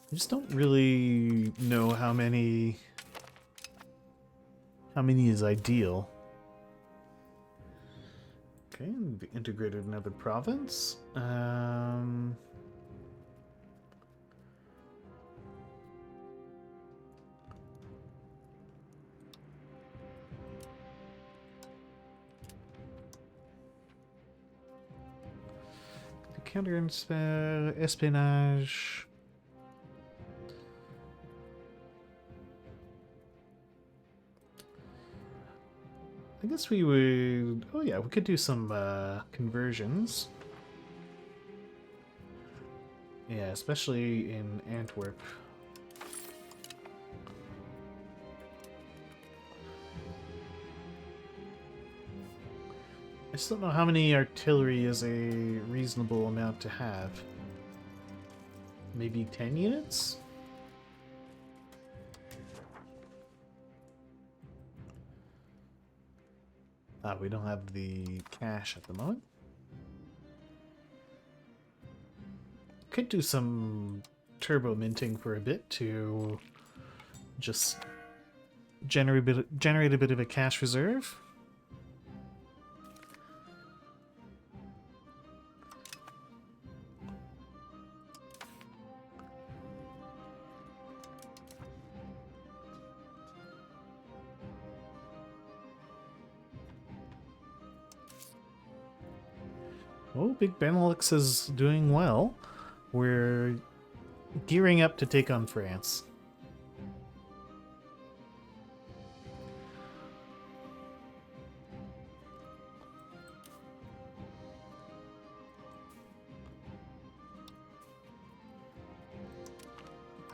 I just don't really know how many is ideal. Okay, integrated another province. Counter espionage. I guess we would... Oh yeah, we could do some conversions. Yeah, especially in Antwerp. I still don't know how many artillery is a reasonable amount to have. Maybe 10 units? We don't have the cash at the moment. Could do some turbo minting for a bit to just generate a bit of a cash reserve. Oh, Big Benelux is doing well. We're gearing up to take on France.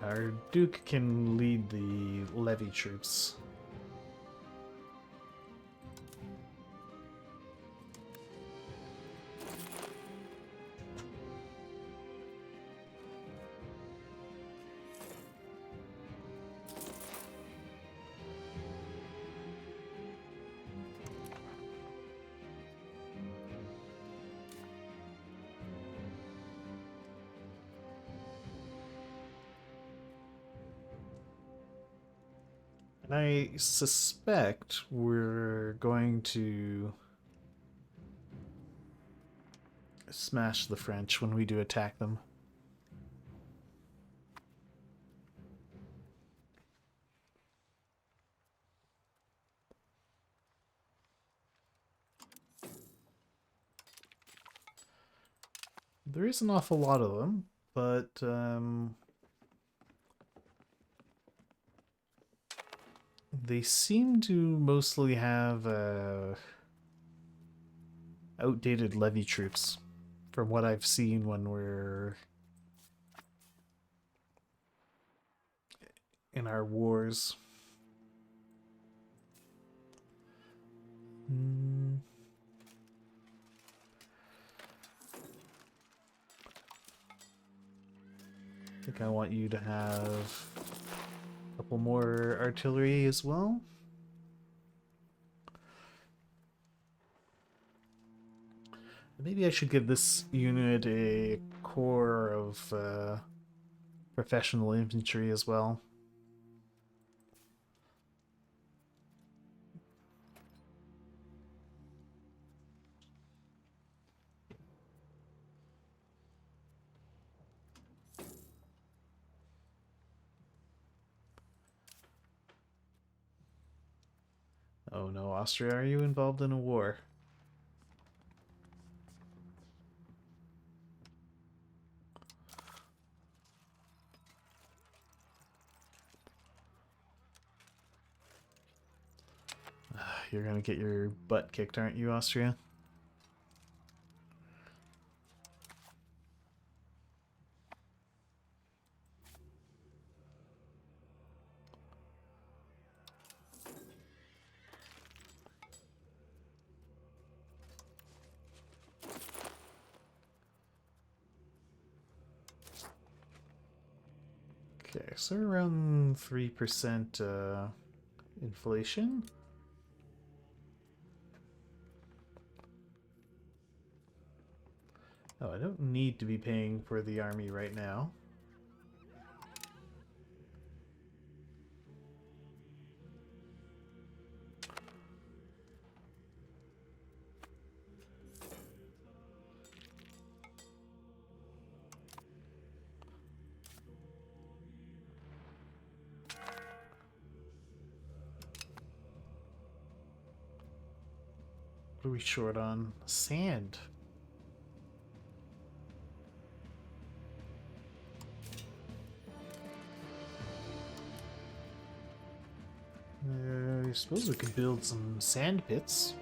Our Duke can lead the levy troops. I suspect we're going to smash the French when we do attack them. There is an awful lot of them, but they seem to mostly have outdated levy troops, from what I've seen when we're in our wars. I think I want you to have a couple more artillery as well. Maybe I should give this unit a corps of professional infantry as well. Oh no, Austria, are you involved in a war? You're gonna get your butt kicked, aren't you, Austria? Okay, so around 3% inflation. Oh, I don't need to be paying for the army right now. What are we short on? Sand. I suppose we could build some sand pits.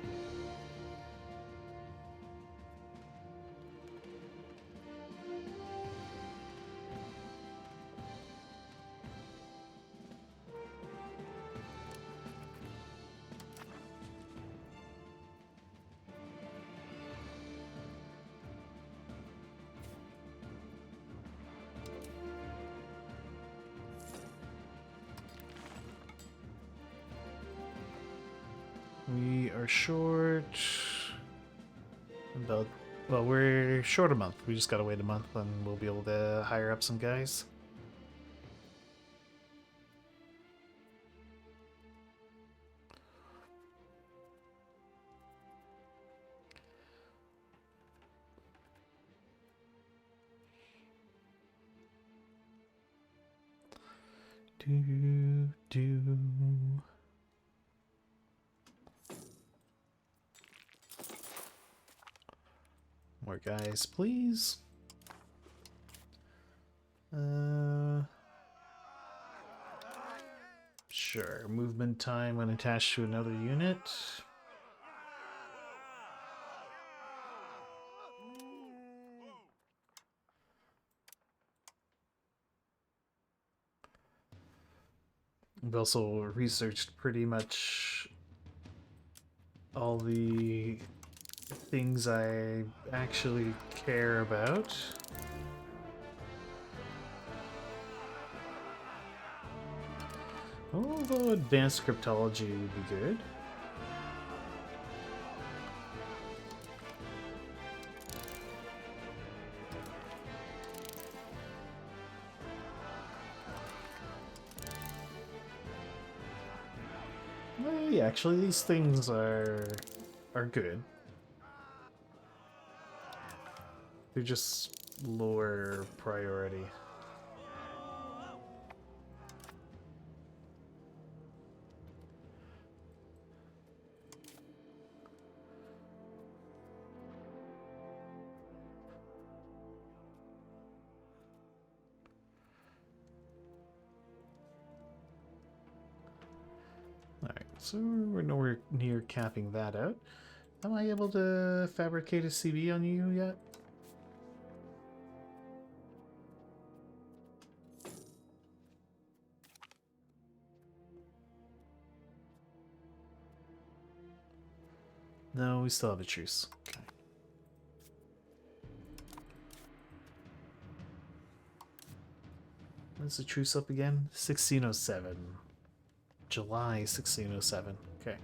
We are short about, well, we're short a month. We just gotta wait a month and we'll be able to hire up some guys. Do, do. More guys, please. Sure. Movement time when attached to another unit. I've also researched pretty much all the things I actually care about. Although advanced cryptology would be good. Well, yeah, actually, these things are good. They're just lower priority. Alright, so we're nowhere near capping that out. Am I able to fabricate a CB on you yet? No, we still have a truce. Okay. When's the truce up again? 1607. July 1607. Okay.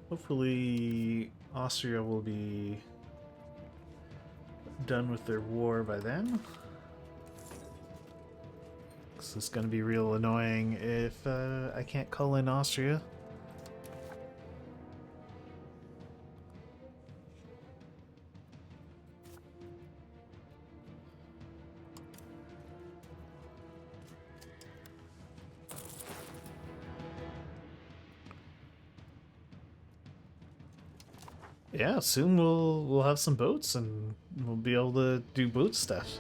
Hopefully Austria will be done with their war by then. This is going to be real annoying if I can't call in Austria. Yeah, soon we'll have some boats and we'll be able to do boat stuff.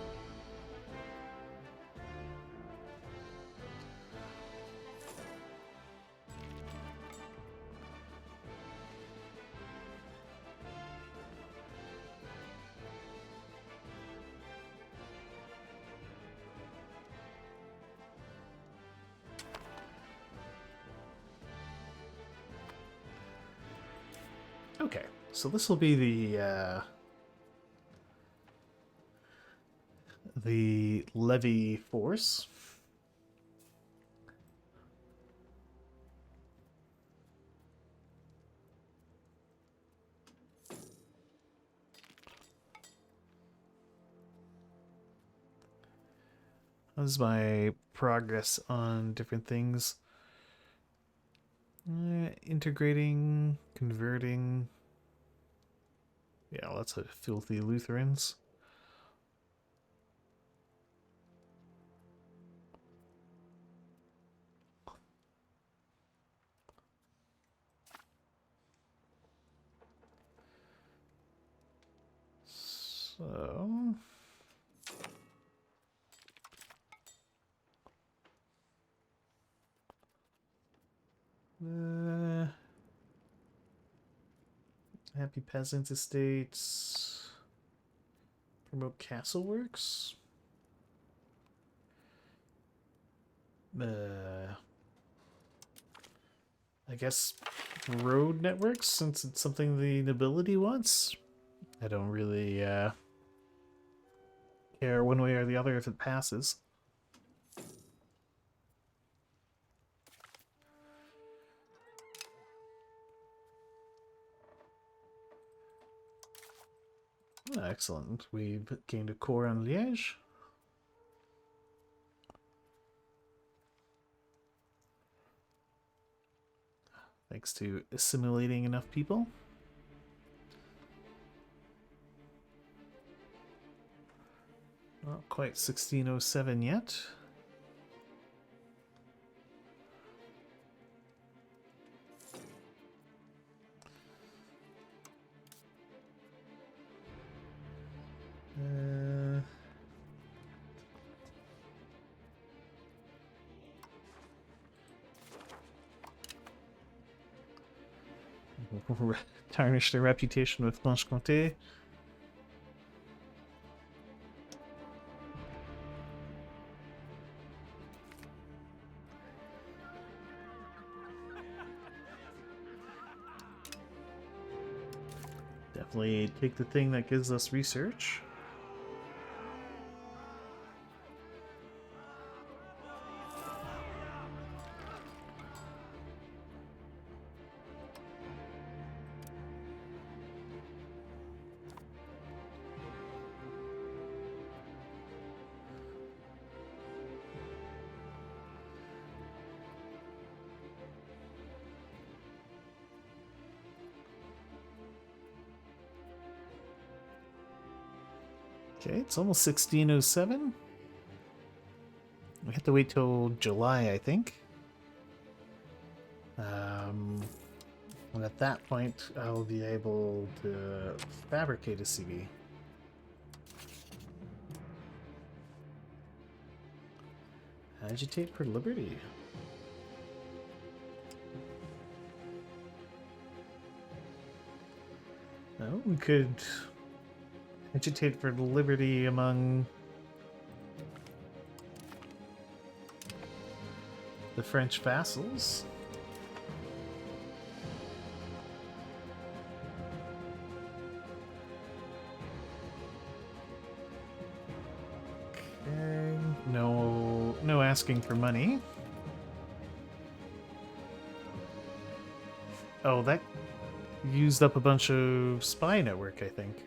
Okay, so this will be the levy force. How's my progress on different things? Integrating, converting. Yeah, lots of filthy Lutherans. So... Happy Peasant Estates. Promote Castle Works. I guess road networks, since it's something the nobility wants. I don't really care one way or the other if it passes. Excellent. We've gained a core on Liège. Thanks to assimilating enough people. Not quite 1607 yet. Tarnish their reputation with Franche-Comté. Definitely take the thing that gives us research. Okay, it's almost 1607. We have to wait till July, I think. And at that point, I'll be able to fabricate a CB. Agitate for liberty. No, we could agitate for liberty among the French vassals. Okay, no asking for money. Oh, that used up a bunch of spy network, I think.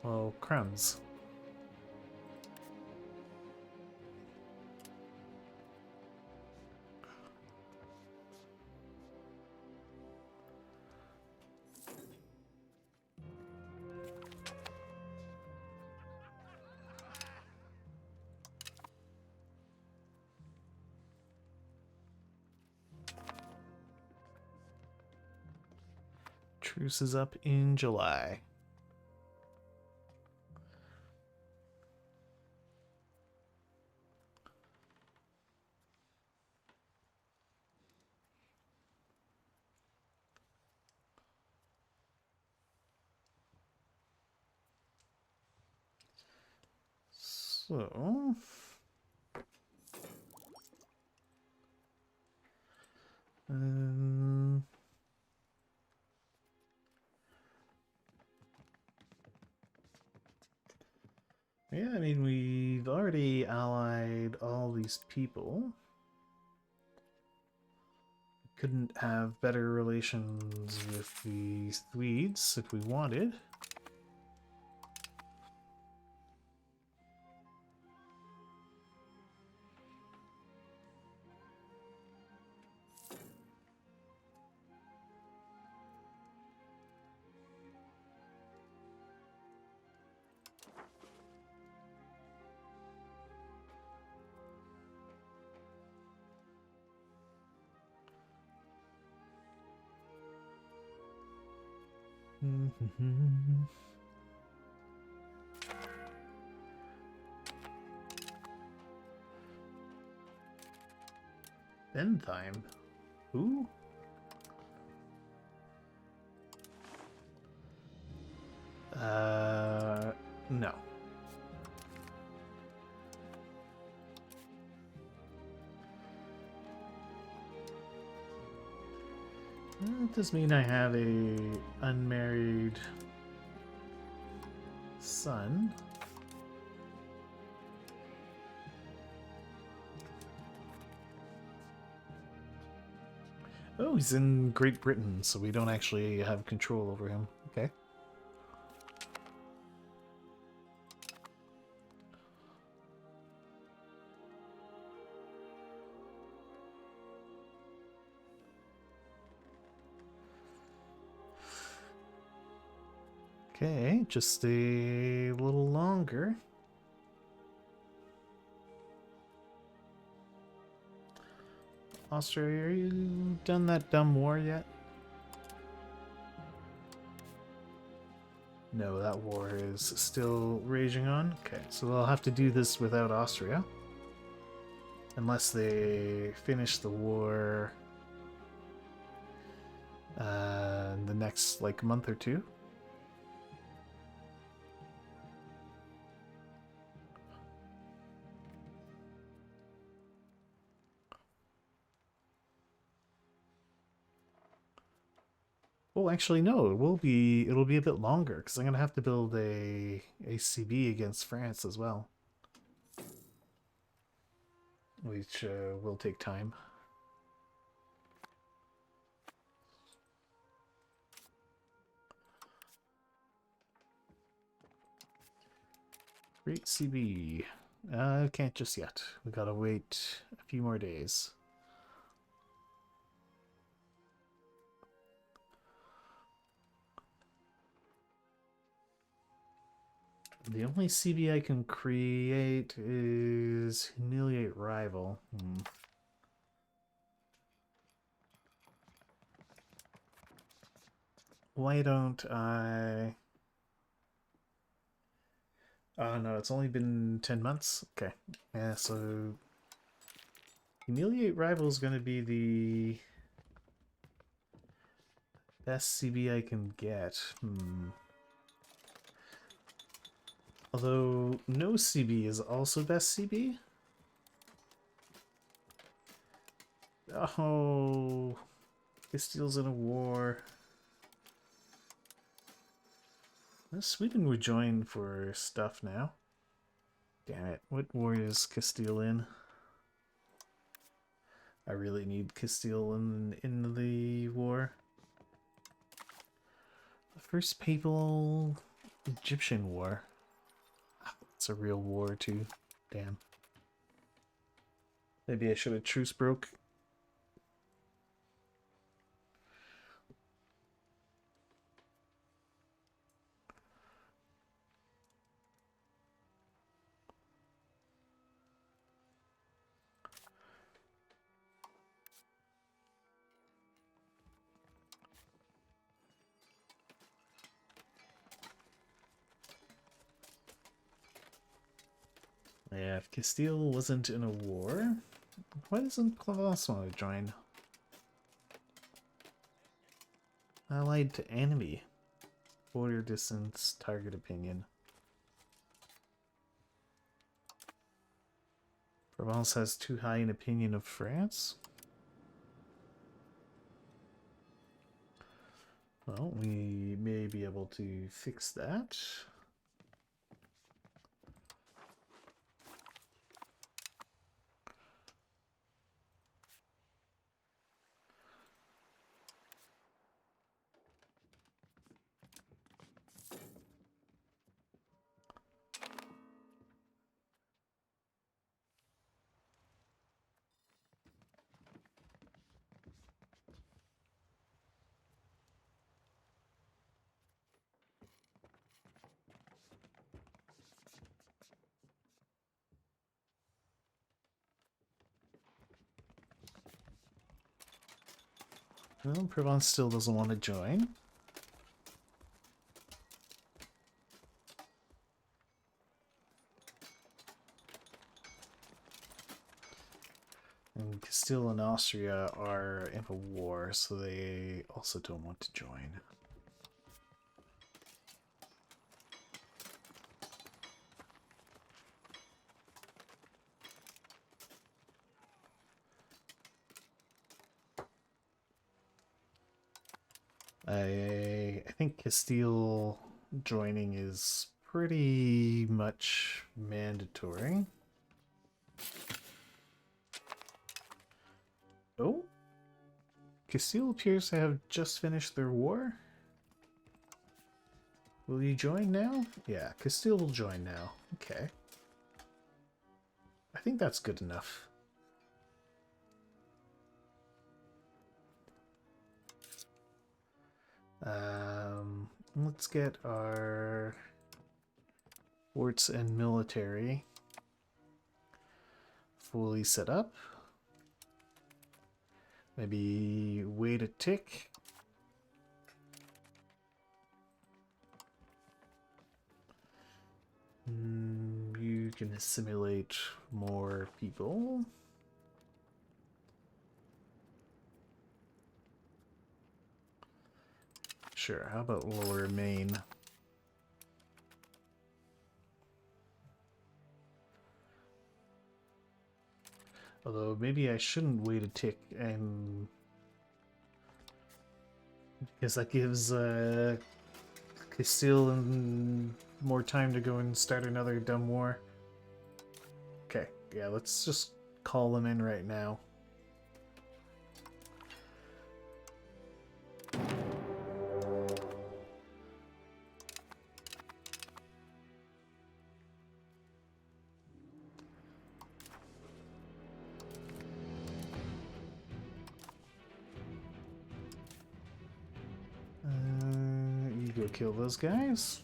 Well, crumbs. Truce is up in July. So... yeah, I mean, we've already allied all these people. Couldn't have better relations with the Swedes if we wanted. Bentheim? Who? No. That does mean I have a unmarried son. Oh, he's in Great Britain, so we don't actually have control over him. Okay. Okay, just a little longer. Austria, are you done that dumb war yet? No, that war is still raging on. Okay, so I'll have to do this without Austria. Unless they finish the war in the next, like, month or two. Oh, actually, no. It'll be a bit longer because I'm gonna have to build a CB against France as well, which will take time. Great CB. Can't just yet. We gotta wait a few more days. The only CB I can create is Humiliate Rival. Why don't I... Oh no, it's only been 10 months? Okay. Yeah, so... Humiliate Rival is going to be the best CB I can get. Although, no CB is also best CB? Oh... Castile's in a war. Sweden would join for stuff now. Damn it, what war is Castile in? I really need Castile in the war. The First Papal Egyptian War. It's a real war too. Damn. Maybe I should have truce broke. Yeah, if Castile wasn't in a war, why doesn't Provence want to join? Allied to enemy. Border distance, target opinion. Provence has too high an opinion of France. Well, we may be able to fix that. Well, Provence still doesn't want to join. And Castile and Austria are in a war, so they also don't want to join. I think Castile joining is pretty much mandatory. Oh? Castile appears to have just finished their war. Will you join now? Yeah, Castile will join now. Okay. I think that's good enough. Let's get our forts and military fully set up. Maybe wait a tick. You can assimilate more people. Sure, how about lower Maine? Although maybe I shouldn't wait a tick, and because that gives Castile and more time to go and start another dumb war. Okay, yeah, let's just call them in right now. You go kill those guys.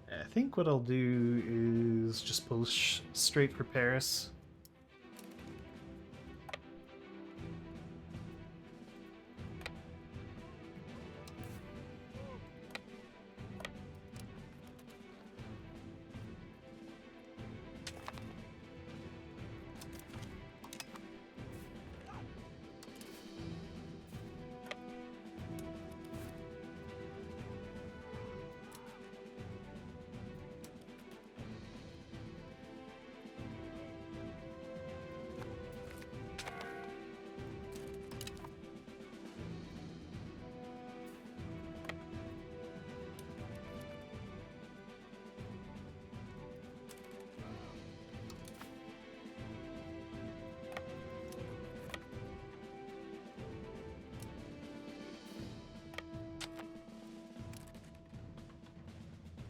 I think what I'll do is just push straight for Paris.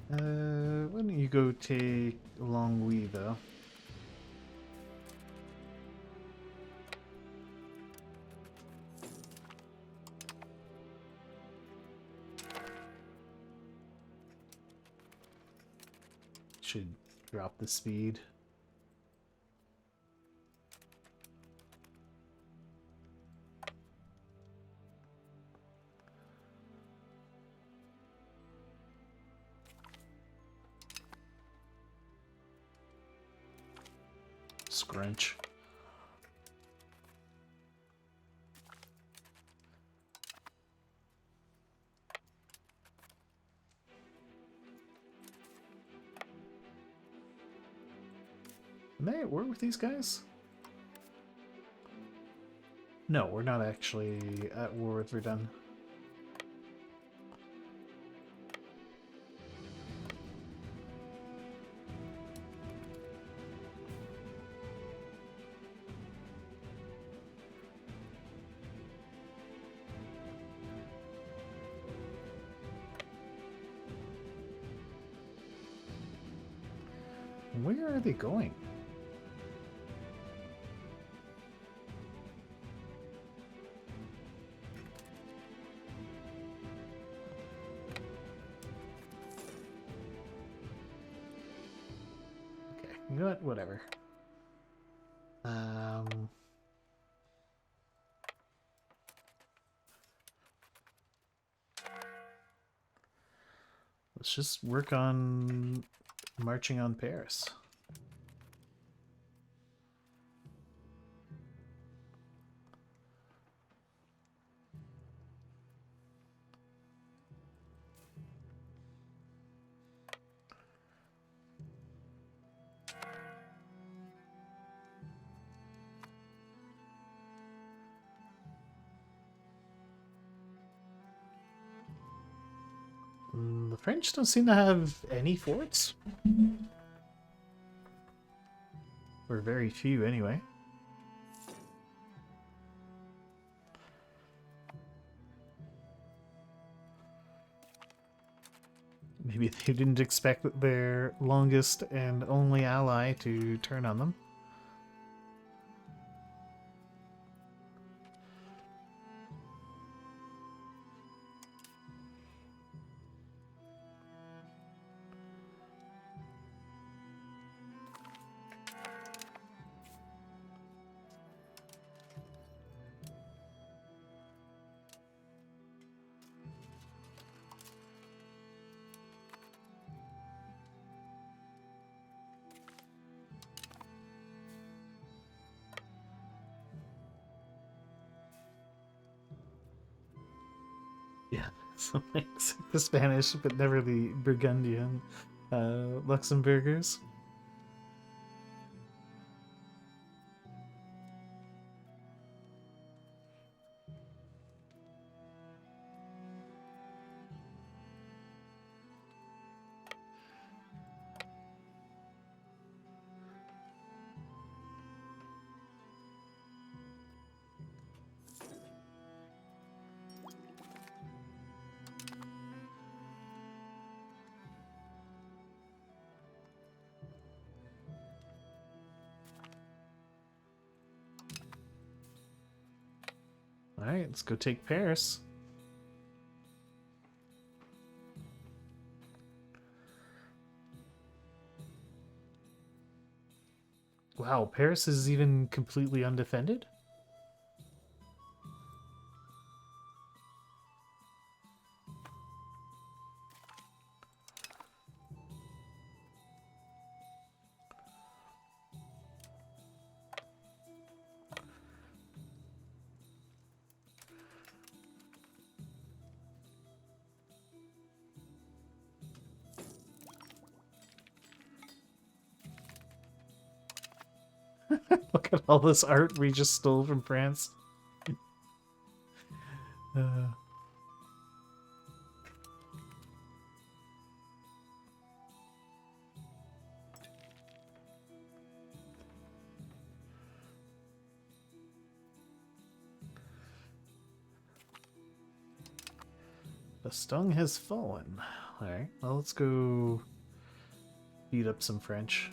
Why don't you go take a long wee, though? Should drop the speed. Scrunch. Am I at war with these guys? No, we're not actually at war with Verdun. Where are they going? Okay, you know what? Whatever. Let's just work on marching on Paris. The French don't seem to have any forts. Or very few, anyway. Maybe they didn't expect their longest and only ally to turn on them. Yeah, so like the Spanish, but never the Burgundian Luxembourgers. Alright, let's go take Paris. Wow, Paris is even completely undefended? Look at all this art we just stole from France. uh, Bastogne has fallen. Alright, well, let's go beat up some French.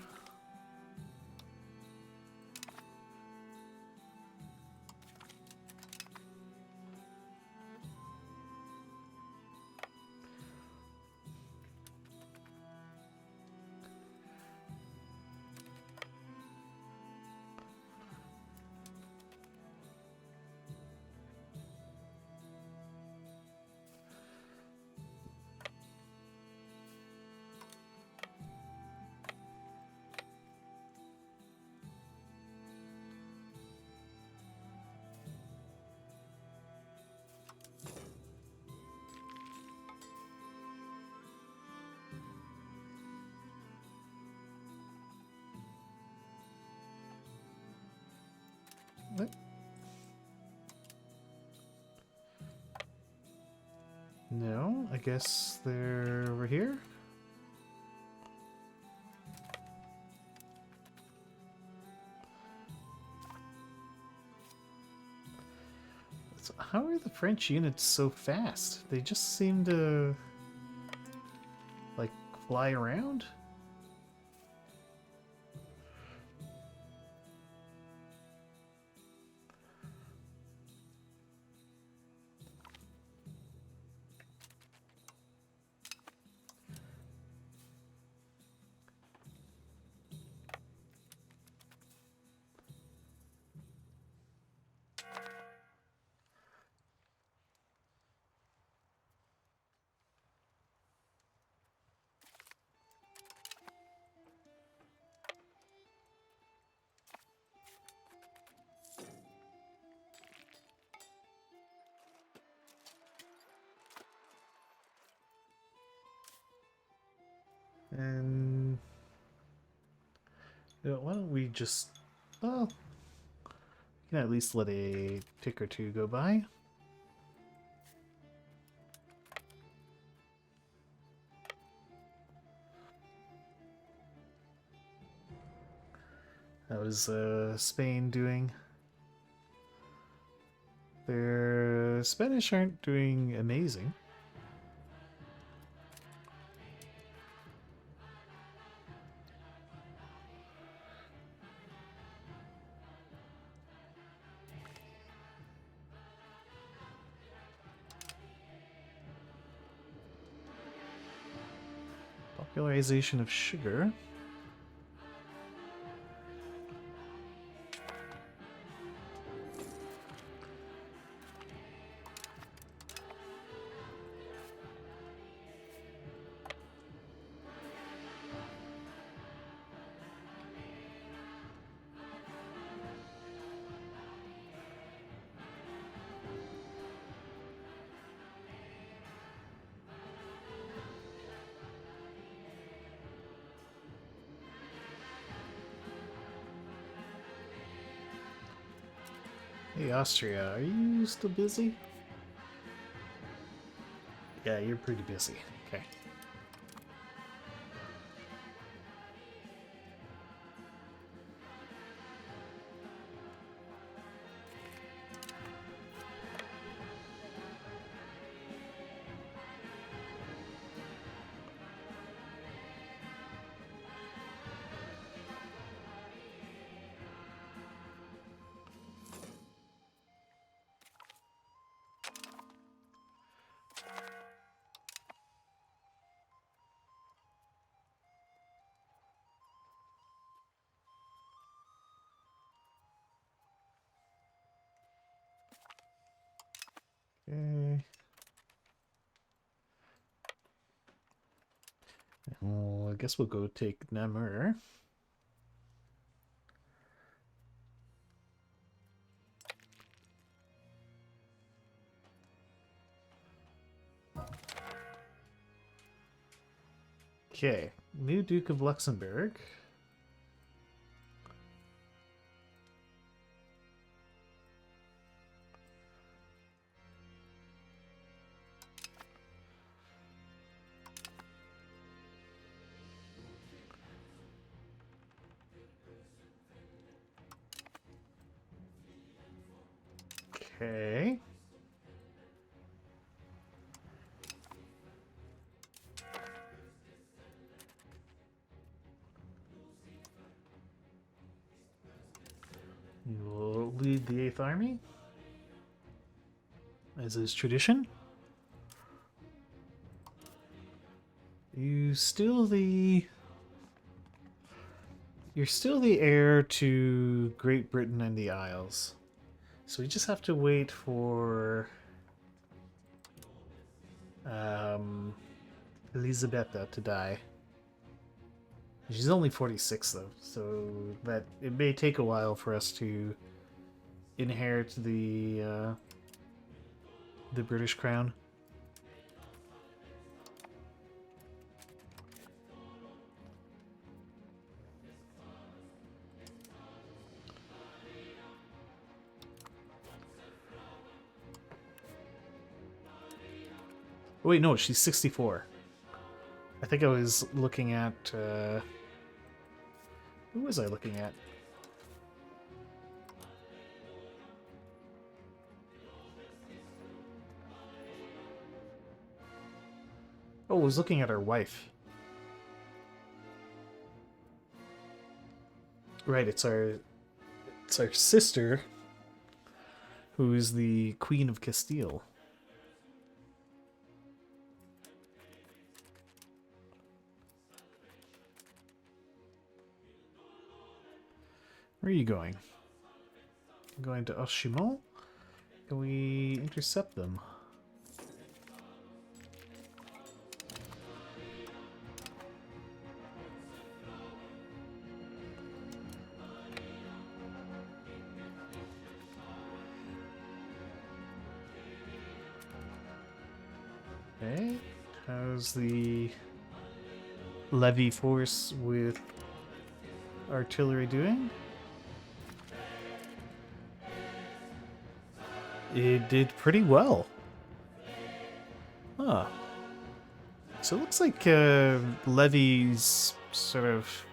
What? No, I guess they're over here. So how are the French units so fast? They just seem to, like, fly around? And you know, why don't we just, well, we can at least let a tick or two go by. How is Spain doing? Their Spanish aren't doing amazing. Popularization of sugar. Hey, Austria, are you still busy? Yeah, you're pretty busy. Okay. Okay. Well, I guess we'll go take Namur. Okay, new Duke of Luxembourg. Okay. Eighth Army, as is tradition. You're still the heir to Great Britain and the Isles. So we just have to wait for Elisabetta to die. She's only 46 though, so that it may take a while for us to inherit the British crown. Wait, no, she's 64. I think I was looking at... who was I looking at? Oh, I was looking at her wife. Right, it's our sister, who is the Queen of Castile. Where are you going? Going to Oshimon? Can we intercept them? Okay. How's the levy force with artillery doing? It did pretty well. Huh. So it looks like Levy's sort of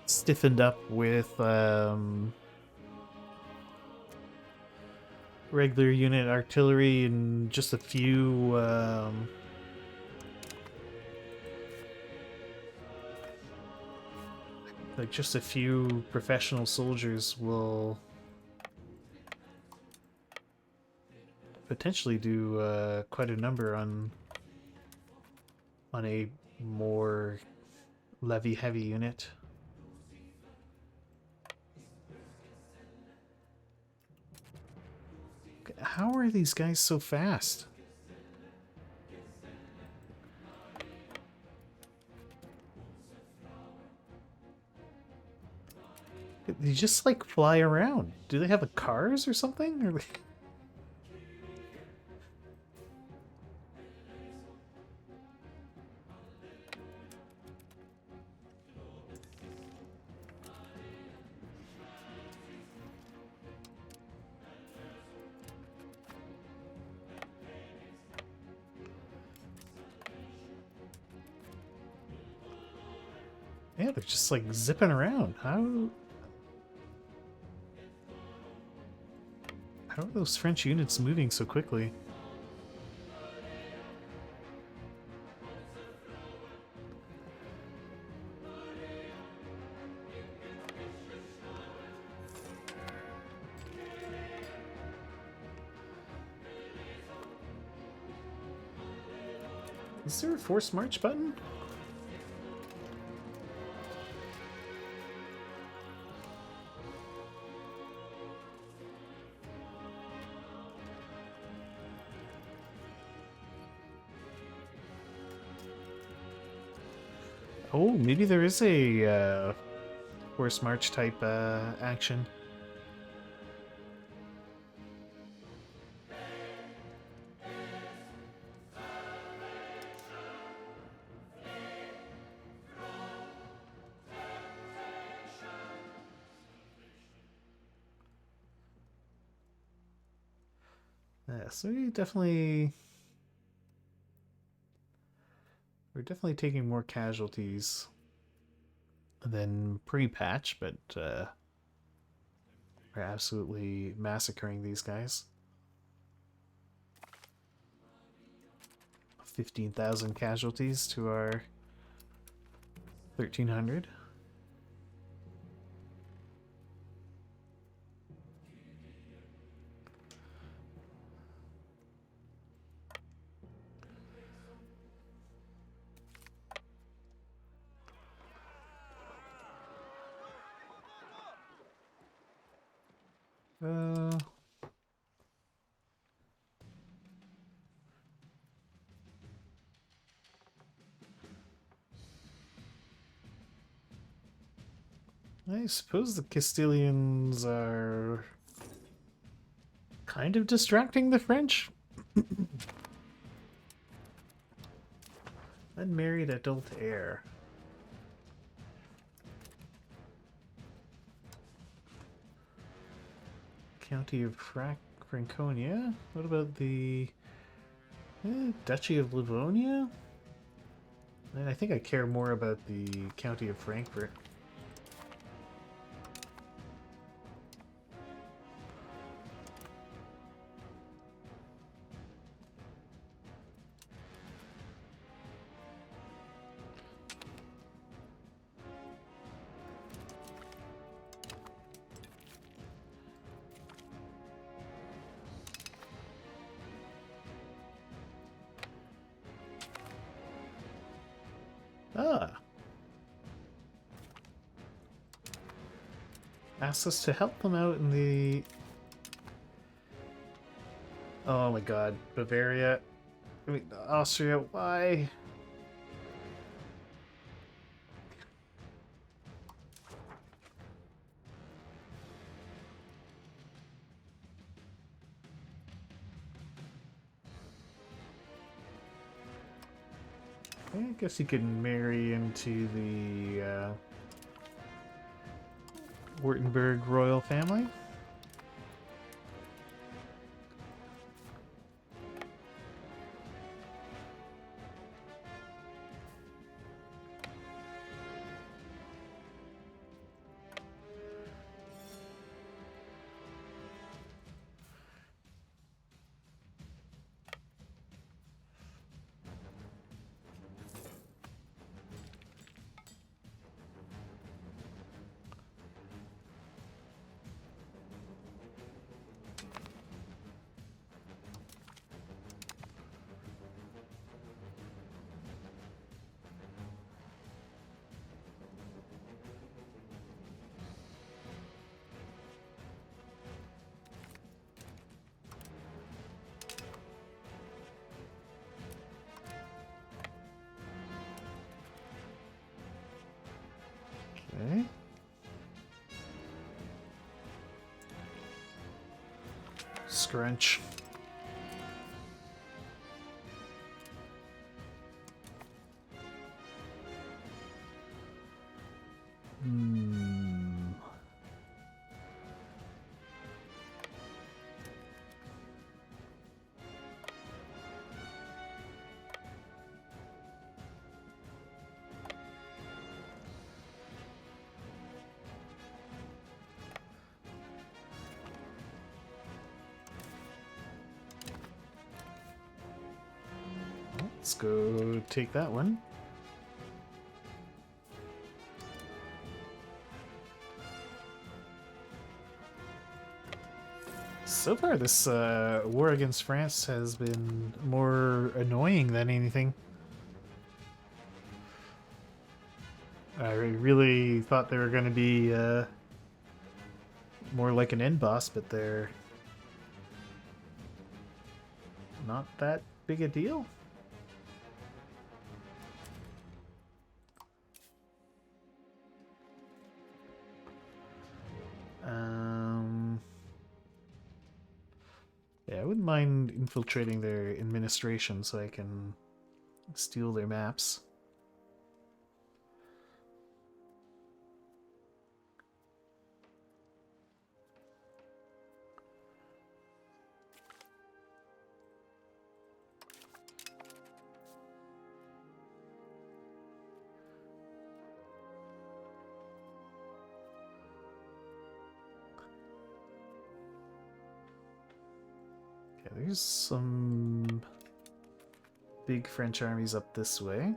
stiffened up with regular unit artillery and just a few like just a few professional soldiers will potentially do quite a number on a more levy heavy unit. How are these guys so fast? They just like fly around. Do they have a cars or something? Or yeah, they're just like zipping around. How are those French units moving so quickly? Is there a forced march button? Oh, maybe there is a forced march type action. Yeah, so we're definitely taking more casualties than pre-patch, but we're absolutely massacring these guys. 15,000 casualties to our 1,300. Uh, I suppose the Castilians are kind of distracting the French. Unmarried adult heir. County of Franconia? What about the Duchy of Livonia? And I think I care more about the County of Frankfurt. Ah. Asks us to help them out in the... Oh my god, Bavaria. I mean, Austria, why? I guess you can marry into the Württemberg royal family. Okay. Scrunch. Let's go take that one. So far, this war against France has been more annoying than anything. I really thought they were going to be more like an end boss, but they're not that big a deal. Yeah, I wouldn't mind infiltrating their administration so I can steal their maps. There's some big French armies up this way.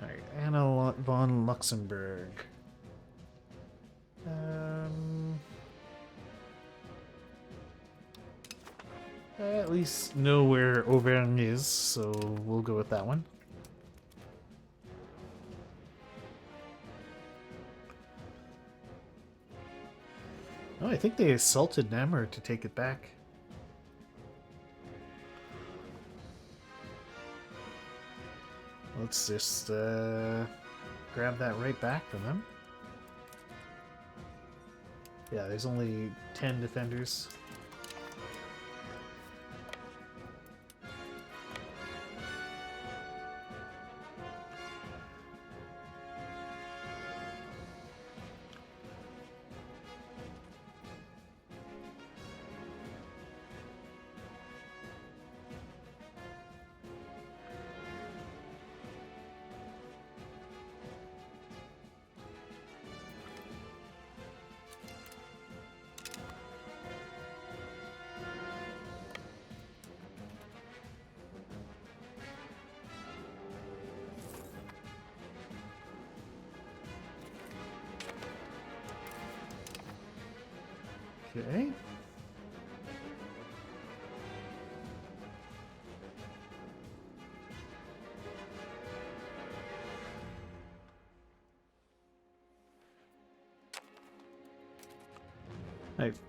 Alright, Anna von Luxembourg. least know where Auvergne is, so we'll go with that one. Oh, I think they assaulted Namur to take it back. Let's just grab that right back from them. Yeah, there's only 10 defenders. Okay.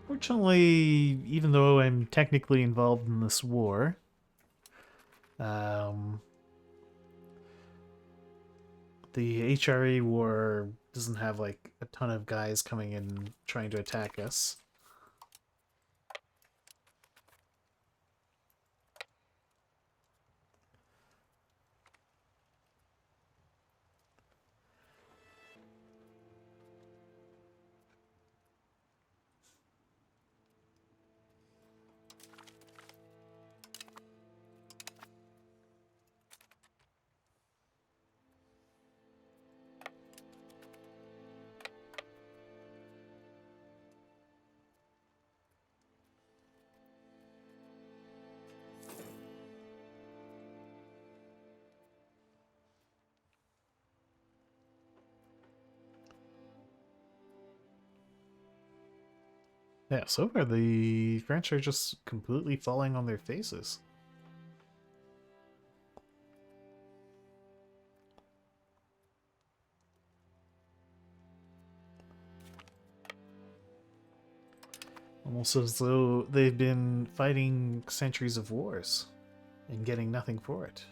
Fortunately, even though I'm technically involved in this war, the HRA war doesn't have like a ton of guys coming in trying to attack us. Yeah, so far the French are just completely falling on their faces. Almost as though they've been fighting centuries of wars and getting nothing for it.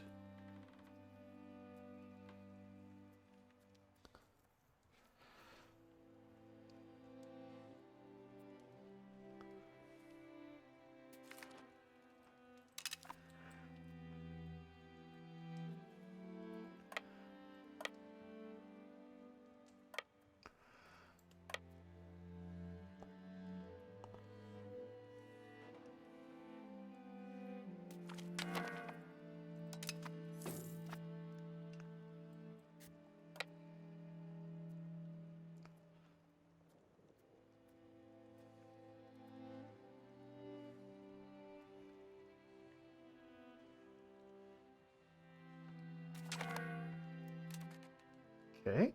Okay.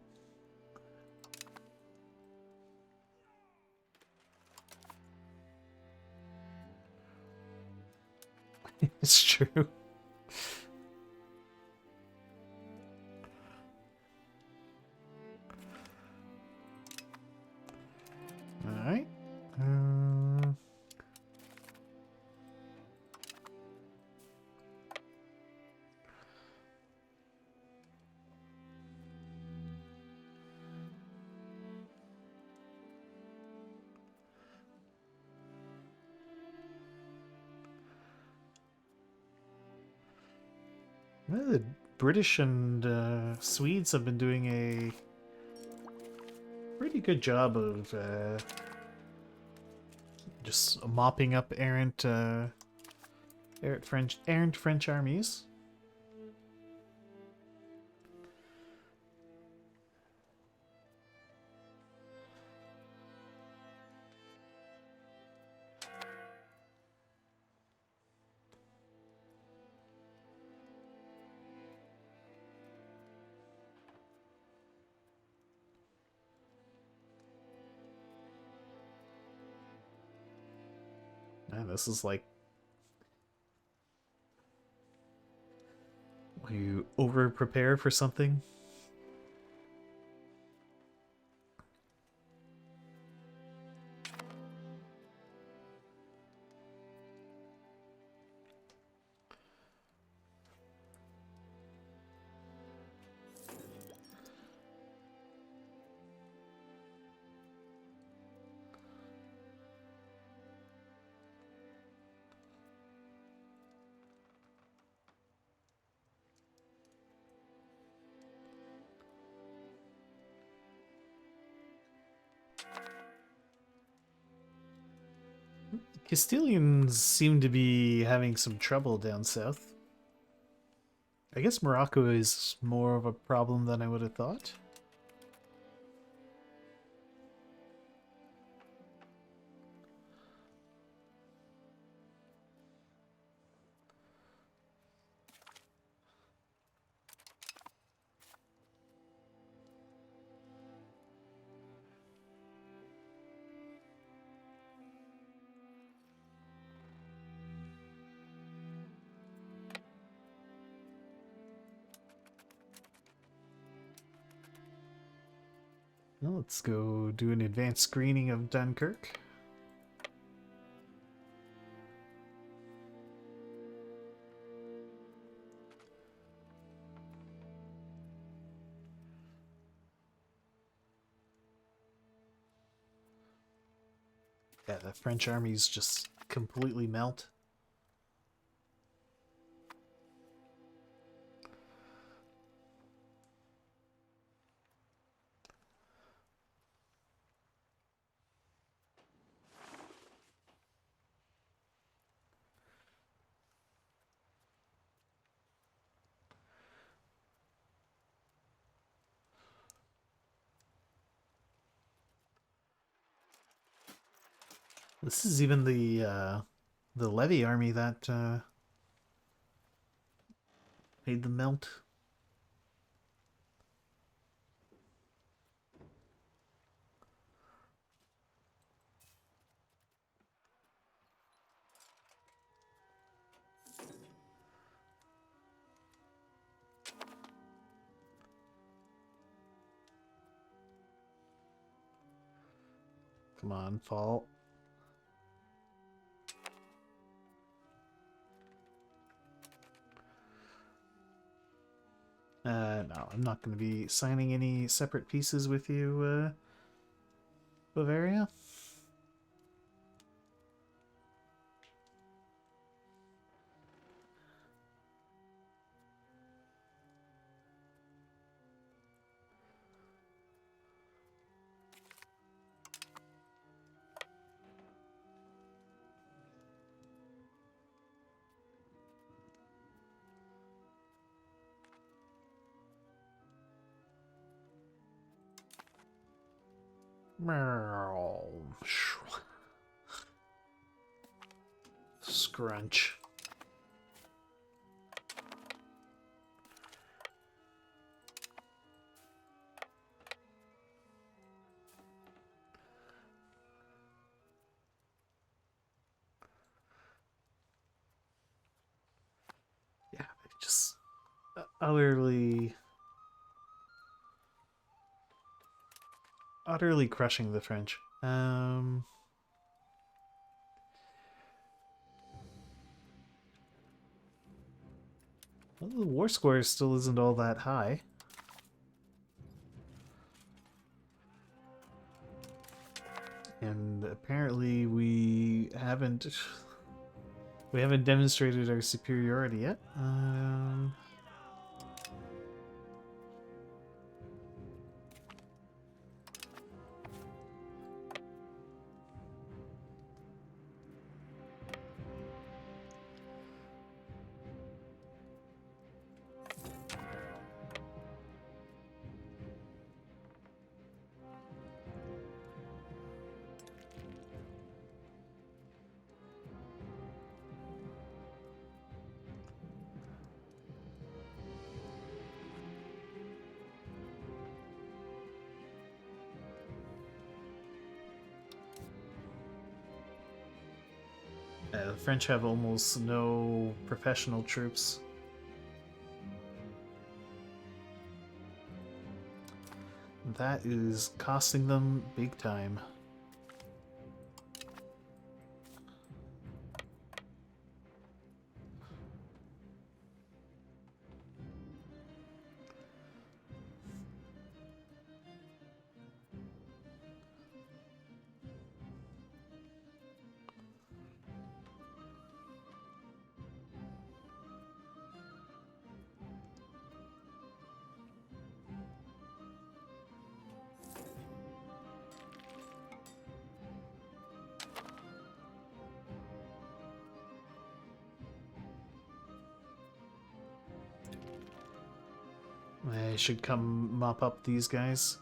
It's true. Alright. Well, the British and Swedes have been doing a pretty good job of just mopping up errant French armies. Man, this is like You over prepare for something. Castilians seem to be having some trouble down south. I guess Morocco is more of a problem than I would have thought. Well, let's go do an advanced screening of Dunkirk. Yeah, the French armies just completely melt. This is even the Levy army that made them melt. Come on, fall. No, I'm not going to be signing any separate pieces with you, Bavaria. Scrunch. Yeah, just utterly crushing the French. Well, the war score still isn't all that high. And apparently we haven't demonstrated our superiority yet. The French have almost no professional troops. That is costing them big time. I should come mop up these guys.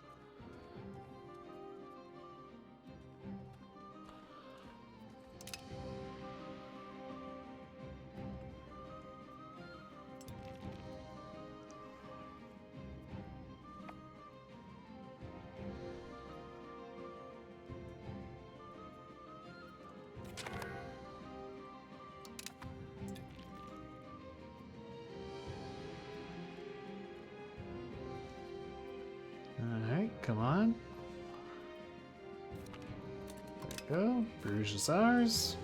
Alright, come on. There we go. Bruges is ours.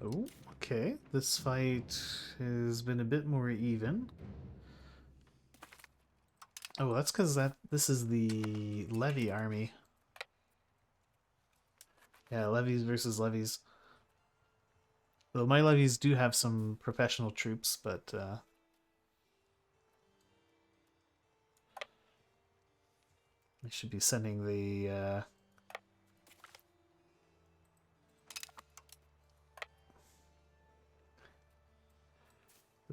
Oh, okay. This fight has been a bit more even. Oh, that's because this is the Levy army. Yeah, levies versus levies. Though my levies do have some professional troops, but I should be sending the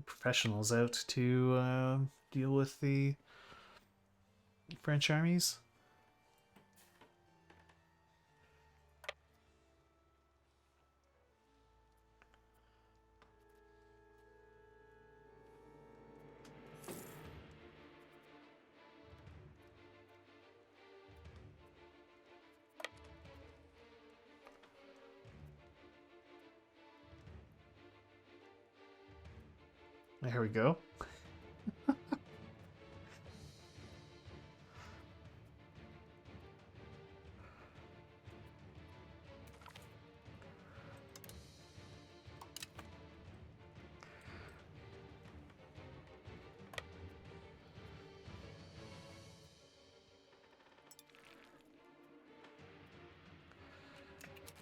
professionals out to deal with the French armies. There we go.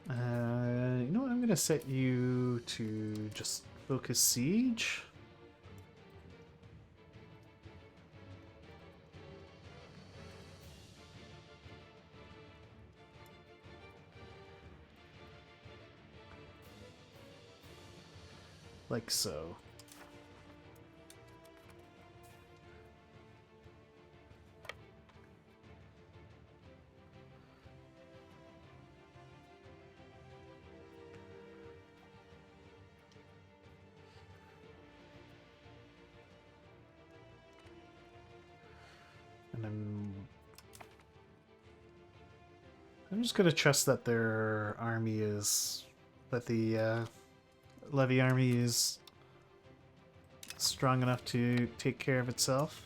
You know what? I'm gonna set you to just focus siege. Like so. And I'm just gonna trust that their army is, that the Levy army is strong enough to take care of itself.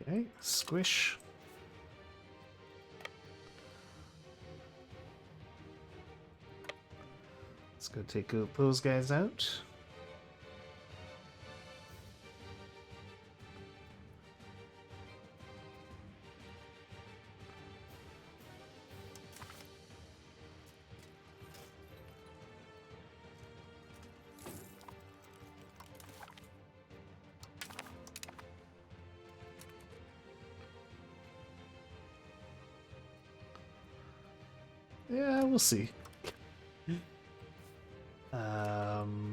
Okay, squish. Let's go take those guys out. Yeah, we'll see. Um.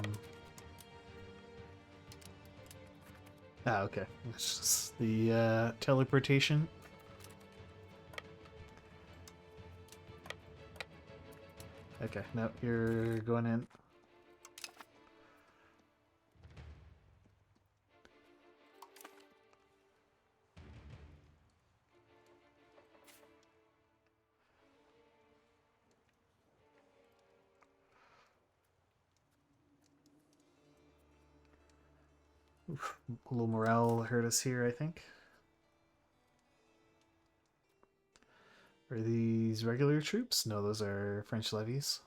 Okay. It's just the teleportation. Okay, no, you're going in. Oof, a little morale hurt us here, I think. Are these regular troops? No, those are French levies.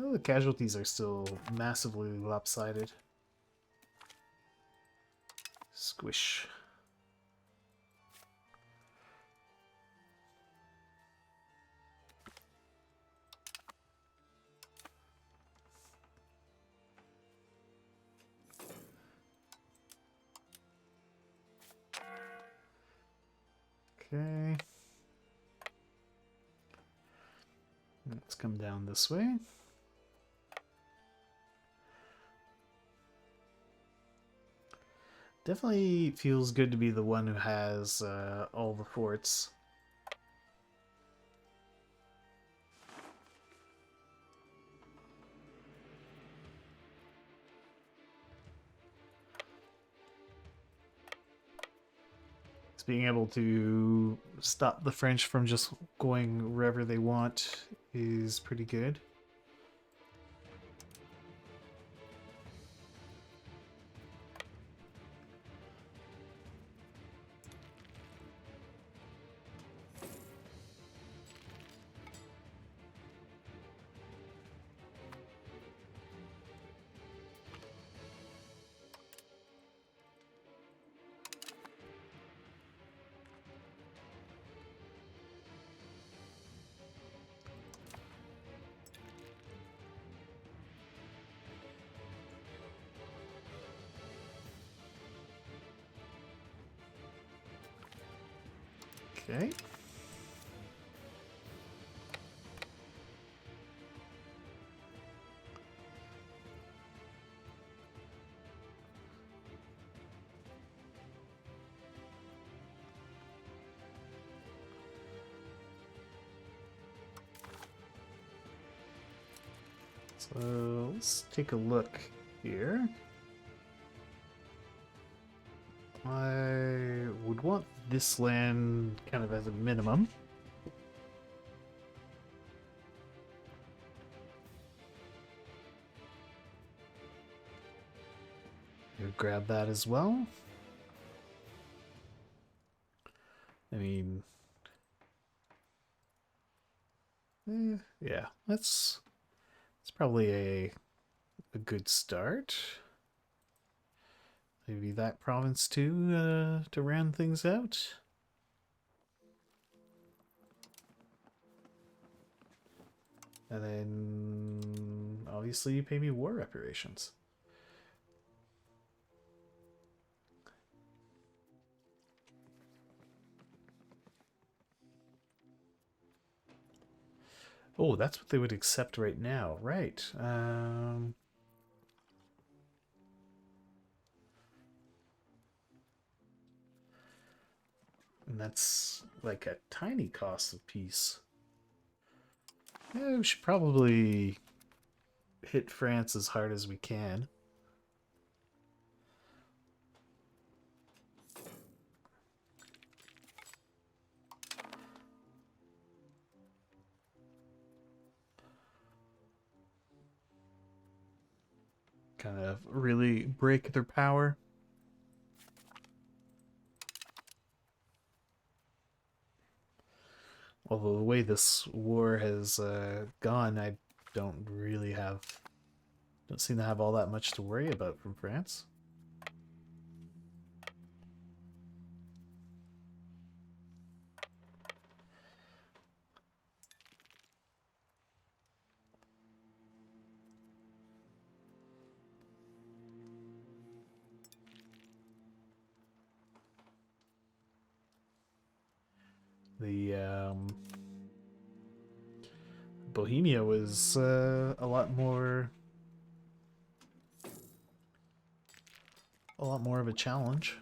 Oh, the casualties are still massively lopsided. Squish. Okay. Let's come down this way. Definitely feels good to be the one who has all the forts. So being able to stop the French from just going wherever they want is pretty good. Okay. So let's take a look here. I would want this land kind of as a minimum. Grab that as well. I mean, yeah, that's probably a good start. Maybe that province too to round things out. And then obviously you pay me war reparations. Oh, that's what they would accept right now. Right. And that's like a tiny cost of peace. Yeah, we should probably hit France as hard as we can. Kind of really break their power. Although the way this war has gone, I don't really don't seem to have all that much to worry about from France. The Bohemia was a lot more of a challenge.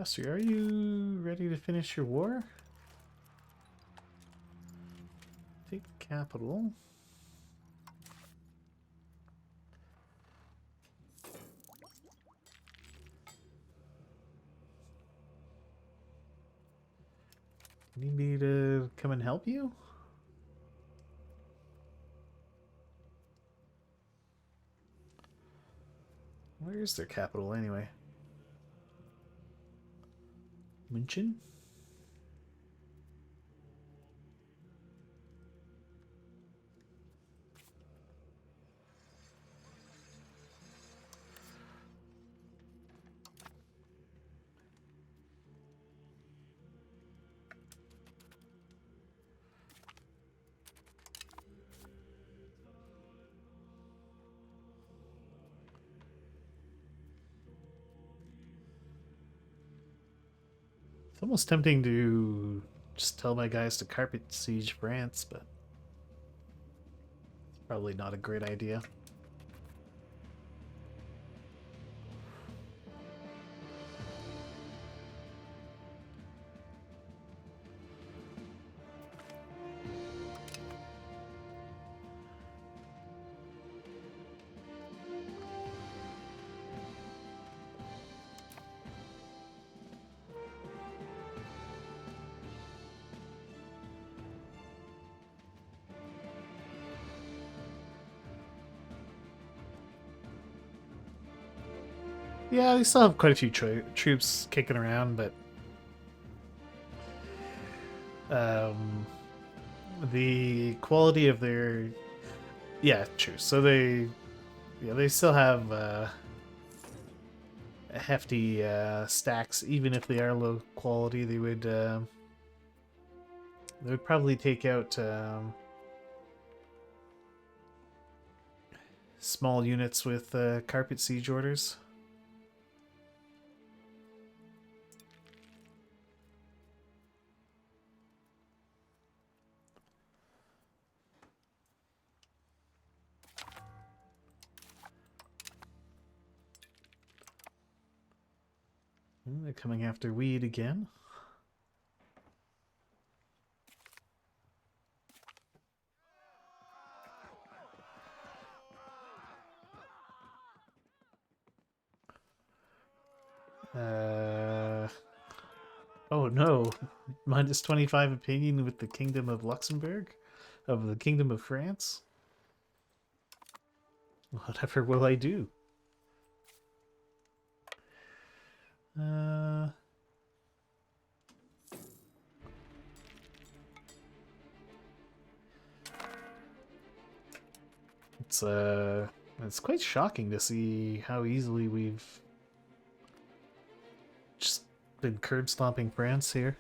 So are you ready to finish your war? Take the capital. Need me to come and help you? Where is their capital anyway? München? It's almost tempting to just tell my guys to carpet siege France, but it's probably not a great idea. Yeah, they still have quite a few troops kicking around, but the quality of their true. So they still have hefty stacks, even if they are low quality. They would probably take out small units with carpet siege orders. They're coming after weed again. Oh no, minus 25 opinion with the Kingdom of Luxembourg, of the Kingdom of France. Whatever will I do? It's quite shocking to see how easily we've just been curb stomping France here.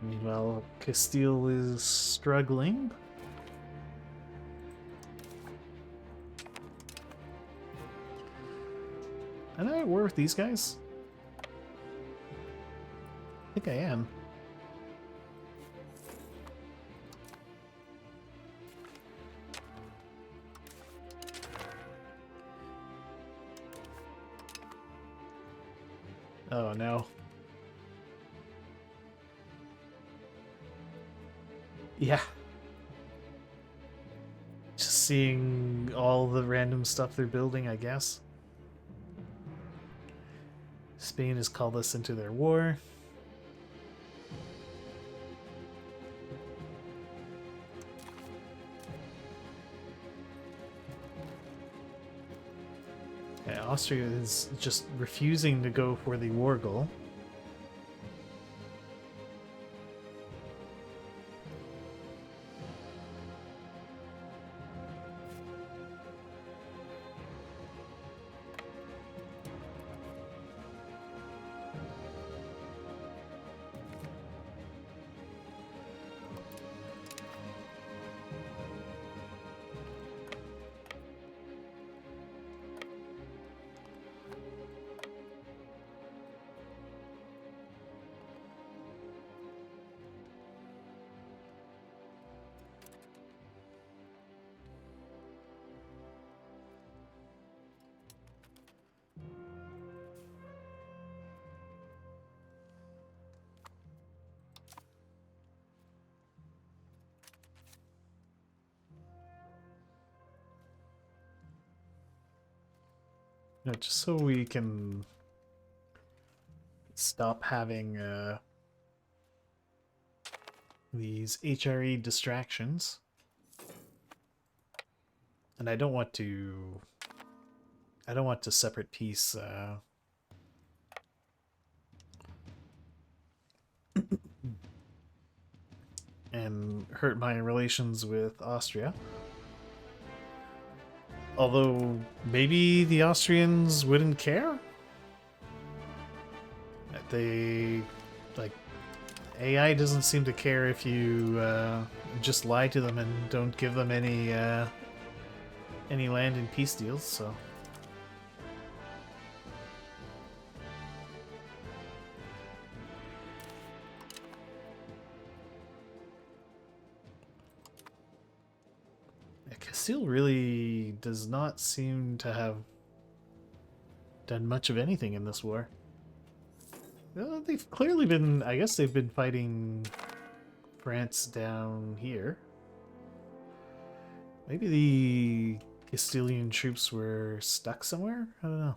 Meanwhile, Castile is struggling. Am I at war with these guys? think I am. Oh no. Yeah. Just seeing all the random stuff they're building, I guess. Spain has called us into their war. Yeah, Austria is just refusing to go for the war goal. You know, just so we can stop having these HRE distractions. And I don't want to separate piece and hurt my relations with Austria. Although maybe the Austrians wouldn't care. They like AI doesn't seem to care if you just lie to them and don't give them any land in peace deals. So. Castile really does not seem to have done much of anything in this war. They've clearly been, I guess they've been fighting France down here. Maybe the Castilian troops were stuck somewhere? I don't know.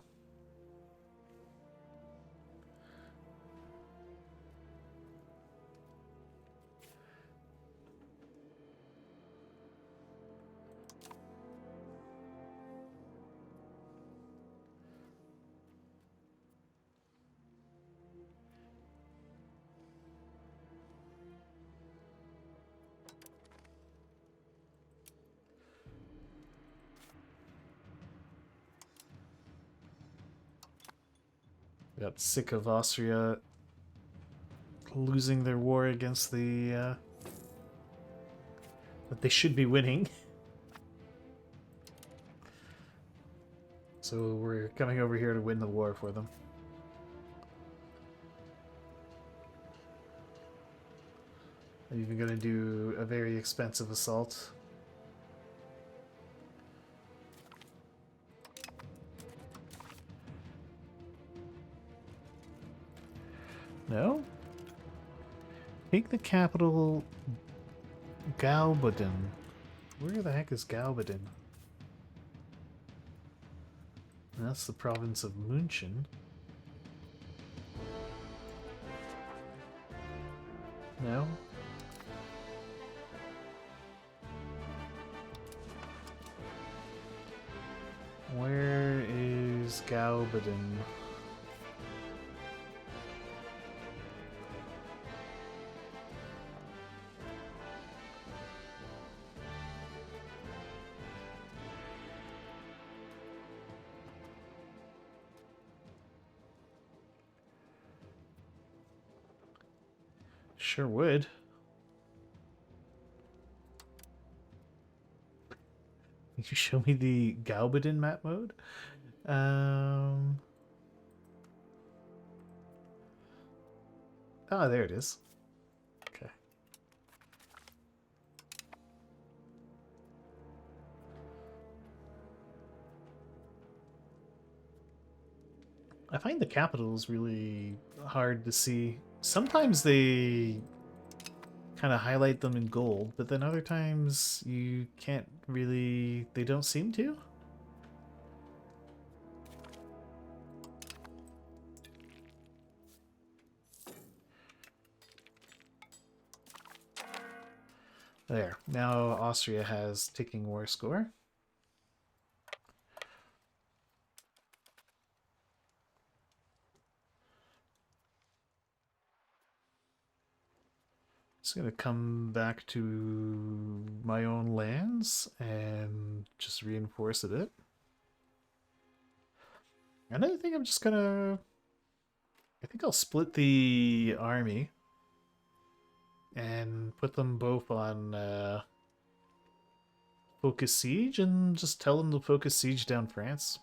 Got sick of Austria losing their war against the that they should be winning. So we're coming over here to win the war for them. I'm even gonna do a very expensive assault. No? Take the capital, Gaubadin. Where the heck is Gaubadin? That's the province of München. No? Where is Gaubadin? Sure would. Can you show me the Gaubadin map mode? Ah, there it is. Okay. I find the capitals really hard to see. Sometimes they kind of highlight them in gold, but then other times you can't really... They don't seem to? There. Now Austria has ticking war score. Just gonna come back to my own lands and just reinforce a bit. And I think I'm just gonna... I think I'll split the army and put them both on focus siege and just tell them to focus siege down France.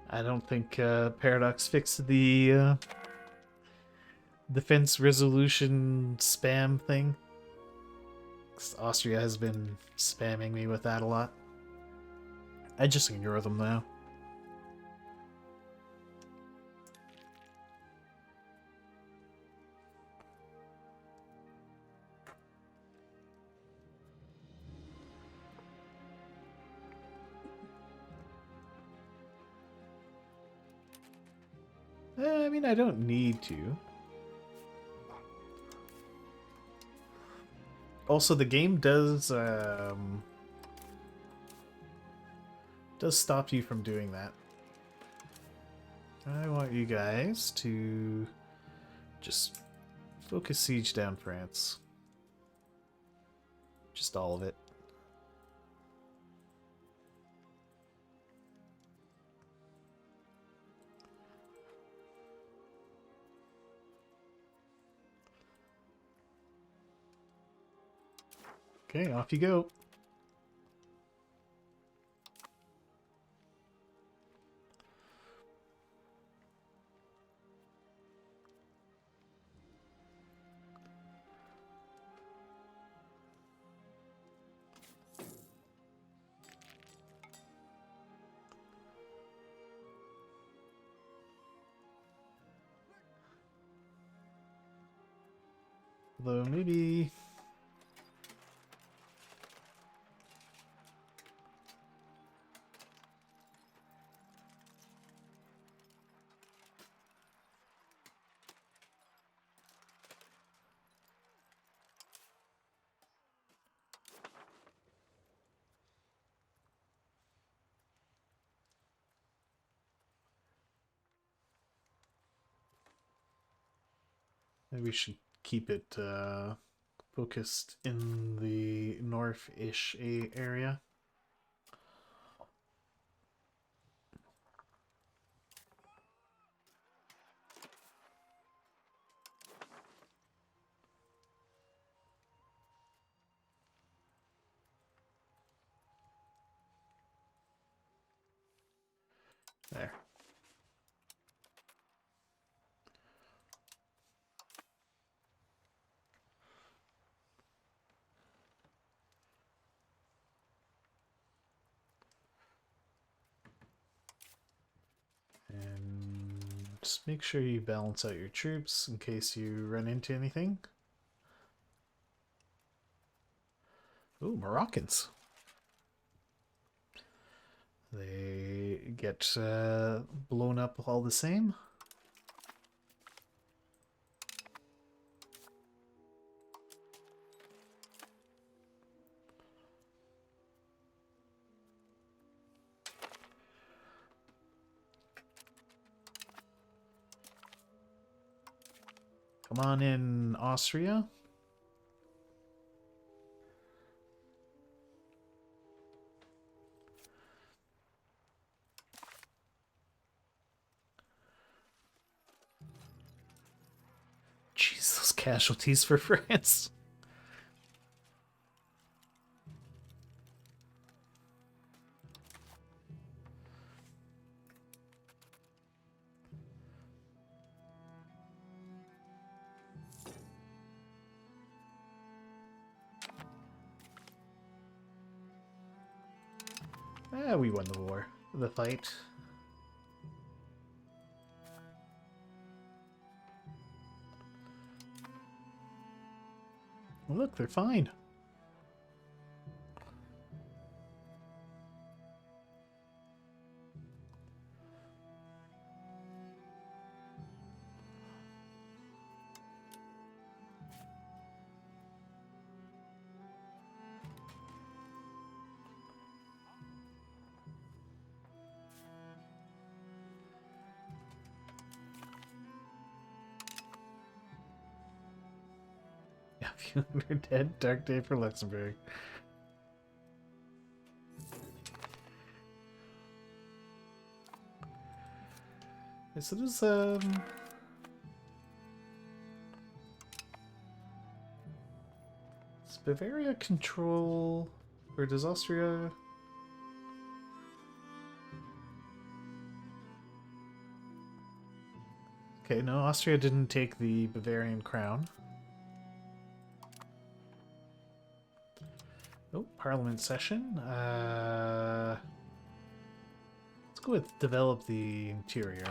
I don't think Paradox fixed the defense resolution spam thing. 'Cause Austria has been spamming me with that a lot. I just ignore them now. I mean, I don't need to. Also, the game does stop you from doing that. I want you guys to just focus siege down France. Just all of it. Okay, off you go. Although maybe... maybe we should keep it focused in the north-ish area. There. And just make sure you balance out your troops in case you run into anything. Ooh, Moroccans. They get blown up all the same. Come on in, Austria. casualties for France. We won the war. The fight. Well, look, they're fine. A few hundred dead. Dark day for Luxembourg. So does does Bavaria control, or does Austria? Okay, no, Austria didn't take the Bavarian crown. Oh, Parliament session. Let's go with develop the interior.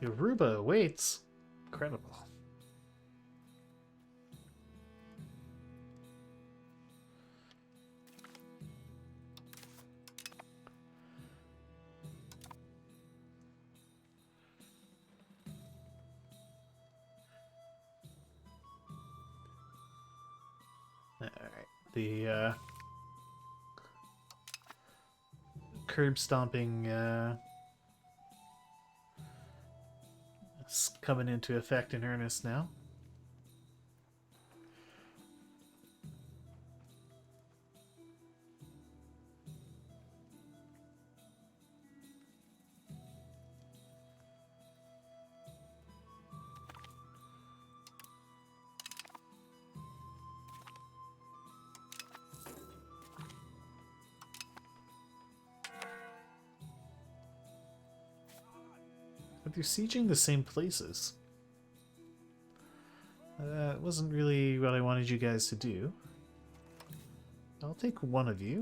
Yoruba awaits. Incredible. Alright, the curb stomping is coming into effect in earnest now. But they're sieging the same places. That wasn't really what I wanted you guys to do. I'll take one of you.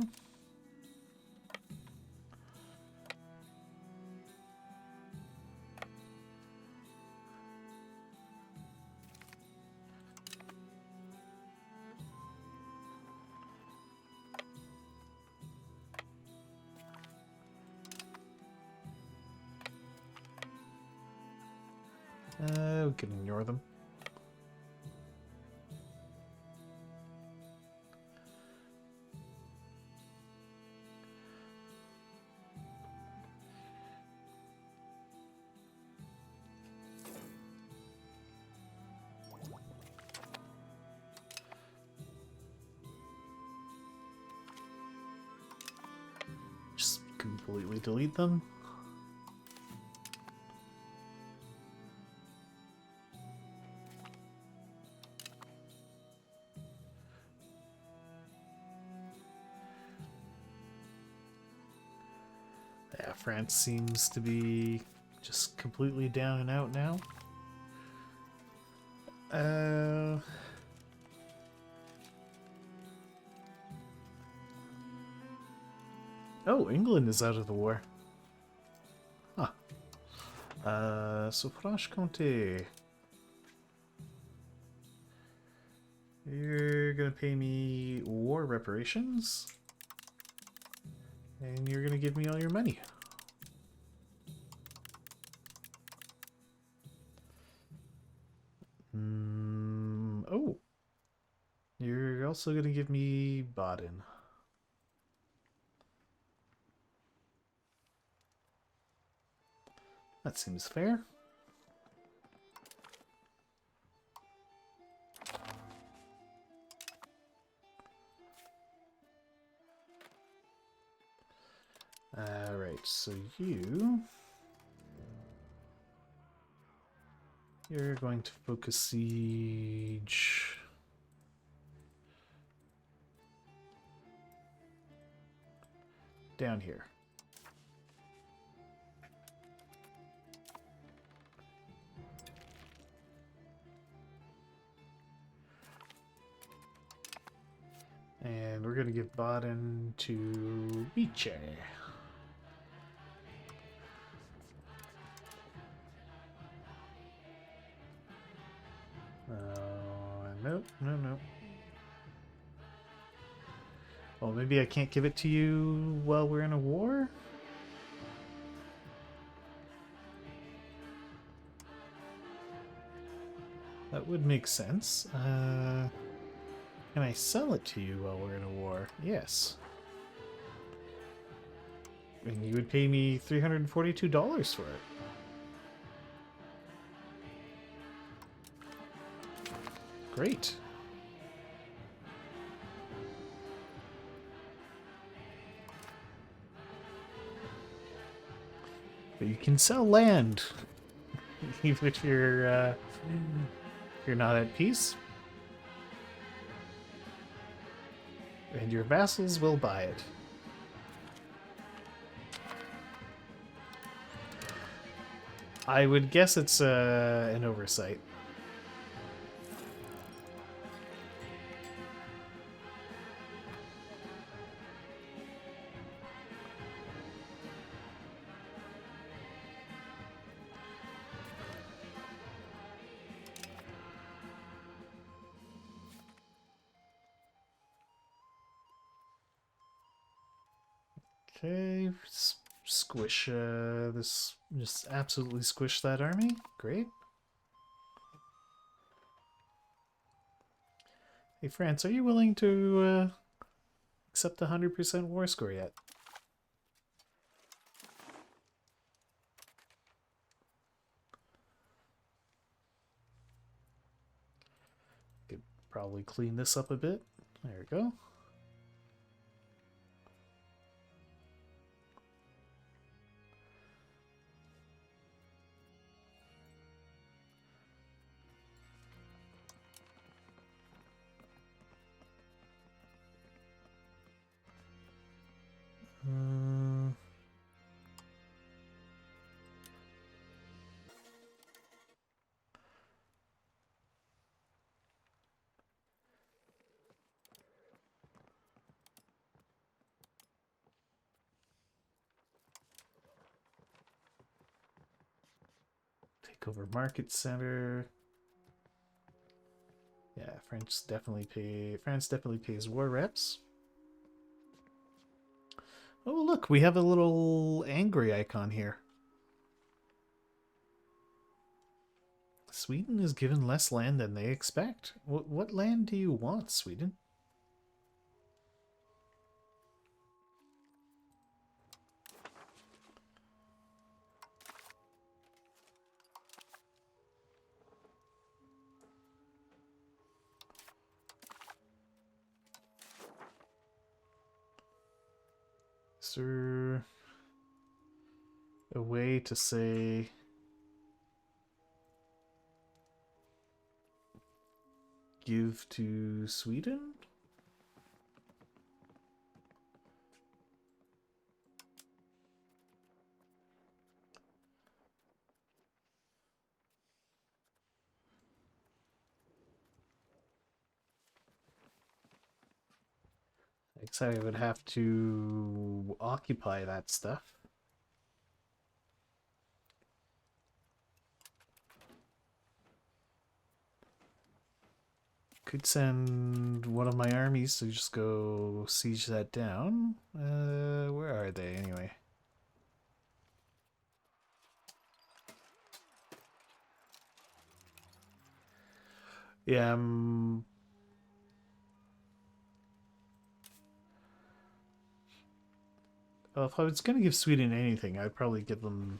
We can ignore them. Just completely delete them. Yeah, France seems to be just completely down and out now. Oh, England is out of the war. Huh. So Franche-Comté. You're gonna pay me war reparations. And you're gonna give me all your money. Oh. You're also gonna give me Baden. That seems fair. so you're going to focus siege down here. And we're going to give Baden to Viche. Nope, no. Well, maybe I can't give it to you while we're in a war? That would make sense. Can I sell it to you while we're in a war? Yes. And you would pay me $342 for it. Great. But you can sell land, even if you're not at peace. And your vassals will buy it. I would guess it's an oversight. Okay, squish this, just absolutely squish that army. Great. Hey France, are you willing to accept a 100% war score yet? Could probably clean this up a bit. There we go. Take over market center. Yeah, France definitely pays war reps. Oh, look, we have a little angry icon here. Sweden is given less land than they expect. What land do you want, Sweden? Is there a way to say give to Sweden? I guess I would have to occupy that stuff. Could send one of my armies to just go siege that down. Where are they anyway? Yeah, well, if I was going to give Sweden anything, I'd probably give them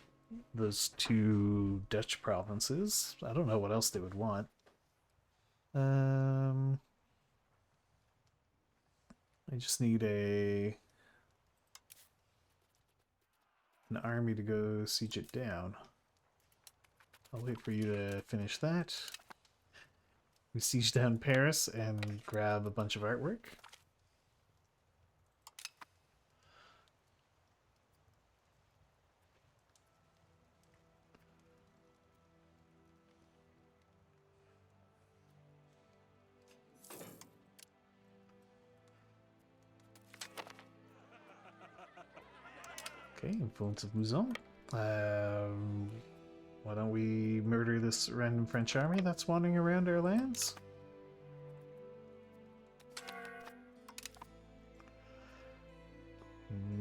those two Dutch provinces. I don't know what else they would want. I just need a... an army to go siege it down. I'll wait for you to finish that. We siege down Paris and grab a bunch of artwork. Okay, influence of Mouzon. Why don't we murder this random French army that's wandering around our lands?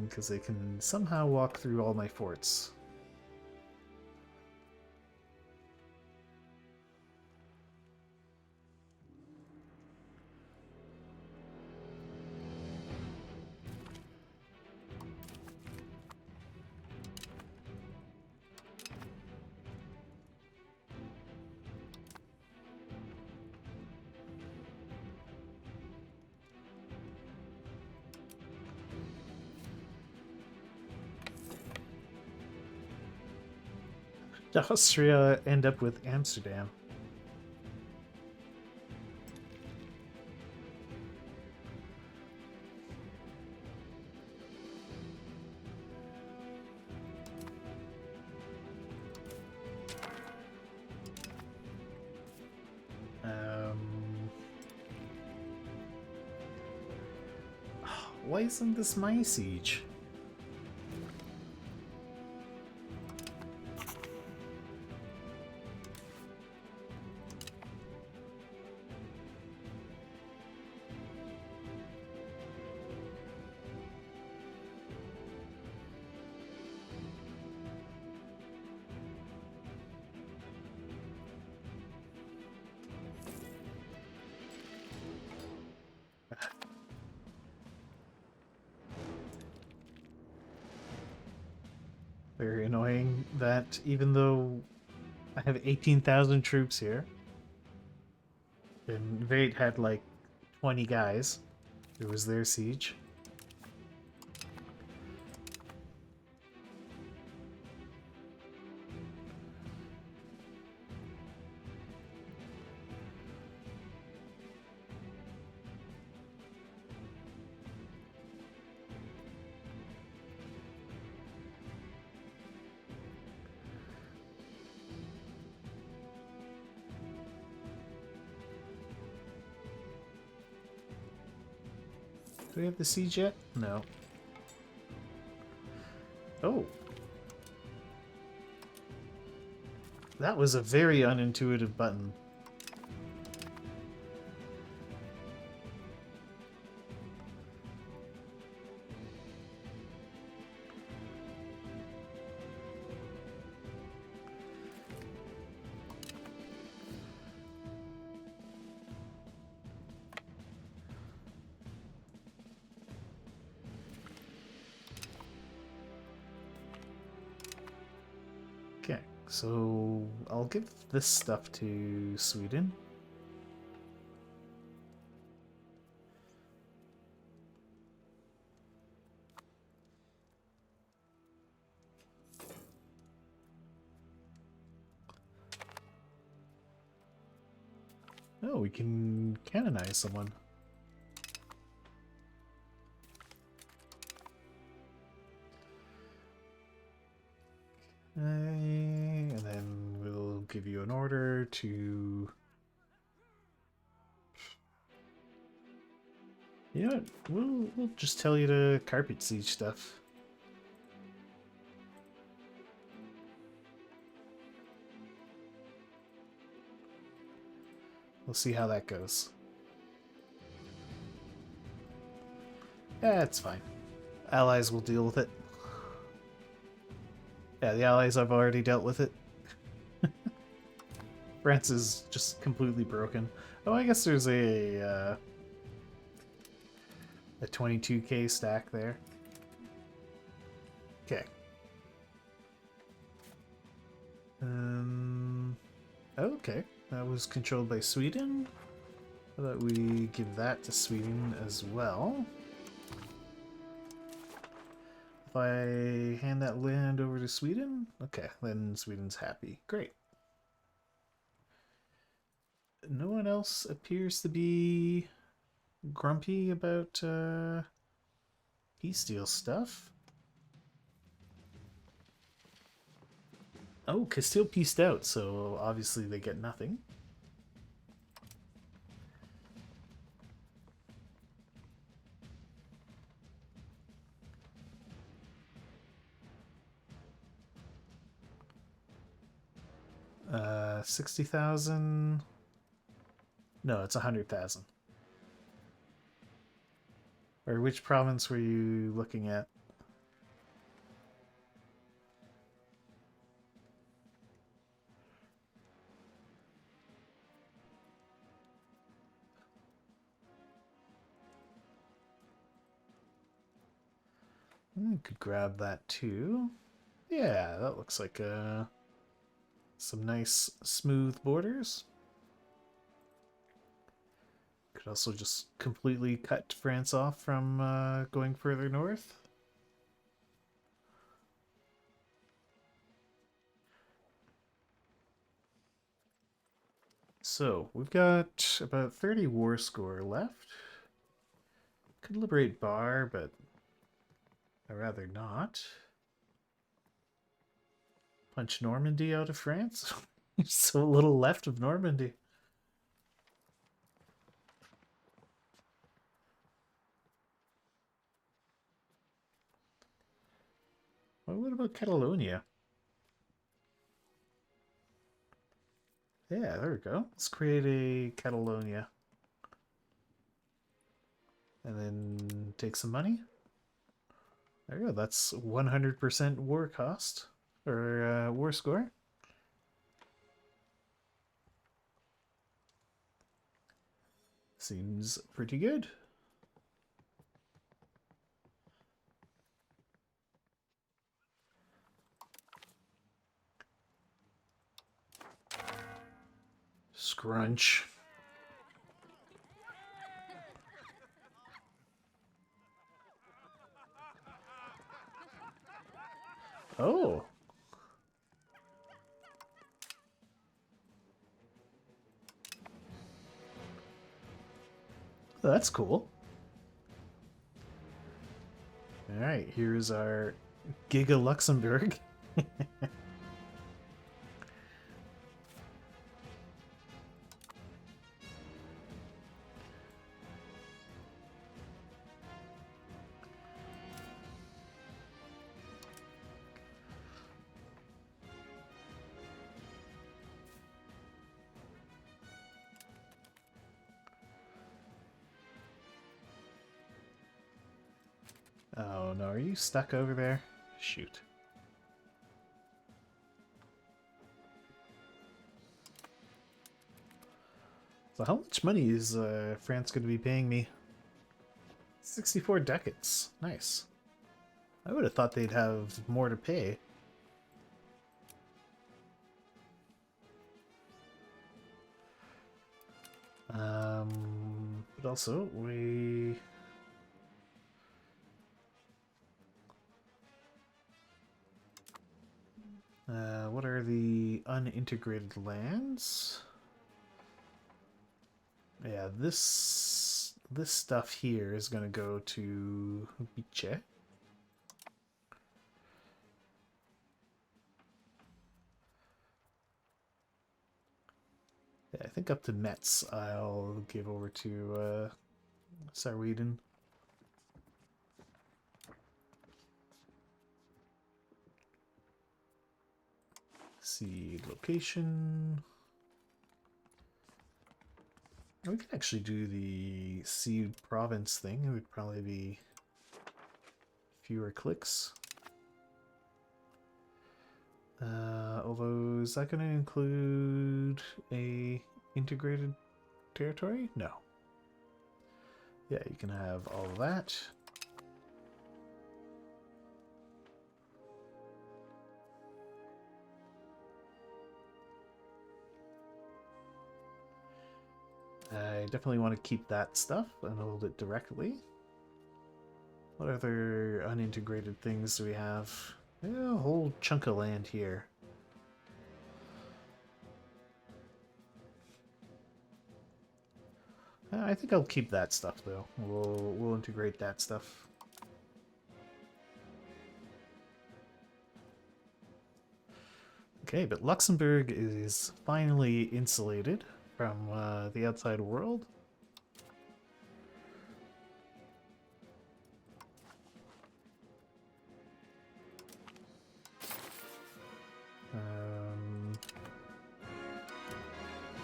Because they can somehow walk through all my forts. Austria end up with Amsterdam. Why isn't this my siege? Very annoying that even though I have 18,000 troops here, and Invade had like 20 guys, it was their siege. Do we have the siege yet? No. Oh. That was a very unintuitive button. Okay, so I'll give this stuff to Sweden. Oh, we can canonize someone. And then we'll give you an order to... You know what? We'll just tell you to carpet siege stuff. We'll see how that goes. Yeah, it's fine. Allies will deal with it. Yeah, the Allies have already dealt with it. France is just completely broken. Oh, I guess there's a 22k stack there. Okay. Okay. That was controlled by Sweden. How about we give that to Sweden as well? if I hand that land over to Sweden? Okay, then Sweden's happy. Great. No one else appears to be grumpy about peace deal stuff. Oh, Castile pieced out, so obviously they get nothing. Uh, 60,000. No, it's 100,000. Or which province were you looking at? Could grab that too. Yeah, that looks like some nice smooth borders. Could also just completely cut France off from going further north. So, we've got about 30 war score left. Could liberate Bar, but I'd rather not. Punch Normandy out of France? There's so little left of Normandy. Well, what about Catalonia? Yeah, there we go. Let's create a Catalonia. And then take some money. There we go. That's 100% war cost. Or war score. Seems pretty good. Scrunch. Oh. That's cool. Alright, here's our Giga Luxembourg. Oh no, are you stuck over there? Shoot. So how much money is France going to be paying me? 64 ducats. Nice. I would have thought they'd have more to pay. But also, what are the unintegrated lands? Yeah, this stuff here is going to go to Biche. Yeah, I think up to Metz I'll give over to Sarweden. See location. We can actually do the seed province thing. It would probably be fewer clicks. Although, is that going to include a integrated territory? No. Yeah, you can have all of that. I definitely want to keep that stuff and hold it directly. What other unintegrated things do we have? Yeah, a whole chunk of land here. I think I'll keep that stuff though. We'll integrate that stuff. Okay, but Luxembourg is finally insulated from the outside world.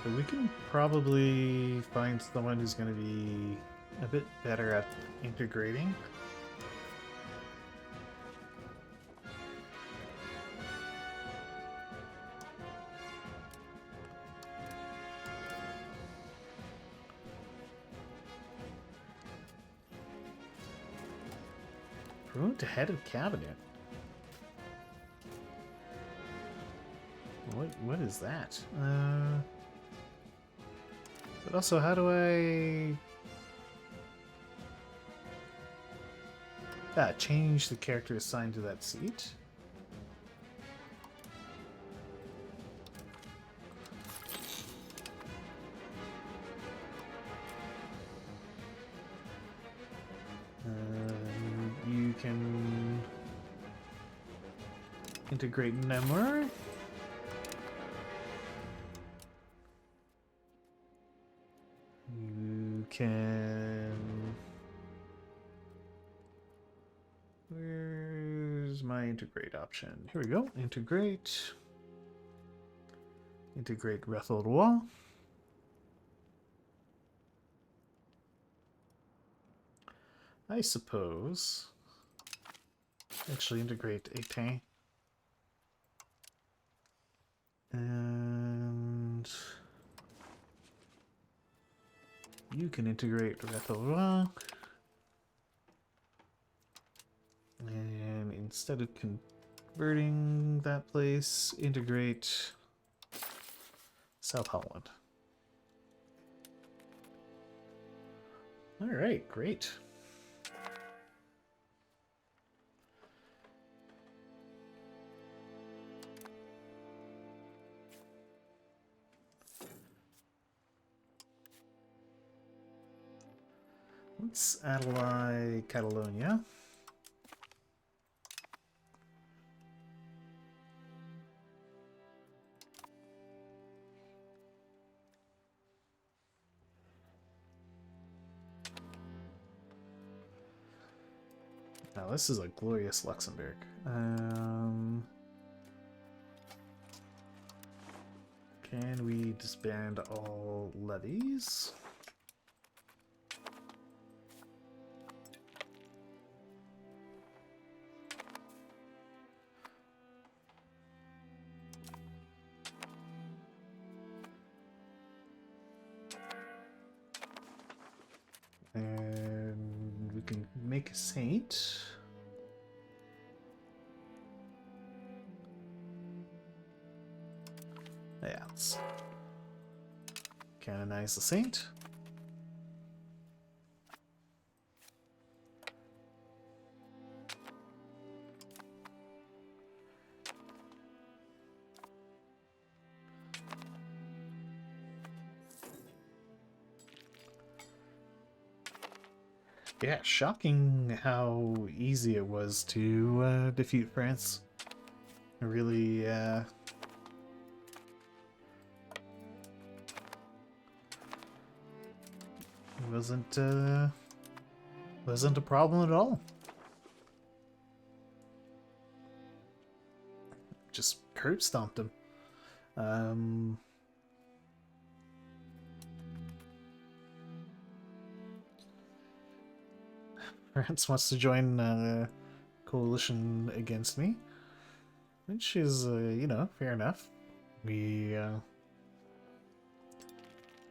But we can probably find someone who's going to be a bit better at integrating. Promote to head of cabinet. What is that? But also, how do I change the character assigned to that seat? You can integrate Nemor. You can... Where's my integrate option? Here we go. Integrate. Integrate Rethelroy. I suppose. Actually integrate Etain. And you can integrate Rethelroy. And instead of converting that place, integrate South Holland. Alright, great. Let's ally Catalonia. Now this is a glorious Luxembourg. Can we disband all levies? And we can make a saint. Yeah, let's canonize the saint. Yeah, shocking how easy it was to defeat France. It really, wasn't a problem at all. Just curb stomped him. France wants to join a coalition against me, which is, you know, fair enough. We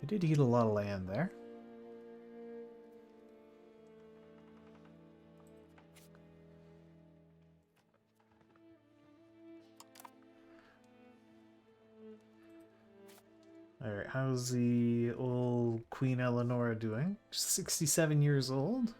did eat a lot of land there. Alright, how's the old Queen Eleonora doing? 67 years old?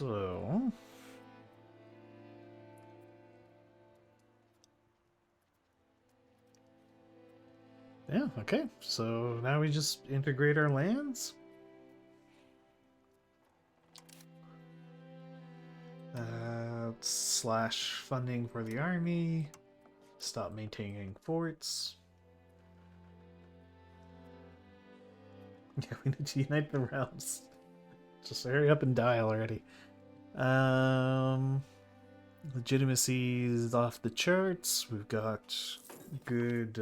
So... yeah, okay. So now we just integrate our lands. Slash funding for the army. Stop maintaining forts. Yeah, we need to unite the realms. Just hurry up and die already. Legitimacy is off the charts. We've got good...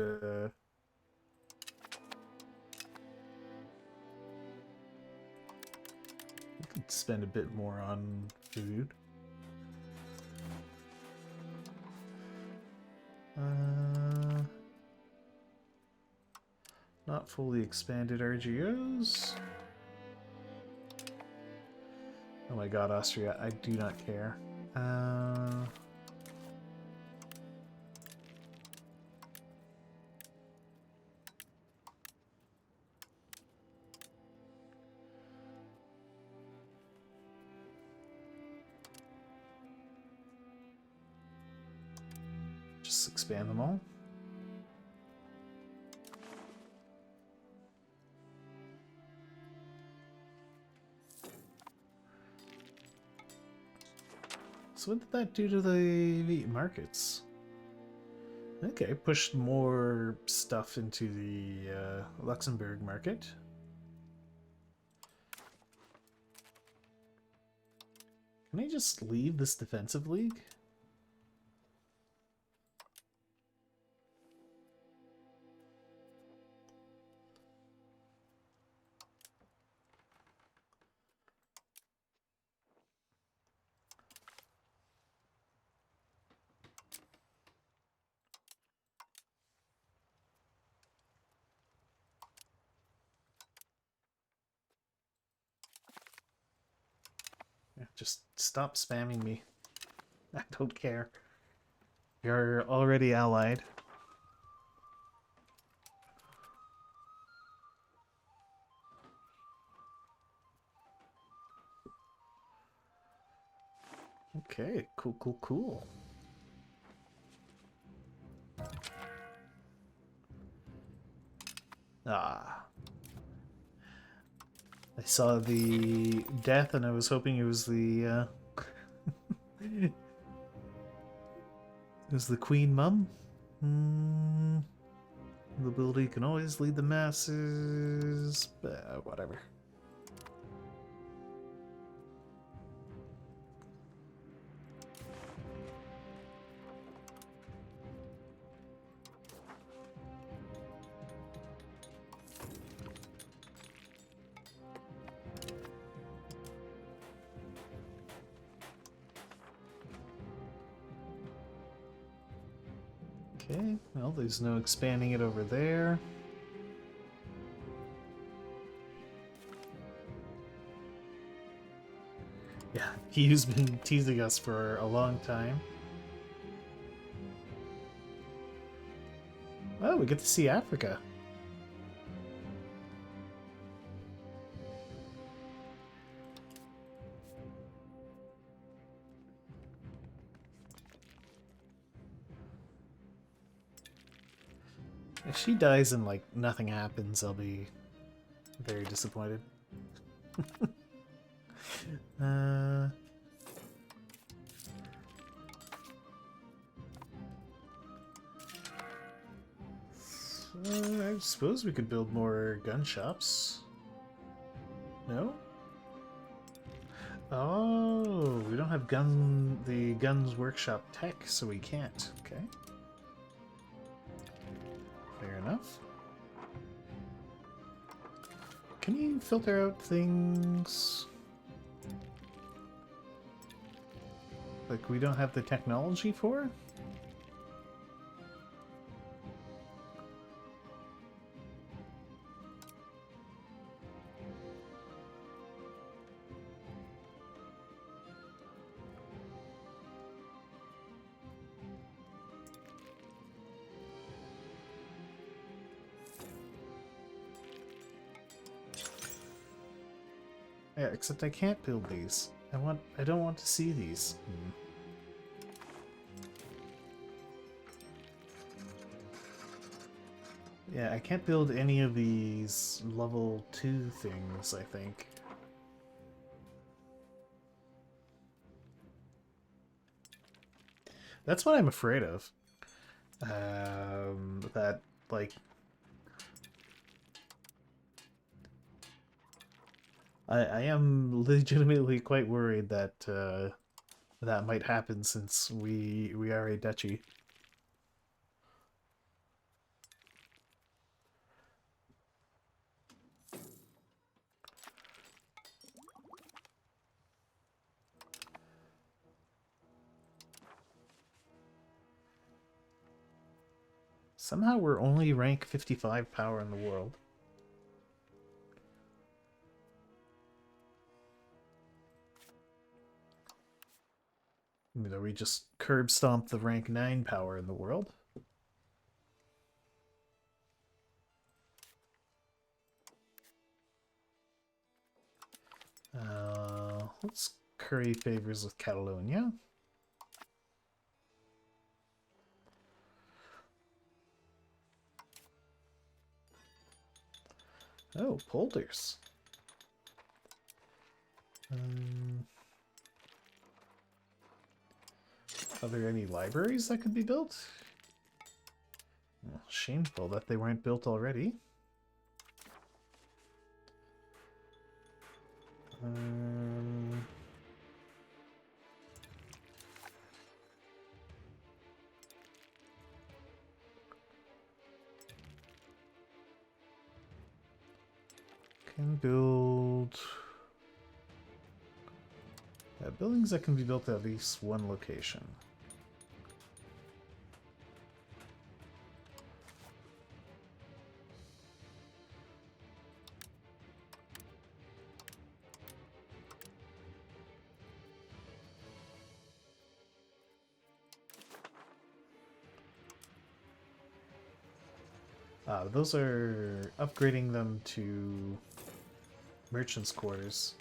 we could spend a bit more on food. Not fully expanded RGOs. Oh my god, Austria, I do not care. Just expand them all. So what did that do to the markets? Okay, pushed more stuff into the Luxembourg market. Can I just leave this defensive league? Yeah, just stop spamming me. I don't care. You're already allied. Okay, cool, cool, cool. Ah. I saw the death and I was hoping it was the it was the Queen Mum. The ability can always lead the masses, but whatever. Okay, well, there's no expanding it over there. Yeah, he's been teasing us for a long time. Oh, we get to see Africa. If she dies and, like, nothing happens, I'll be very disappointed. I suppose we could build more gun shops. No? Oh, we don't have the guns workshop tech, so we can't. Okay. Fair enough. Can you filter out things like we don't have the technology for? Yeah, except I can't build these. I don't want to see these. Yeah, I can't build any of these level 2 things, I think. That's what I'm afraid of. That, like... I am legitimately quite worried that, that might happen since we are a duchy. Somehow we're only rank 55 power in the world. Even though we just curb stomped the rank 9 power in the world. Let's curry favors with Catalonia. Oh, polders. Are there any libraries that could be built? Well, shameful that they weren't built already. Can build... buildings that can be built at least one location. Those are upgrading them to merchants' quarters.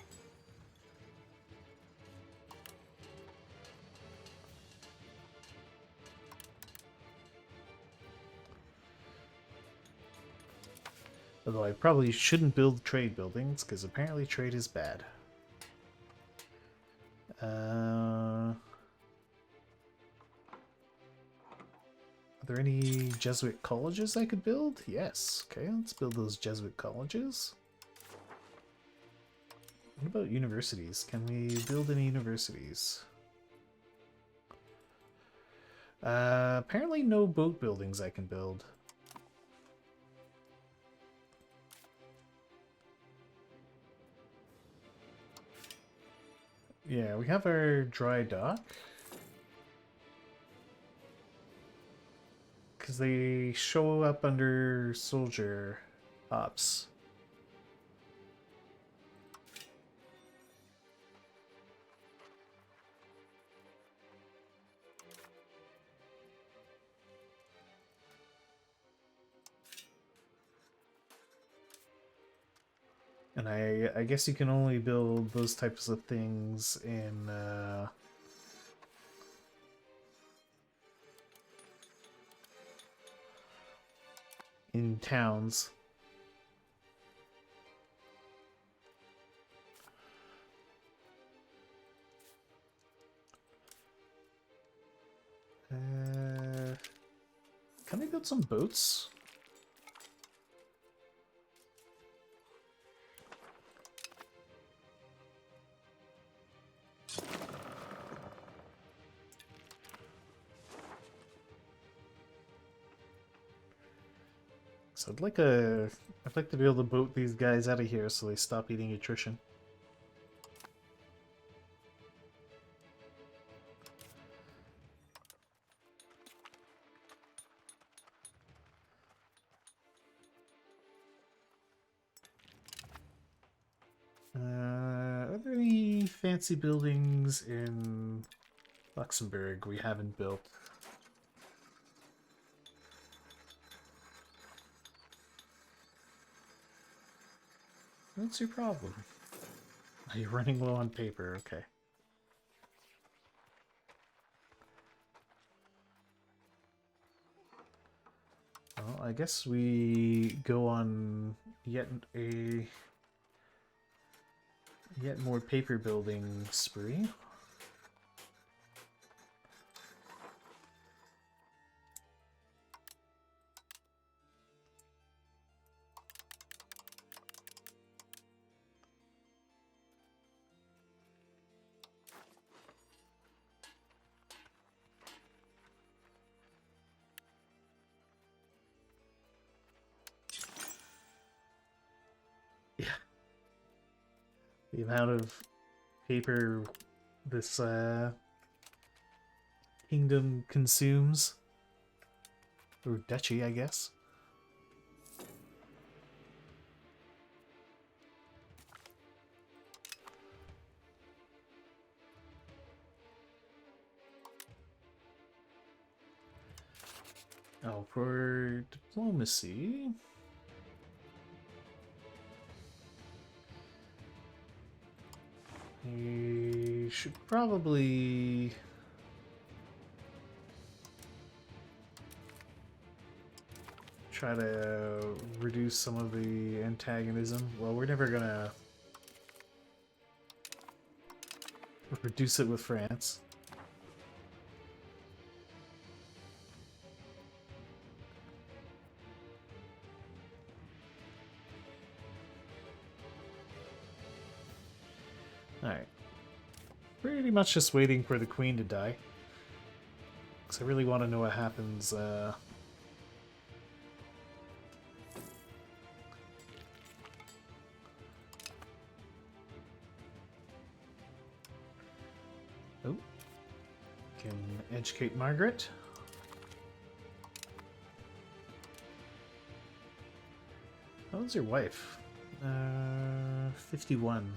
Although I probably shouldn't build trade buildings, because apparently trade is bad. Are there any Jesuit colleges I could build? Yes. Okay, let's build those Jesuit colleges. What about universities? Can we build any universities? Apparently no boat buildings I can build. Yeah, we have our dry dock. Because they show up under soldier ops. And I guess you can only build those types of things in towns. Can I build some boats? So I'd like to be able to boat these guys out of here so they stop eating attrition. Are there any fancy buildings in Luxembourg we haven't built? What's your problem? Are you running low on paper? Okay. Well, I guess we go on yet more paper building spree. Yeah. The amount of paper this kingdom consumes. Or duchy, I guess. Oh, for diplomacy... You should probably... try to reduce some of the antagonism. Well, we're never gonna reduce it with France. Alright. Pretty much just waiting for the queen to die. Because I really want to know what happens, Oh. Can educate Margaret. How old's your wife? 51.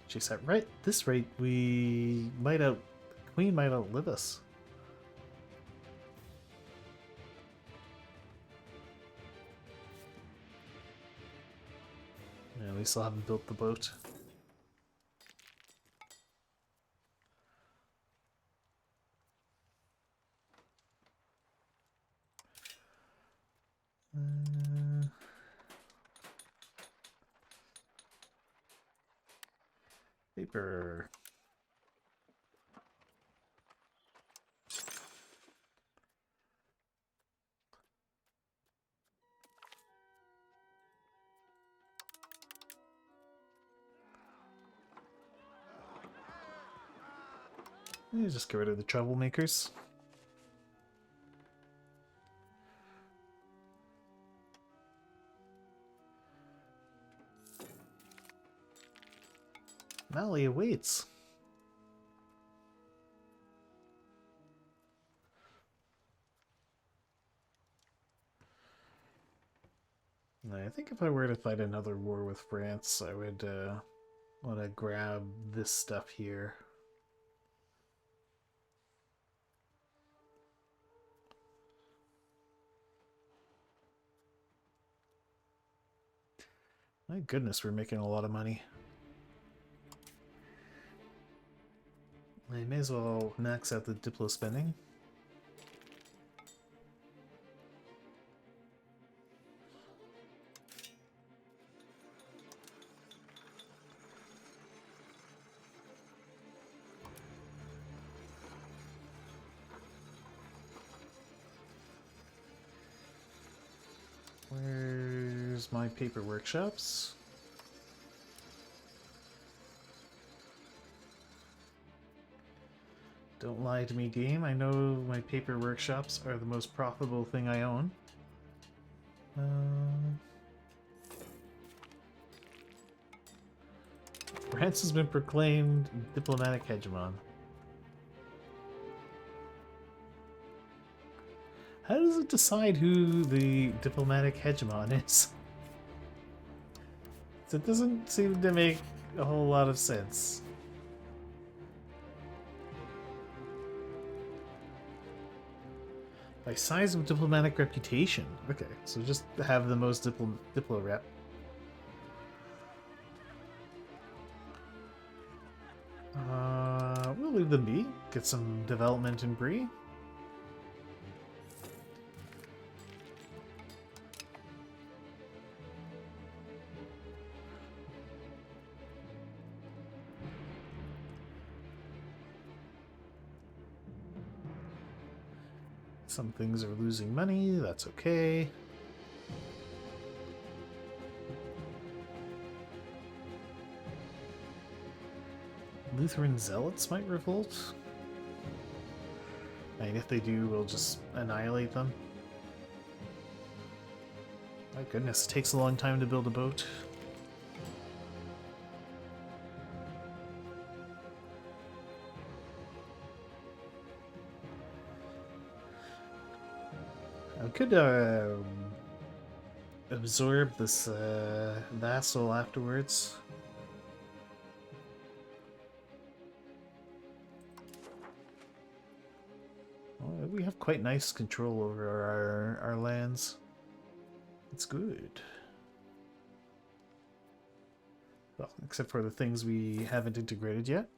Jeez, at this rate, we might Queen might outlive us. Yeah, we still haven't built the boat. Paper. Just get rid of the troublemakers. Mali awaits. I think if I were to fight another war with France, I would want to grab this stuff here. My goodness, we're making a lot of money. I may as well max out the Diplo spending. Where's my paper workshops? Don't lie to me, game. I know my paper workshops are the most profitable thing I own. France has been proclaimed diplomatic hegemon. How does it decide who the diplomatic hegemon is? It doesn't seem to make a whole lot of sense. By size of diplomatic reputation. Okay, so just have the most diplo rep. We'll leave them be. Get some development in Brie. Some things are losing money, that's okay. Lutheran zealots might revolt. And if they do, we'll just annihilate them. My goodness, it takes a long time to build a boat. I could absorb this vassal afterwards. Well, we have quite nice control over our lands. It's good. Well, except for the things we haven't integrated yet.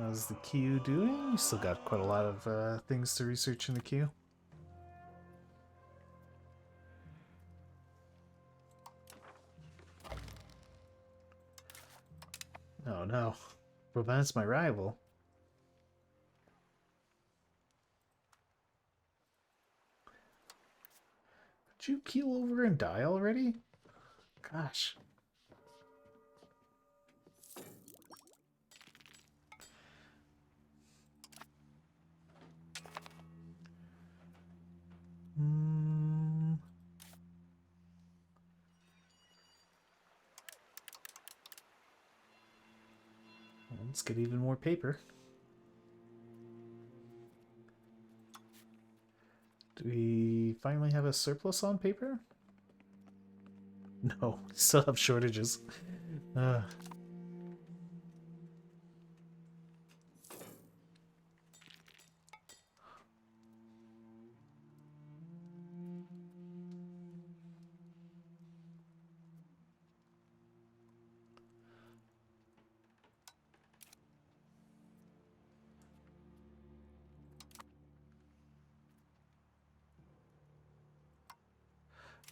How's the queue doing? Still got quite a lot of things to research in the queue. Oh no. Provence my rival. Did you keel over and die already? Gosh. Let's get even more paper. Do we finally have a surplus on paper? No, we still have shortages.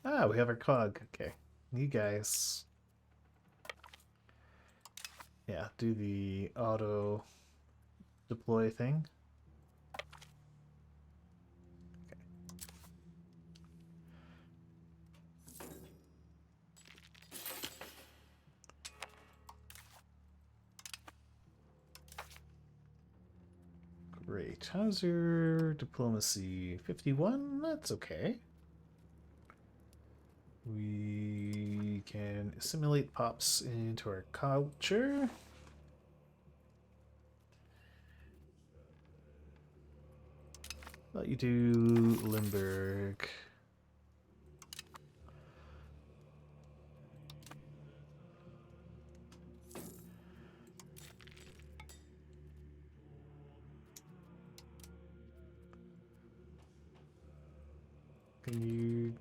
Ah, we have our cog. Okay. You guys. Yeah, do the auto deploy thing. Okay. Great. How's your diplomacy? 51? That's okay. We can assimilate pops into our culture. Let you do Limburg. Can you...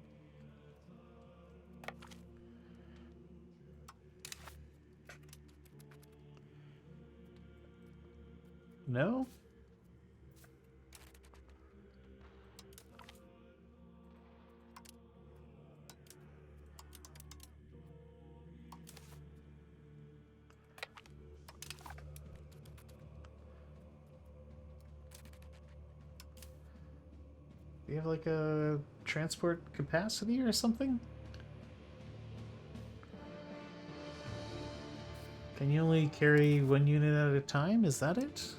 No? Do you have like a transport capacity or something? Can you only carry one unit at a time? Is that it?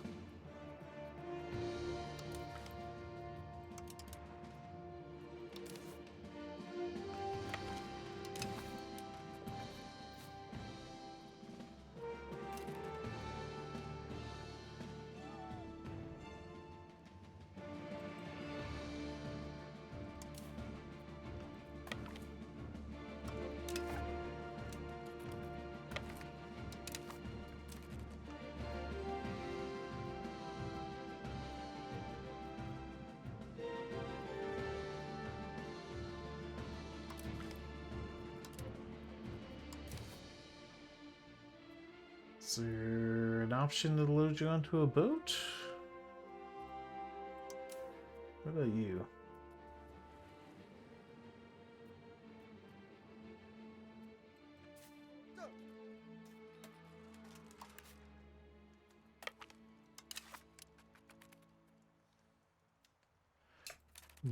Is there an option to load you onto a boat? What about you?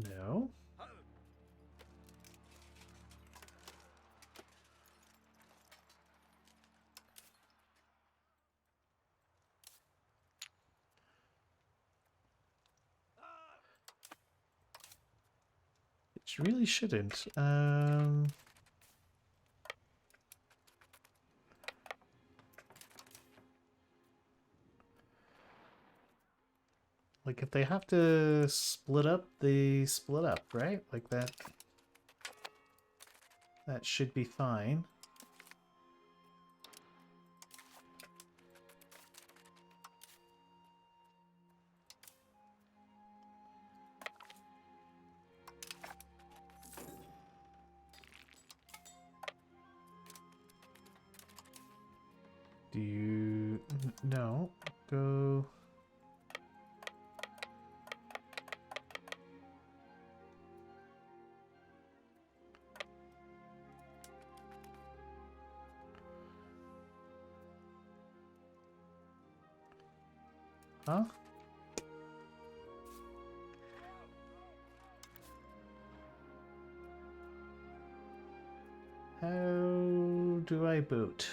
No. It really shouldn't. Like if they have to split up, they split up, right? Like that. That should be fine. Do you... No. Go... Huh? How do I boot?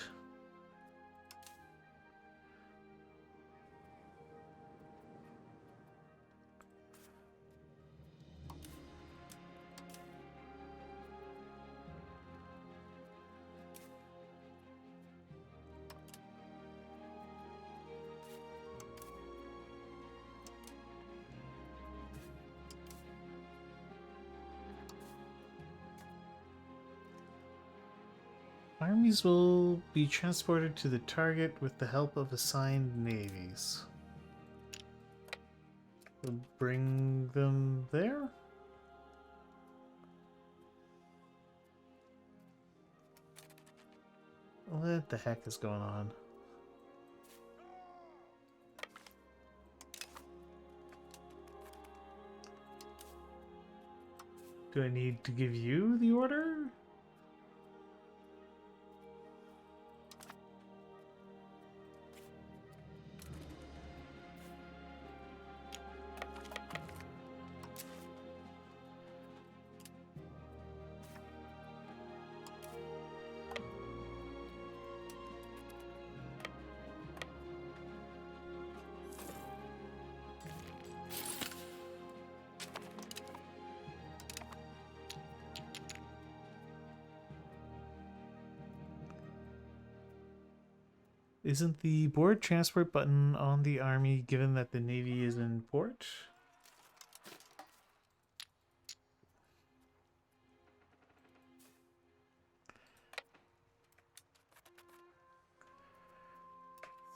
Armies will be transported to the target with the help of assigned navies. We'll bring them there? What the heck is going on? Do I need to give you the order? Isn't the board transport button on the army given that the navy is in port?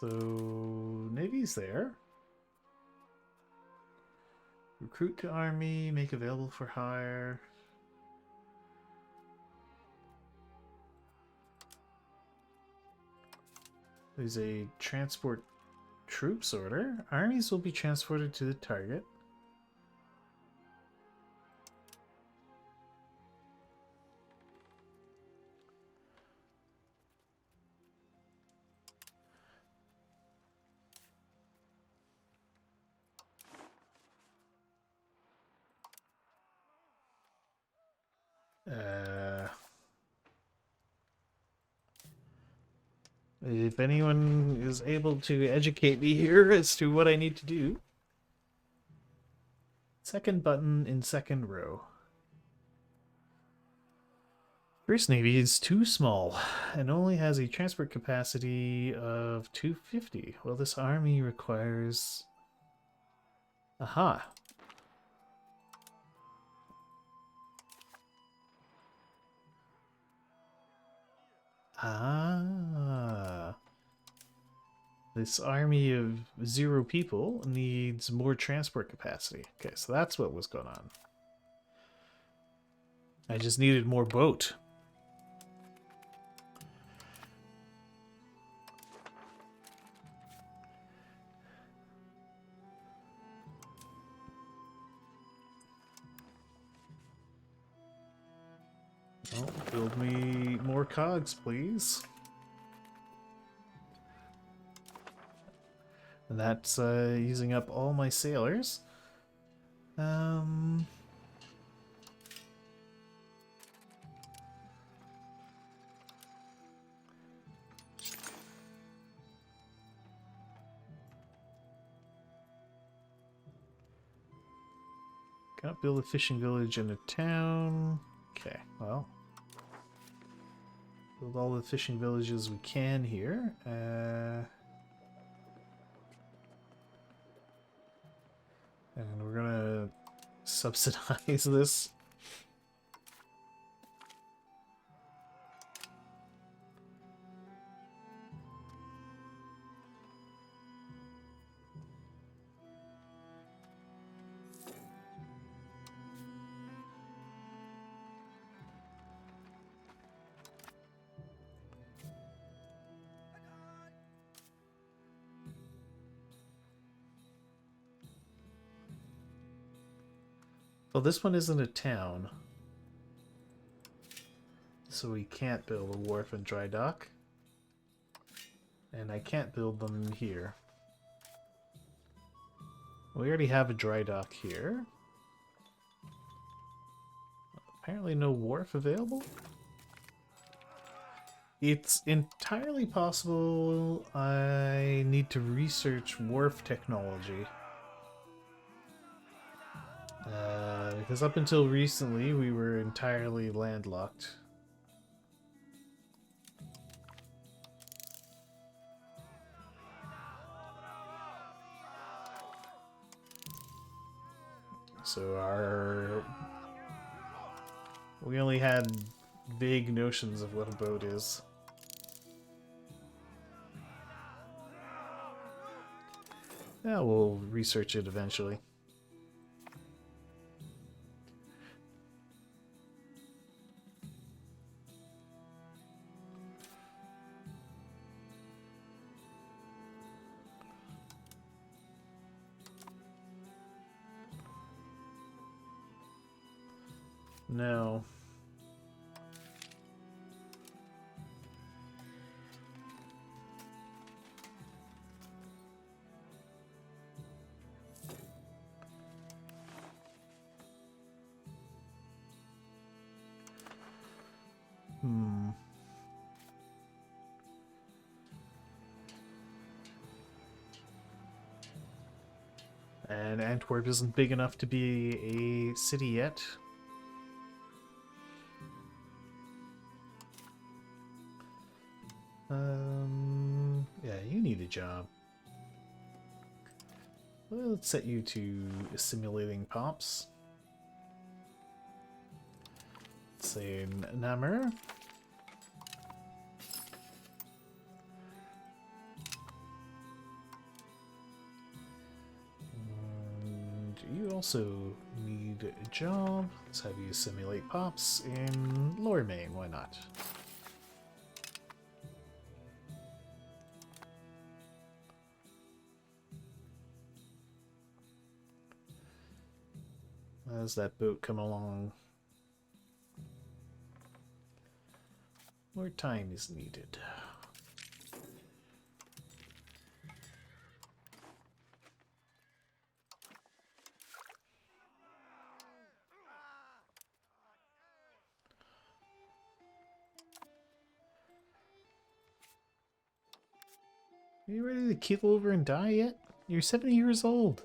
So, navy's there. Recruit to army, make available for hire. There's a transport troops order. Armies will be transported to the target. If anyone is able to educate me here as to what I need to do. Second button in second row. First Navy is too small and only has a transport capacity of 250. Well, this army requires... Aha. Ah. This army of 0 people needs more transport capacity. Okay, so that's what was going on. I just needed more boat. Well, build me more cogs, please. And that's using up all my sailors. Cannot build a fishing village in a town. Okay, well. Build all the fishing villages we can here. And we're gonna subsidize this. Well, this one isn't a town. So we can't build a wharf and dry dock. And I can't build them here. We already have a dry dock here. Apparently no wharf available. It's entirely possible I need to research wharf technology. Because up until recently we were entirely landlocked. So we only had vague notions of what a boat is. Yeah, we'll research it eventually. No. And Antwerp isn't big enough to be a city yet. Yeah, you need a job. Well, let's set you to assimilating pops. Let's say Namur. And you also need a job. Let's have you assimilate pops in Lower Maine, why not? As that boat come along, more time is needed. Are you ready to keel over and die yet? You're 70 years old.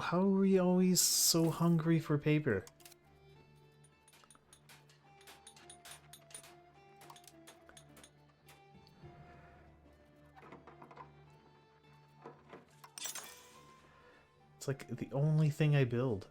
How are we always so hungry for paper? It's like the only thing I build.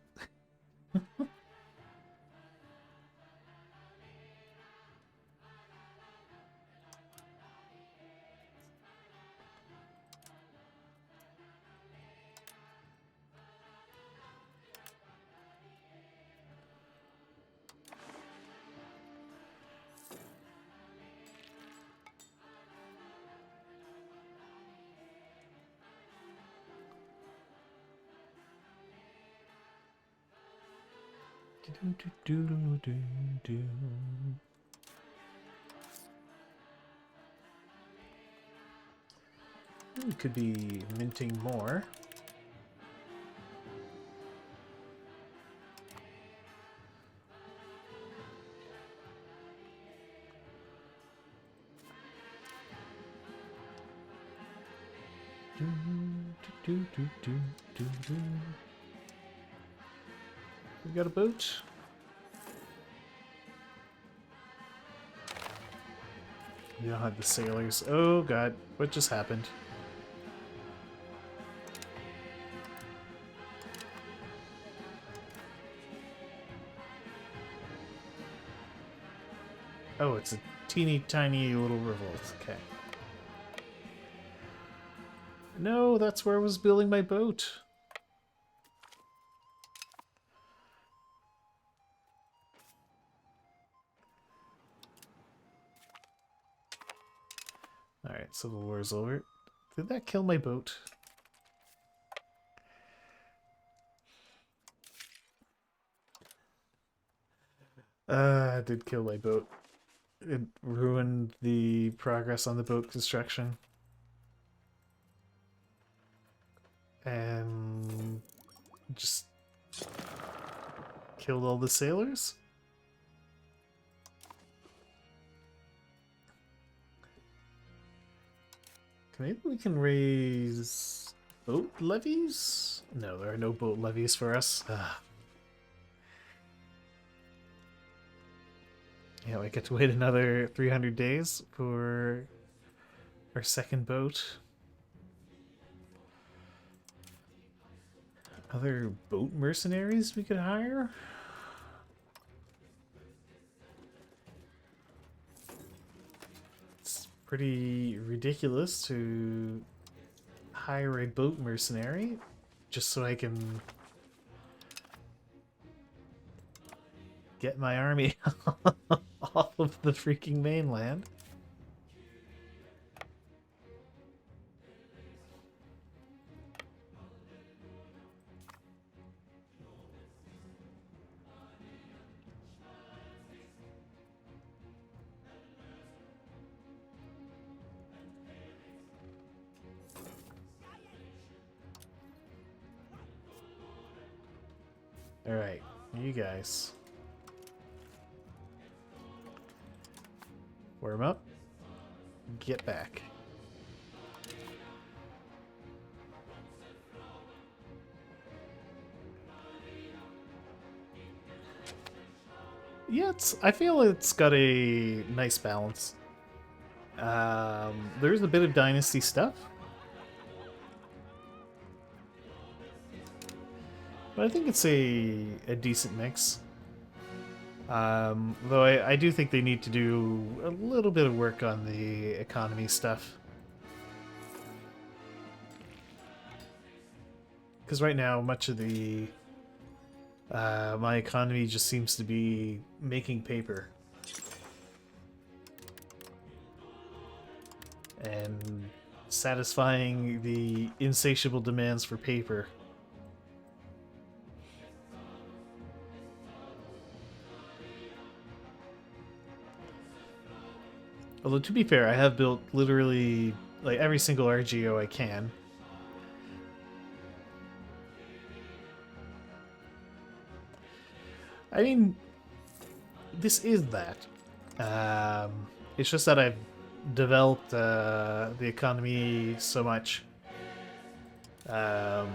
We could be minting more. We got a boat. We don't have the sailors. Oh god, what just happened? Oh, it's a teeny tiny little revolt. Okay. No, that's where I was building my boat. Alright, Civil War's over. Did that kill my boat? It did kill my boat. It ruined the progress on the boat construction. And just killed all the sailors? Maybe we can raise boat levies? No, there are no boat levies for us. Ugh. Yeah, we get to wait another 300 days for our second boat. Other boat mercenaries we could hire? It's pretty ridiculous to hire a boat mercenary just so I can get my army off of the freaking mainland. Alright, you guys. Warm up. Get back. Yeah, I feel it's got a nice balance. There's a bit of dynasty stuff. But I think it's a decent mix. Though I do think they need to do a little bit of work on the economy stuff. Because right now, much of the my economy just seems to be making paper. And satisfying the insatiable demands for paper. Although, to be fair, I have built literally like every single RGO I can. I mean, this is that. It's just that I've developed the economy so much. So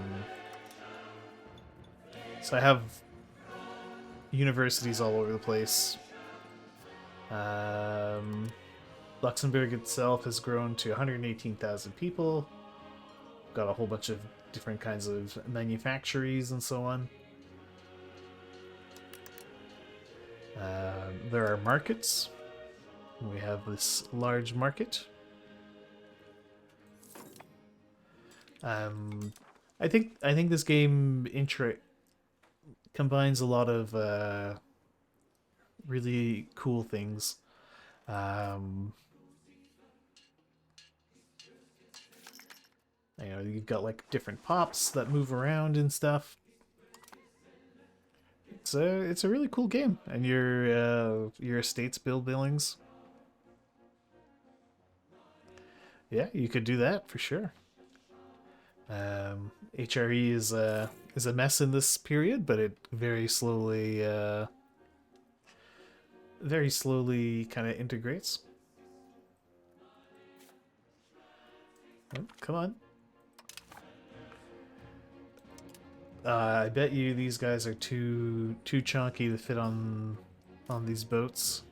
I have universities all over the place. Luxembourg itself has grown to 118,000 people. Got a whole bunch of different kinds of manufactories and so on. There are markets. We have this large market. I think this game combines a lot of really cool things. You know, you've got like different pops that move around and stuff. It's a really cool game, and your estates build billings. Yeah, you could do that for sure. HRE is a mess in this period, but it very slowly kind of integrates. Oh, come on. I bet you these guys are too chunky to fit on these boats.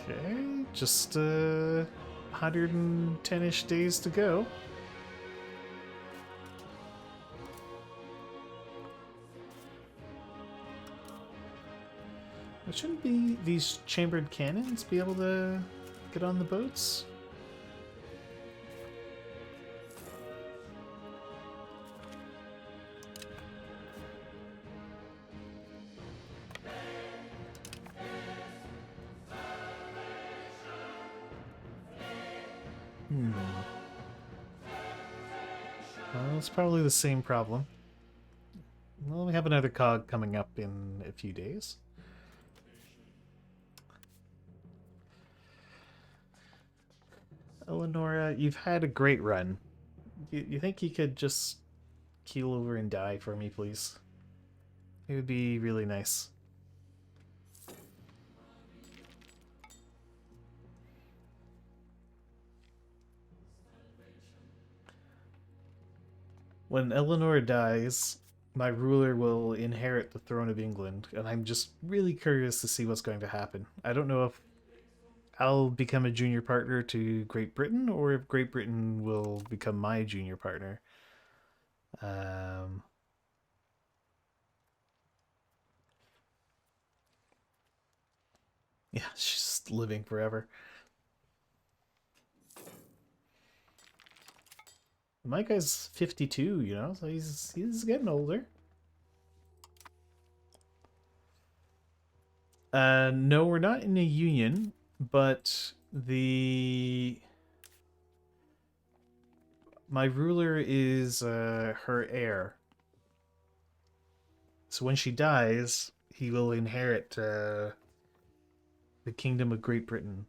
Okay, just 110-ish days to go. But shouldn't be these chambered cannons be able to get on the boats? Well, it's probably the same problem. Well, we have another cog coming up in a few days. Eleonora, you've had a great run. You think you could just keel over and die for me, please? It would be really nice. When Eleanor dies, my ruler will inherit the throne of England, and I'm just really curious to see what's going to happen. I don't know if I'll become a junior partner to Great Britain, or if Great Britain will become my junior partner. Yeah, she's living forever. My guy's 52, you know, so he's getting older. No, we're not in a union, but my ruler is her heir. So when she dies, he will inherit the Kingdom of Great Britain.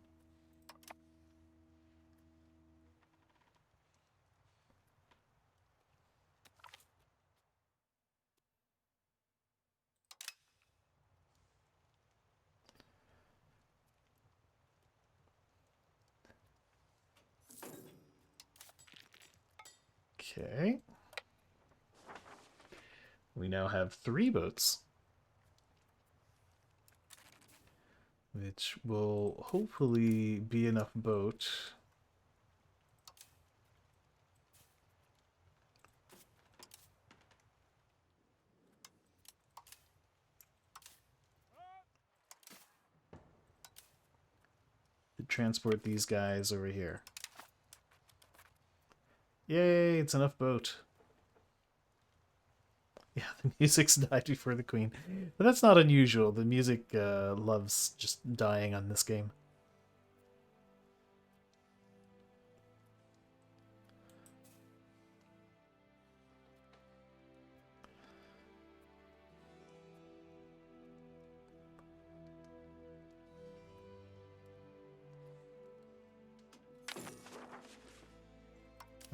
Okay. We now have 3 boats, which will hopefully be enough boat. To transport these guys over here. Yay, it's enough boat. Yeah, the music's died before the queen. But that's not unusual. The music loves just dying on this game.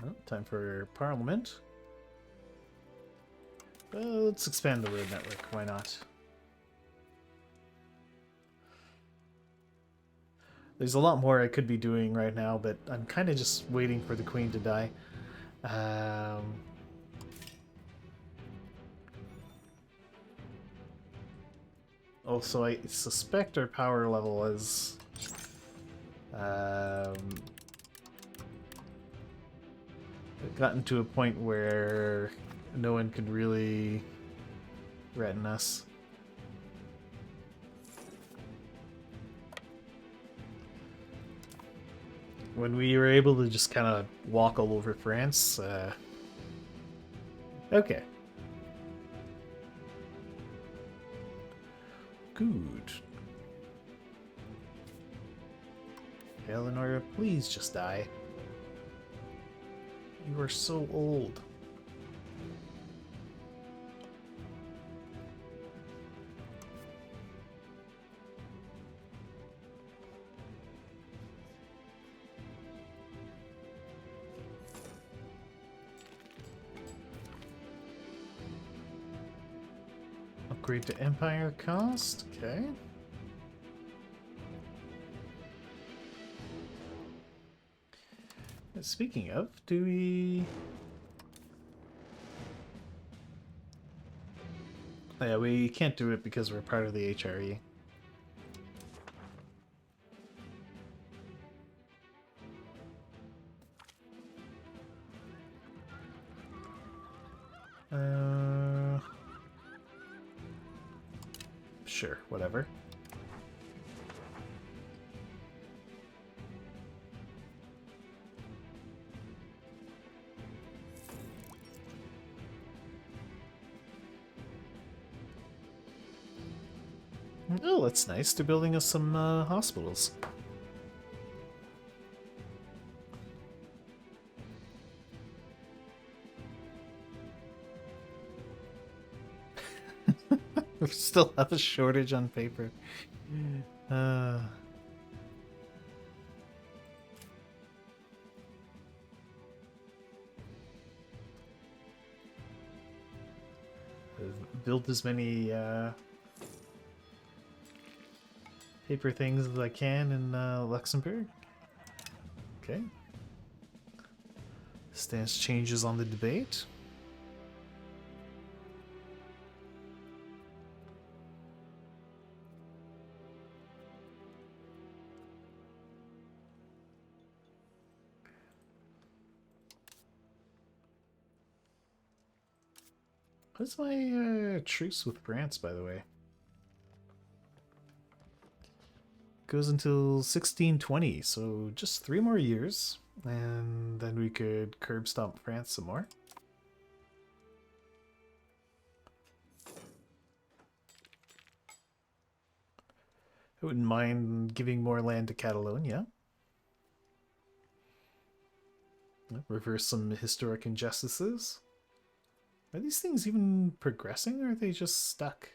Well, time for Parliament. Let's expand the road network. Why not? There's a lot more I could be doing right now, but I'm kind of just waiting for the queen to die. Also, I suspect our power level is gotten to a point where no one could really threaten us. When we were able to just kind of walk all over France, okay. Good. Eleanor, please just die. You are so old. Upgrade to Empire cost. Okay. Speaking of, do we... Yeah, we can't do it because we're part of the HRE. Sure, whatever. Oh, that's nice. They're building us some hospitals. We still have a shortage on paper. Build as many paper things as I can in Luxembourg. Okay. Stance changes on the debate. What's my truce with France, by the way? Goes until 1620, so just 3 more years, and then we could curb stomp France some more. I wouldn't mind giving more land to Catalonia. Reverse some historic injustices. Are these things even progressing, or are they just stuck?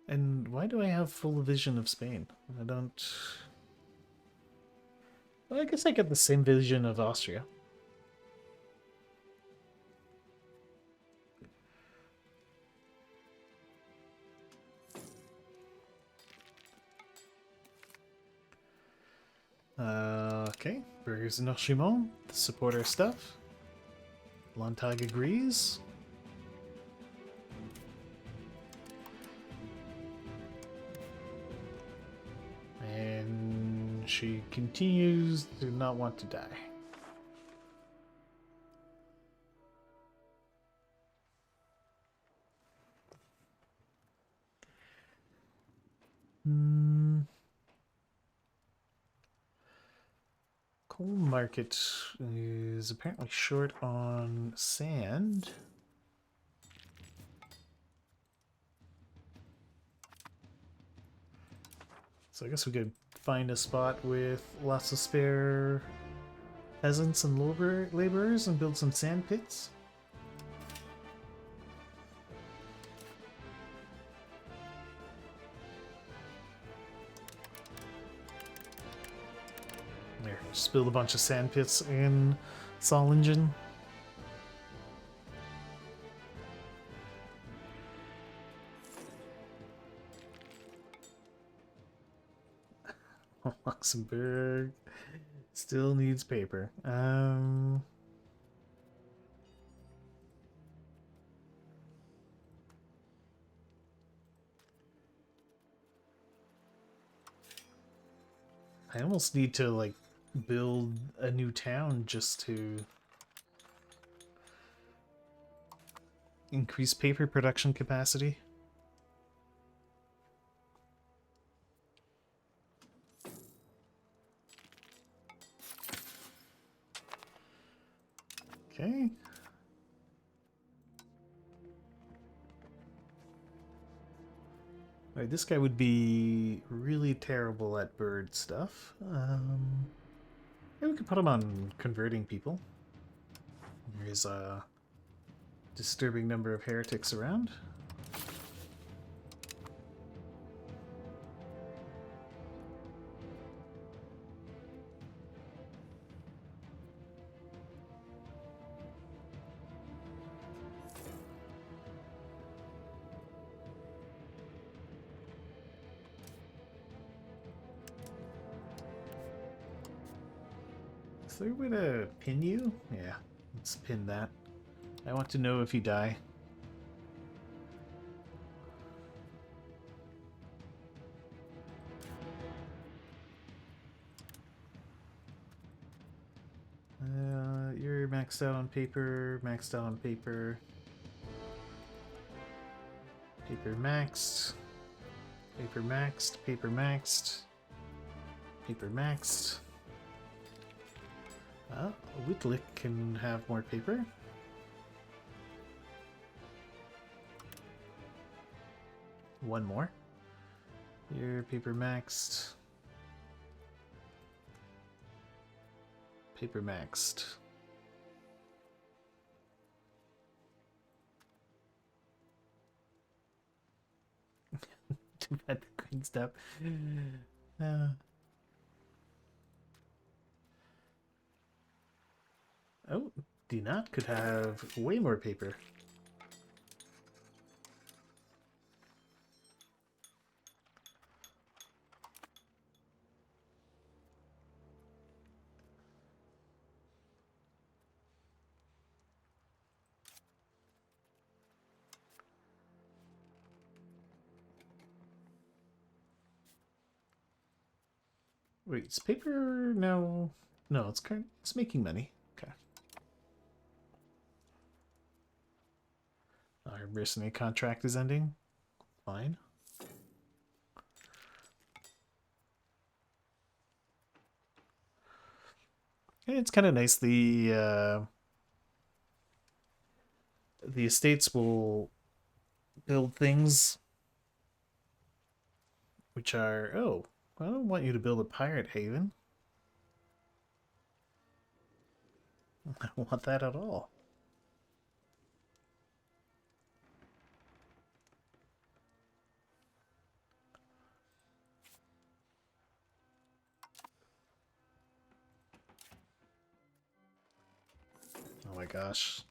And why do I have full vision of Spain? I don't... Well, I guess I get the same vision of Austria. Okay, Burgers and Archimont, support our stuff. Landtag agrees. And she continues to not want to die. Coal market is apparently short on sand. So I guess we could find a spot with lots of spare peasants and laborers and build some sand pits. There, just build a bunch of sand pits in Solingen. Luxembourg still needs paper. I almost need to like build a new town just to increase paper production capacity. Okay. Alright, this guy would be really terrible at bird stuff. Yeah, we could put him on converting people. There's a disturbing number of heretics around. Is there a way to pin you? Yeah, let's pin that. I want to know if you die. You're maxed out on paper, maxed out on paper. Paper maxed. Paper maxed, paper maxed. Paper maxed. Whitlick can have more paper. One more. Your paper maxed. Paper maxed. Too bad the green stuff. Oh, D-Not could have way more paper. Wait, is paper no? No, it's making money. Okay. Our mercenary contract is ending. Fine. And it's kind of nice. The estates will build things which are, oh, I don't want you to build a pirate haven. I don't want that at all. Oh my gosh.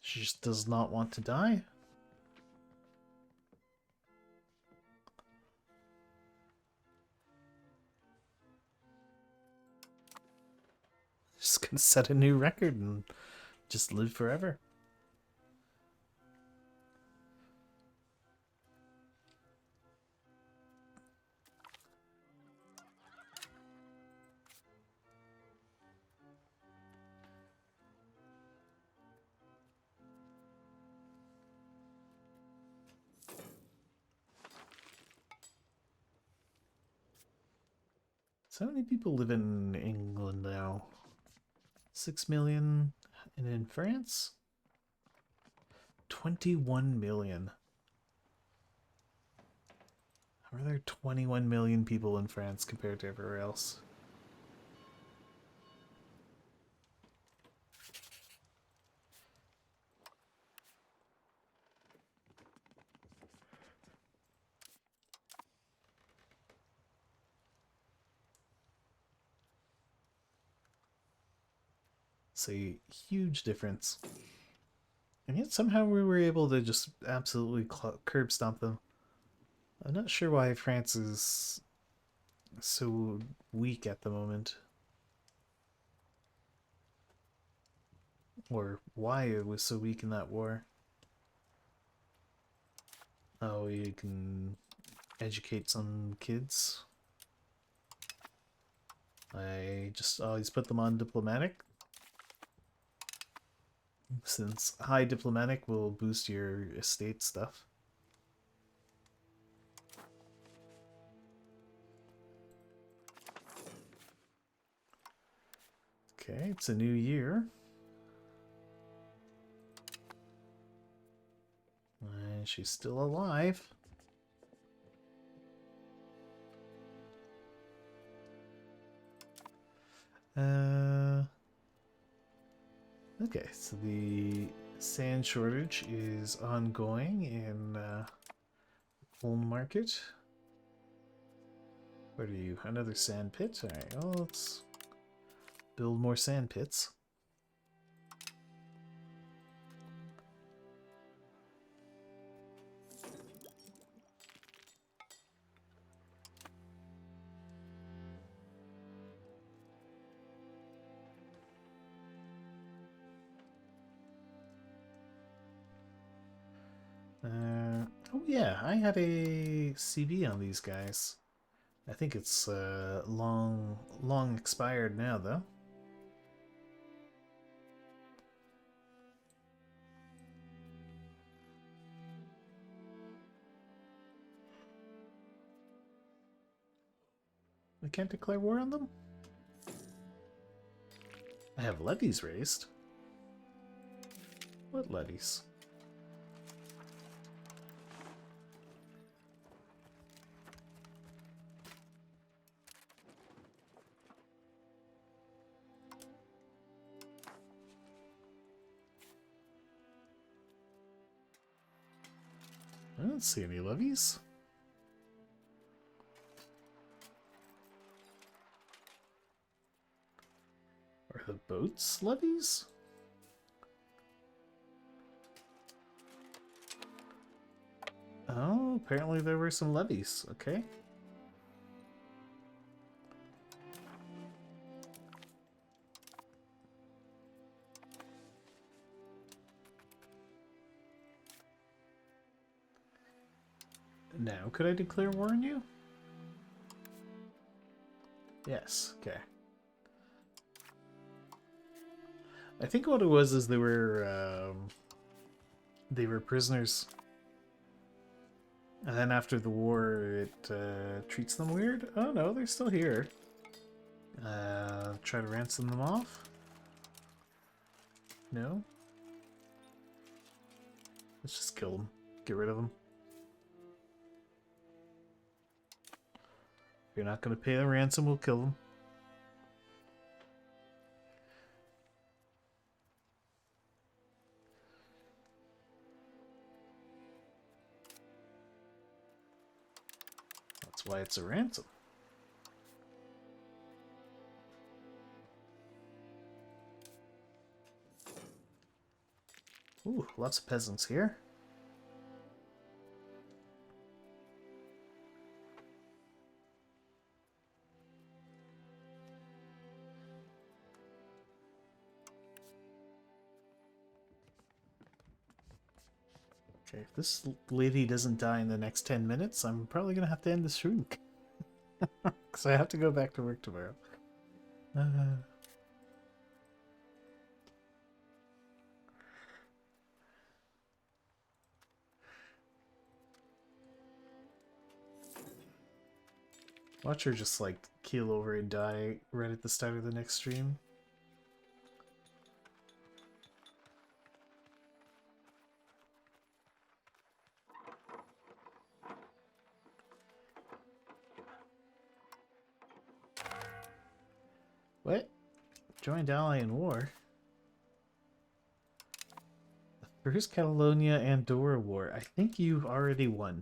She just does not want to die? Just gonna set a new record and just live forever. So many people live in England now. 6 million. And in France? 21 million. How are there 21 million people in France compared to everywhere else? It's a huge difference. And yet somehow we were able to just absolutely curb stomp them. I'm not sure why France is so weak at the moment. Or why it was so weak in that war. Oh, you can educate some kids. I just always put them on diplomatic. Since high diplomatic will boost your estate stuff. Okay, it's a new year. And she's still alive. Okay, so the sand shortage is ongoing in home market. What are you? Another sand pit? Alright, well, let's build more sand pits. yeah, I had a CB on these guys. I think it's long expired now, though. We can't declare war on them? I have levies raised. What levies? I don't see any levies. Are the boats levies? Oh, apparently there were some levies. Okay. Now, could I declare war on you? Yes, okay. I think what it was is they were prisoners. And then after the war, it treats them weird. Oh no, they're still here. Try to ransom them off? No? Let's just kill them. Get rid of them. If you're not going to pay the ransom, we'll kill them. That's why it's a ransom. Ooh, lots of peasants here. Okay, if this lady doesn't die in the next 10 minutes, I'm probably going to have to end the stream. Because I have to go back to work tomorrow. Watch her just like keel over and die right at the start of the next stream. What? Joined ally in war? The First Catalonia Andorra War. I think you've already won.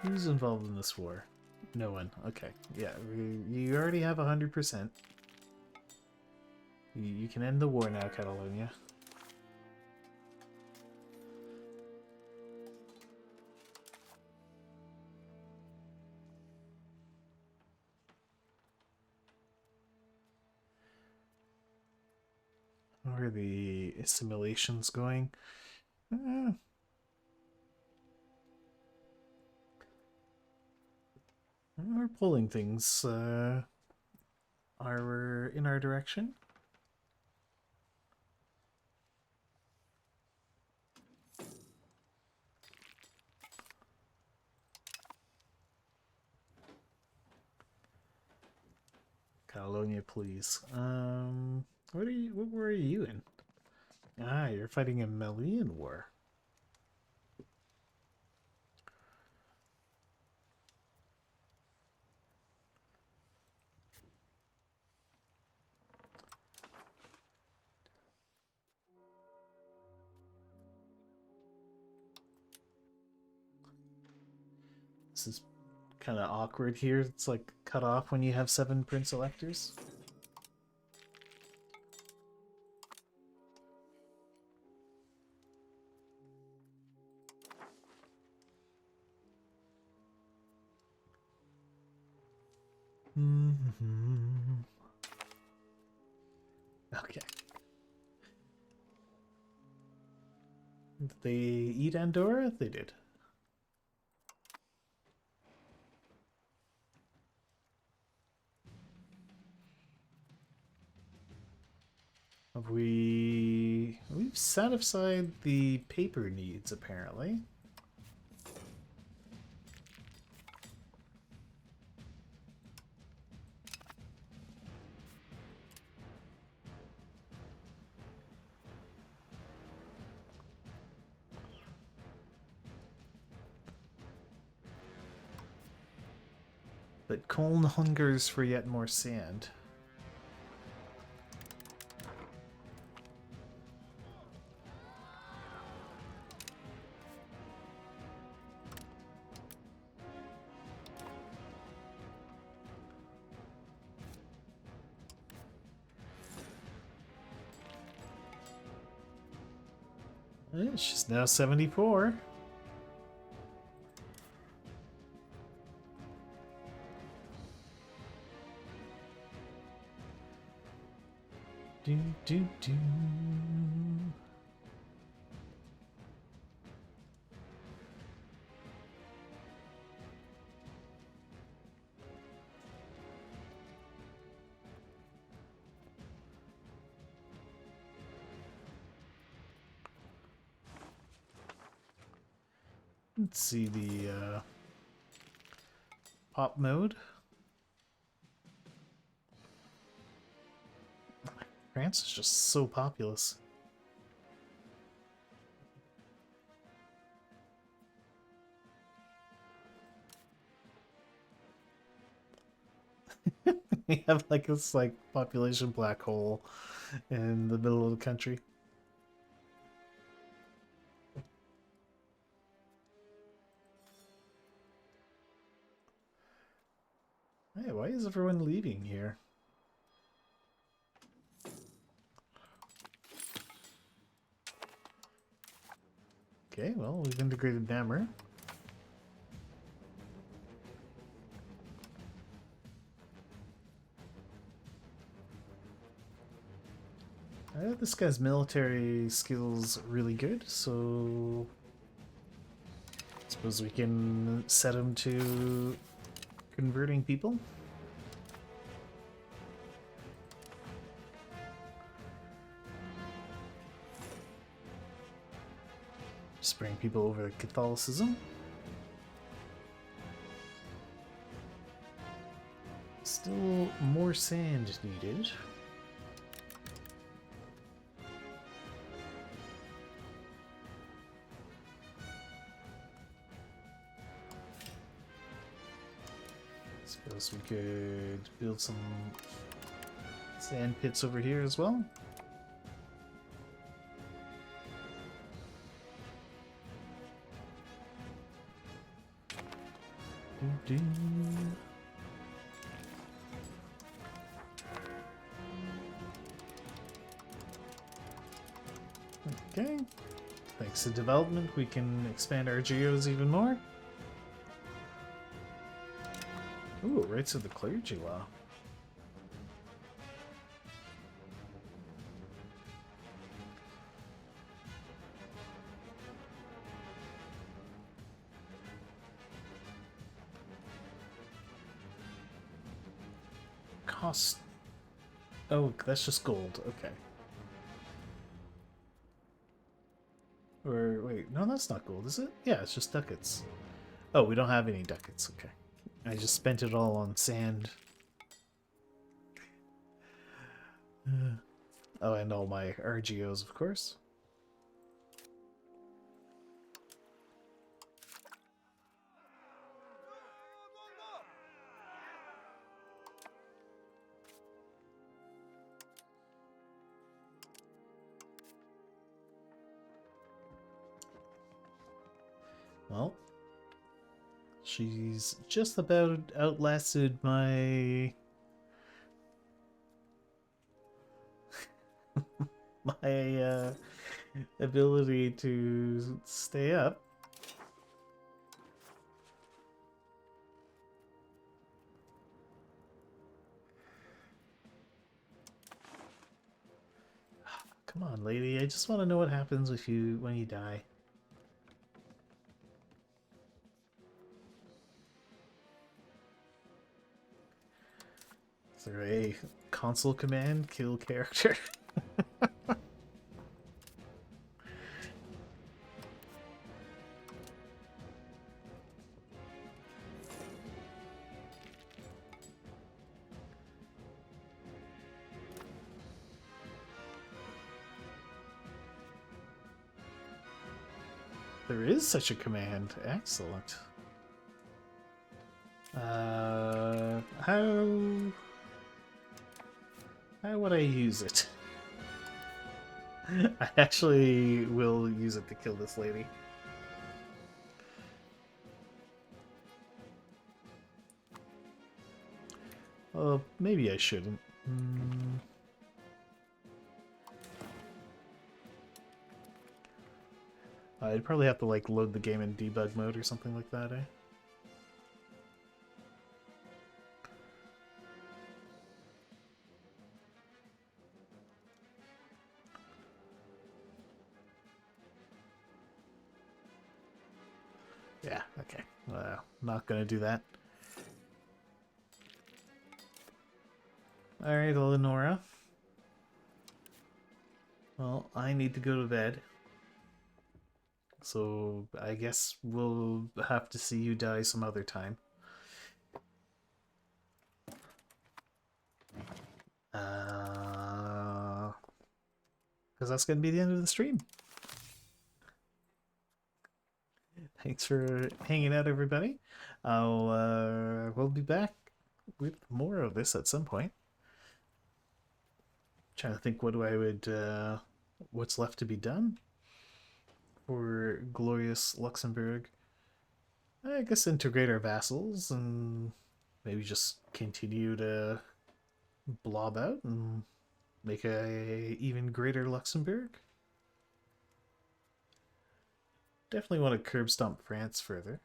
Who's involved in this war? No one. Okay. Yeah, you already have 100%. You can end the war now, Catalonia. How are the assimilations going? We're pulling things in our direction. Catalonia, please. What war are you in? Ah, you're fighting a Malian war. This is kind of awkward here. It's like cut off when you have 7 prince electors. Okay. Did they eat Andorra? They did. We've set aside the paper needs apparently. But Colne hungers for yet more sand. She's now 74. Do do do. Let's see the pop mode. France is just so populous. We have like this population black hole in the middle of the country. Hey, why is everyone leaving here? Okay, well, we've integrated Namur. This guy's military skills really good, so I suppose we can set him to converting people. Just bring people over to Catholicism. Still more sand needed. Suppose we could build some sand pits over here as well. Okay. Thanks to development, we can expand our geos even more. Ooh, rights of the clergy law. Cost. Oh, that's just gold. Okay. Or wait, no, that's not gold, is it? Yeah, it's just ducats. Oh, we don't have any ducats. Okay. I just spent it all on sand. Oh, and all my RGOs, of course. Well, she's just about outlasted my my ability to stay up. Come on, lady. I just want to know what happens with you when you die. Is there a console command? Kill character? There is such a command. Excellent. How would I use it? I actually will use it to kill this lady. Maybe I shouldn't. I'd probably have to like load the game in debug mode or something like that, eh? Yeah, okay. Not gonna do that. Alright, Eleonora. Well, I need to go to bed. So I guess we'll have to see you die some other time. Because that's going to be the end of the stream. Thanks for hanging out, everybody. We'll be back with more of this at some point. Trying to think what's left to be done for glorious Luxembourg. I guess integrate our vassals and maybe just continue to blob out and make a even greater Luxembourg. Definitely want to curb stomp France further.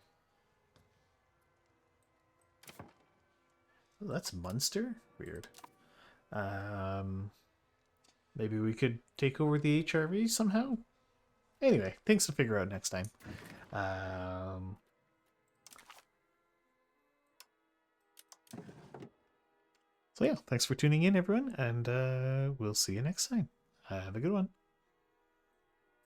Oh, that's Munster? Weird. Maybe we could take over the HRV somehow? Anyway, things to figure out next time. So yeah, thanks for tuning in, everyone, and we'll see you next time. Have a good one.